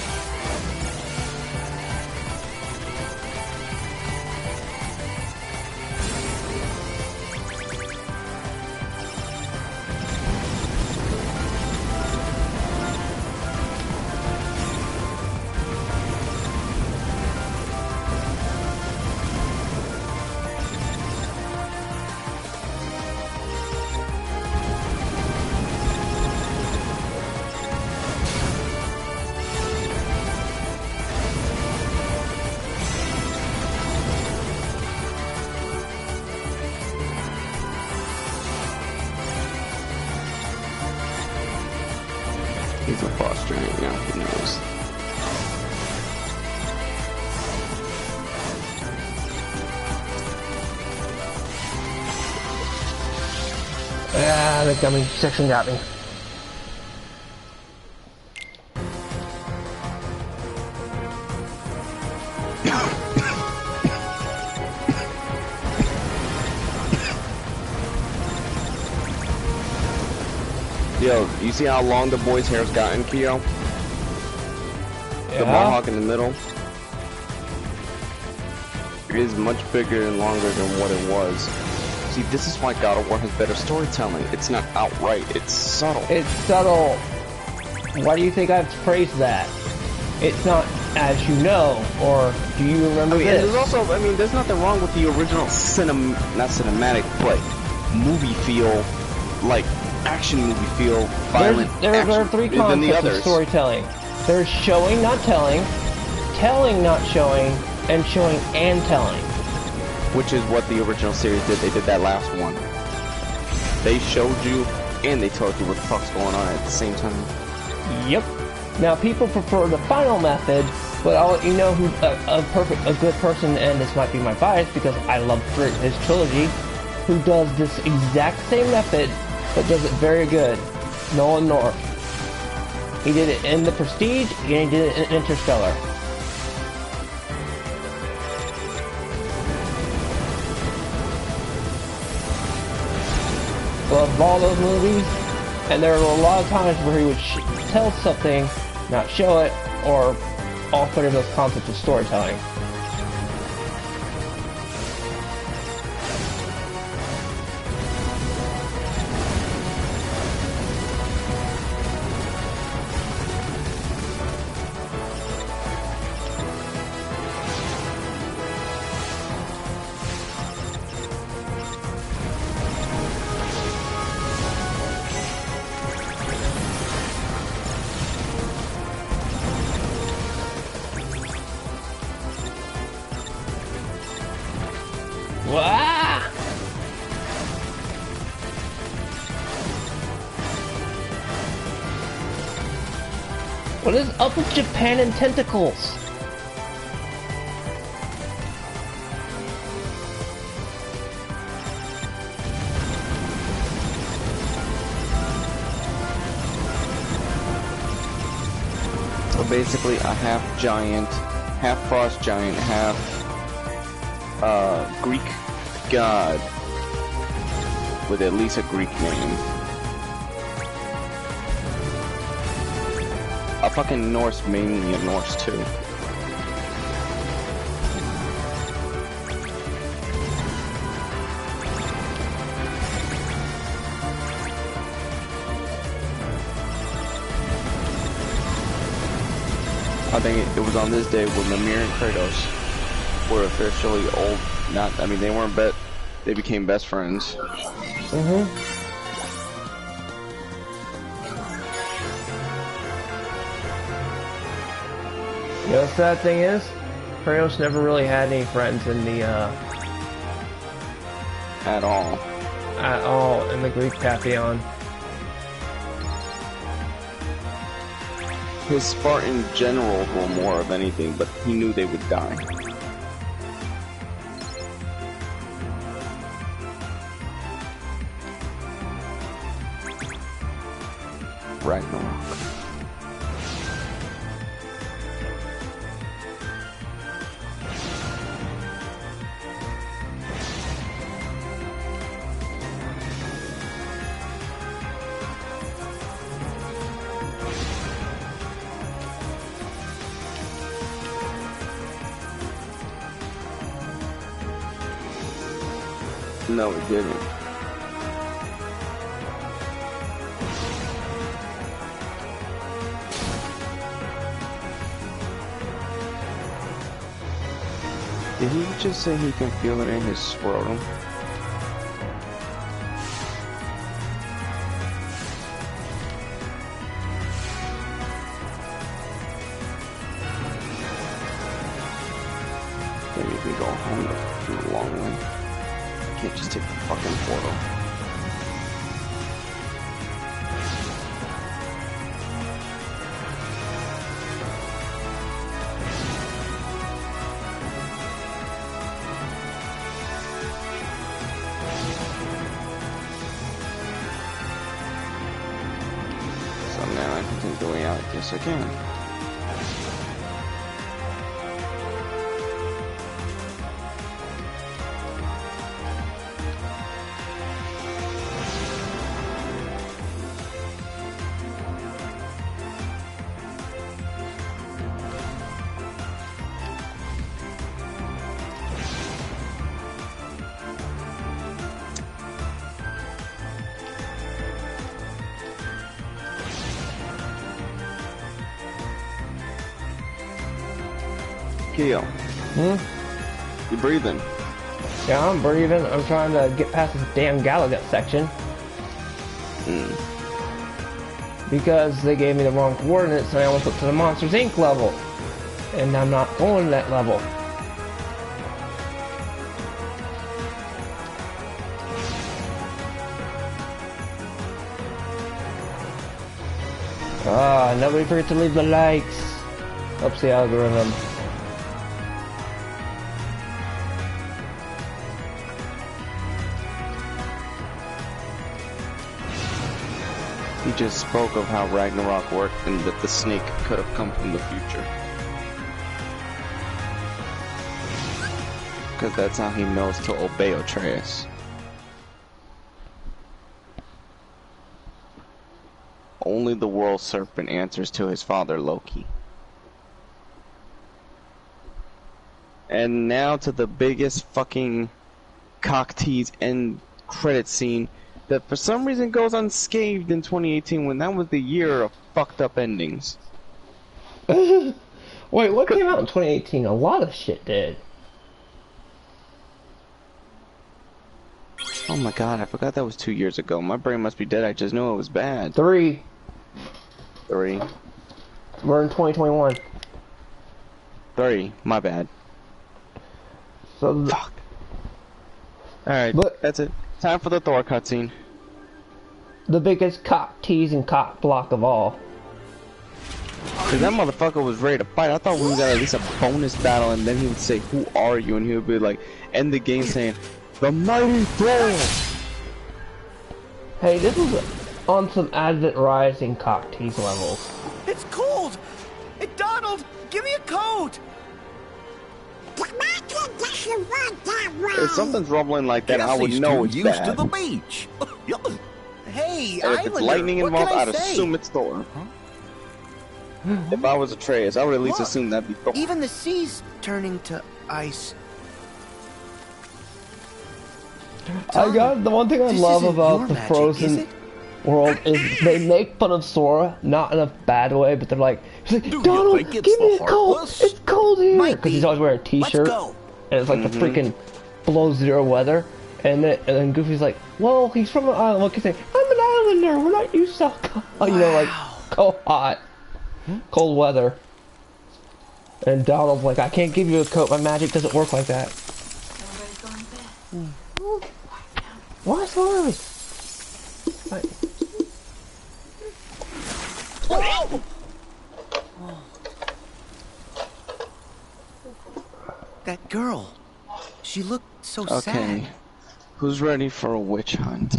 Speaker 2: He's a frost giant, yeah, he knows.
Speaker 1: Ah, the gummy section got me.
Speaker 2: Yo, you see how long the boy's hair's gotten, Kyo?
Speaker 1: Yeah.
Speaker 2: The mohawk in the middle. It is much bigger and longer than what it was. See, this is why God of War has better storytelling. It's not outright, it's subtle.
Speaker 1: It's subtle. Why do you think I've praised that? It's not as you know, or do you remember this?
Speaker 2: And there's also, I mean, there's nothing wrong with the original not cinematic, but movie feel, like action movie feel, violent
Speaker 1: There are three concepts of storytelling. There's showing, not telling, telling, not showing, and showing and telling.
Speaker 2: Which is what the original series did. They did that last one. They showed you, and they told you what the fuck's going on at the same time.
Speaker 1: Yep. Now people prefer the final method, but I'll let you know who a good person, and this might be my bias because I love his trilogy, who does this exact same method, but does it very good. Nolan North. He did it in The Prestige, and he did it in Interstellar. Loved all those movies, and there were a lot of times where he would tell something, not show it, or all three of those concepts of storytelling. Wah! What is up with Japan and tentacles?
Speaker 2: So basically a half giant, half frost giant, half Greek god with at least a Greek name. A fucking Norse, mainly a Norse too. I think it was on this day when Mimir and Kratos were officially old. I mean, they weren't they became best friends.
Speaker 1: Mm-hmm. You know, the sad thing is, Kratos never really had any friends in the,
Speaker 2: At all
Speaker 1: in the Greek pantheon.
Speaker 2: His Spartan generals were more of anything, but he knew they would die. Ragnarok. No, it didn't. Did he just say he can feel it in his scrotum? Maybe we can go home through the long way. Can't just take the fucking portal. move the way out. Yes, I can. Keo. You breathing?
Speaker 1: Yeah, I'm breathing. I'm trying to get past this damn Galaga section. Because they gave me the wrong coordinates and I almost went to the Monsters Inc. level. And I'm not going to that level. Nobody forget to leave the likes. Helps the algorithm.
Speaker 2: He just spoke of how Ragnarok worked and that the snake could have come from the future. Because that's how he knows to obey Atreus. Only the World Serpent answers to his father, Loki. And now to the biggest fucking cock tease end credit scene that for some reason goes unscathed in 2018 when that was the year of fucked up endings.
Speaker 1: Wait, what came out in 2018? A lot of shit did.
Speaker 2: Oh my god, I forgot that was 2 years ago. My brain must be dead, I just know it was bad.
Speaker 1: 3.
Speaker 2: We're
Speaker 1: in 2021.
Speaker 2: 3, my bad.
Speaker 1: So
Speaker 2: fuck. Alright, that's it. Time for the Thor cutscene.
Speaker 1: The biggest cock tease and cock block of all.
Speaker 2: Cause that motherfucker was ready to fight. I thought we got at least a bonus battle and then he would say, "Who are you?" and he would be like, end the game saying, "The mighty Thor!"
Speaker 1: Hey, this was on some Advent Rising cock tease levels.
Speaker 9: It's cold! Hey, Donald! Give me a coat!
Speaker 2: If something's rumbling like that, I would know it's bad.
Speaker 20: To the beach.
Speaker 9: Hey,
Speaker 2: and if it's lightning involved, I'd assume it's Thor. If I was Atreus, I would at least assume that'd be Thor.
Speaker 6: Even the sea's turning to ice.
Speaker 1: I got the one thing I love about the Frozen world is they make fun of Sora, not in a bad way, but they're like, Donald, give me a coat. It's cold here, because he's always wearing a t-shirt, and it's like the freaking below zero weather. And then Goofy's like, well, he's from an island. What can you say? I'm an islander. We're not used to, you know, like cold hot, cold weather. And Donald's like, I can't give you a coat. My magic doesn't work like that. Why so early?
Speaker 6: That girl. She looked so sad.
Speaker 2: Okay. Who's ready for a witch hunt?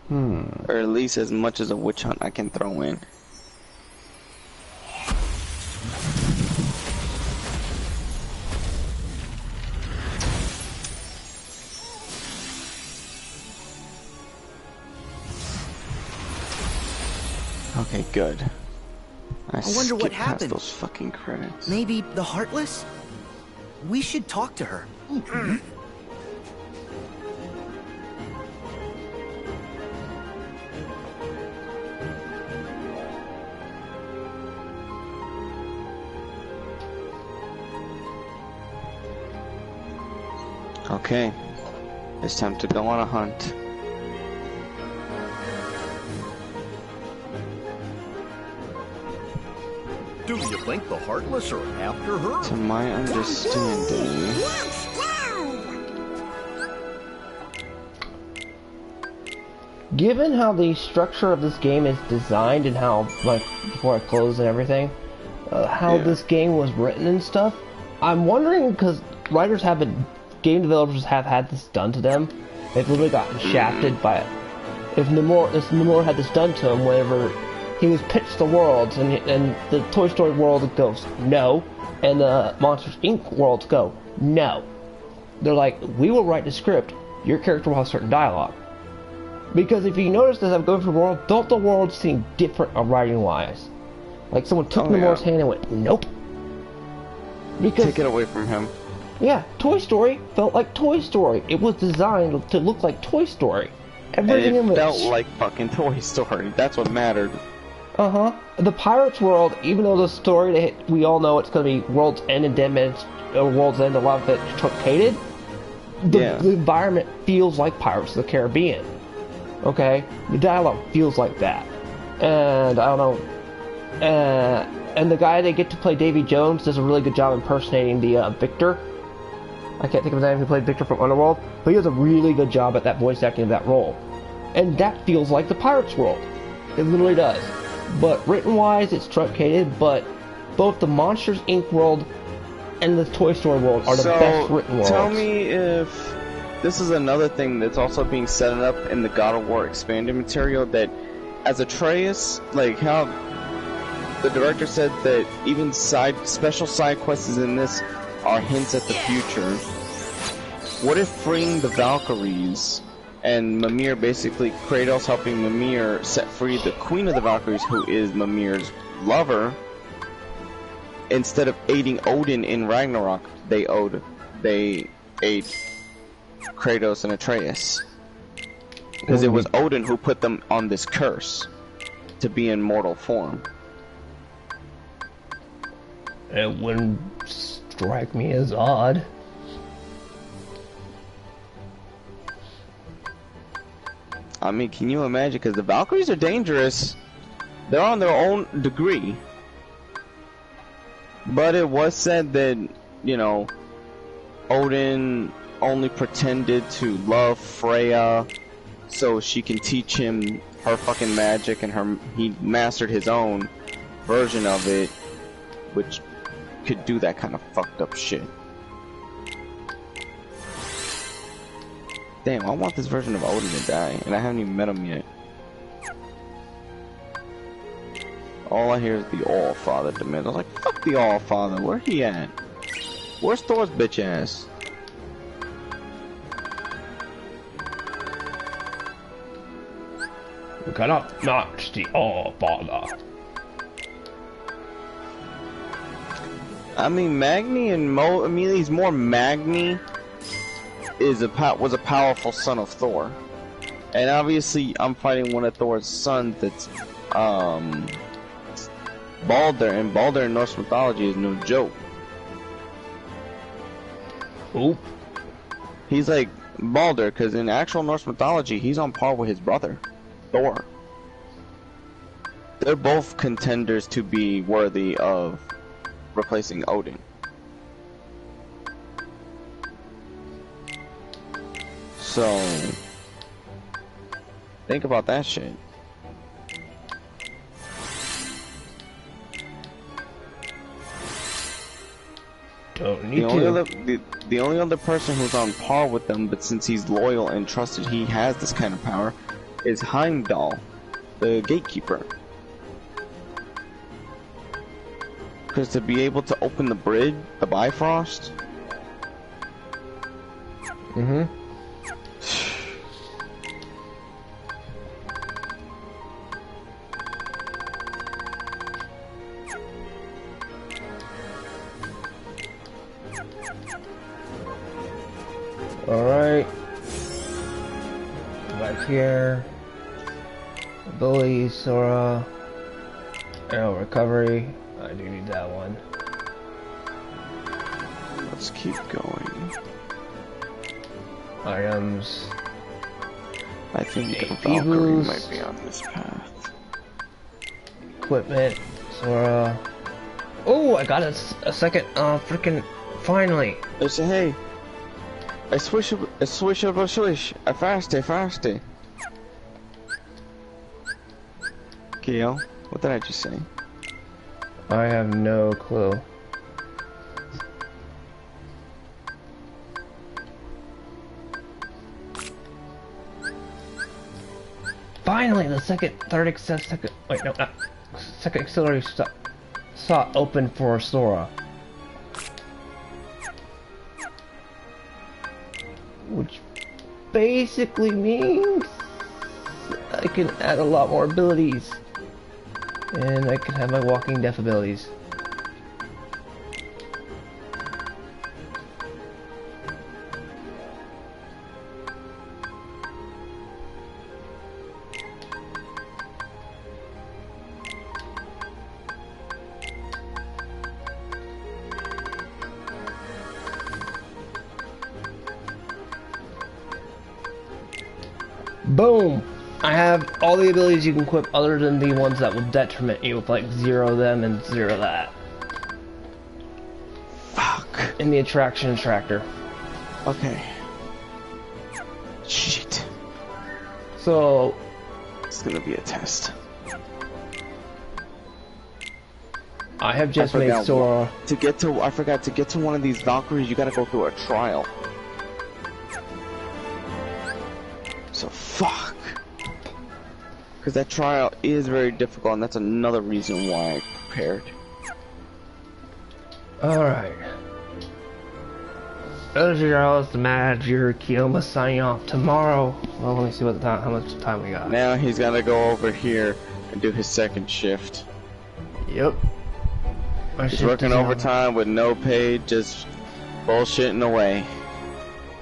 Speaker 2: Or at least as much as a witch hunt I can throw in. Okay, good. I
Speaker 6: wonder what
Speaker 2: skipped past
Speaker 6: happened.
Speaker 2: those fucking credits.
Speaker 6: Maybe the Heartless? We should talk to her.
Speaker 2: Okay, it's time to go on a hunt.
Speaker 20: Do you think the Heartless are after her?
Speaker 2: To my understanding,
Speaker 1: given how the structure of this game is designed and how, like, before I close and everything, how this game was written and stuff, I'm wondering, because writers have been, game developers have had this done to them, they've literally gotten shafted by it. If Namor had this done to him whenever he was pitched the worlds, and the Toy Story world goes, no. And the Monsters, Inc. worlds go, no. They're like, we will write the script, your character will have certain dialogue. Because if you notice as I'm going through the world, don't the worlds seem different writing-wise? Like someone took Nomura's hand and went, nope. Because,
Speaker 2: take it away from him.
Speaker 1: Yeah, Toy Story felt like Toy Story. It was designed to look like Toy Story. Everything
Speaker 2: and
Speaker 1: it
Speaker 2: felt like fucking Toy Story. That's what mattered.
Speaker 1: The Pirates world, even though the story we all know it's going to be World's End and Dead Man's World's End, a lot of it's truncated. The environment feels like Pirates of the Caribbean. Okay, the dialogue feels like that, and I don't know. And the guy they get to play, Davy Jones, does a really good job impersonating the Victor. I can't think of his name. Who played Victor from Underworld, but he does a really good job at that voice acting of that role, and that feels like the Pirates world. It literally does. But written-wise, it's truncated. But both the Monsters Inc. world and the Toy Story world are the best written worlds.
Speaker 2: Tell me if this is another thing that's also being set up in the God of War expanded material, that as Atreus, like how the director said that even special side quests in this are hints at the future. What if freeing the Valkyries and Mimir, basically Kratos helping Mimir set free the Queen of the Valkyries, who is Mimir's lover, instead of aiding Odin in Ragnarok, they aid Kratos and Atreus. Because it was Odin who put them on this curse to be in mortal form.
Speaker 1: It wouldn't strike me as odd.
Speaker 2: I mean, can you imagine? Because the Valkyries are dangerous. They're on their own degree. But it was said that, you know, Odin only pretended to love Freya so she can teach him her fucking magic, and he mastered his own version of it, which could do that kind of fucked up shit. Damn, I want this version of Odin to die, and I haven't even met him yet. All I hear is the All-Father demand. I was like, fuck the All-Father, where he at? Where's Thor's bitch ass?
Speaker 1: You cannot match the All-Father.
Speaker 2: I mean, Magni and I mean, he's more Magni was a powerful son of Thor, and obviously I'm fighting one of Thor's sons that's Balder, and Balder in Norse mythology is no joke.
Speaker 1: Who?
Speaker 2: He's like Balder, because in actual Norse mythology he's on par with his brother Thor. They're both contenders to be worthy of replacing Odin. So think about that shit.
Speaker 1: Don't need
Speaker 2: the only other person who's on par with them, but since he's loyal and trusted he has this kind of power, is Heimdall, the gatekeeper. Because to be able to open the bridge, the Bifrost.
Speaker 1: Alright. Back here. Ability, Sora. Arrow recovery. I do need that one.
Speaker 2: Let's keep going.
Speaker 1: Items.
Speaker 2: I think Valkyrie might be on this path.
Speaker 1: Equipment. Sora. Oh, I got a second. Freaking. Finally.
Speaker 2: They say, hey. I swish. I fasty. Kyo, what did I just say?
Speaker 1: I have no clue. finally, the second auxiliary slot open for Sora. Which basically means I can add a lot more abilities. And I can have my walking deaf abilities. Boom! I have all the abilities you can equip other than the ones that will detriment you with like 0 them and 0 that.
Speaker 2: Fuck.
Speaker 1: In the attraction tractor.
Speaker 2: Okay. Shit.
Speaker 1: So
Speaker 2: it's gonna be a test.
Speaker 1: I have just made Sora.
Speaker 2: I forgot to get to one of these Valkyries. You gotta go through a trial. So fuck. Because that trial is very difficult, and that's another reason why I prepared.
Speaker 1: Alright. Those are all the manager Kiyoma signing off tomorrow. Well, let me see what how much time we got.
Speaker 2: Now he's gotta go over here and do his second shift.
Speaker 1: Yep.
Speaker 2: He's working overtime with no pay, just bullshitting away.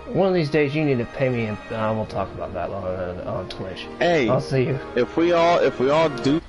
Speaker 1: One of these days you need to pay me, and we'll talk about that on Twitch.
Speaker 2: Hey,
Speaker 1: I'll see you.
Speaker 2: If we all do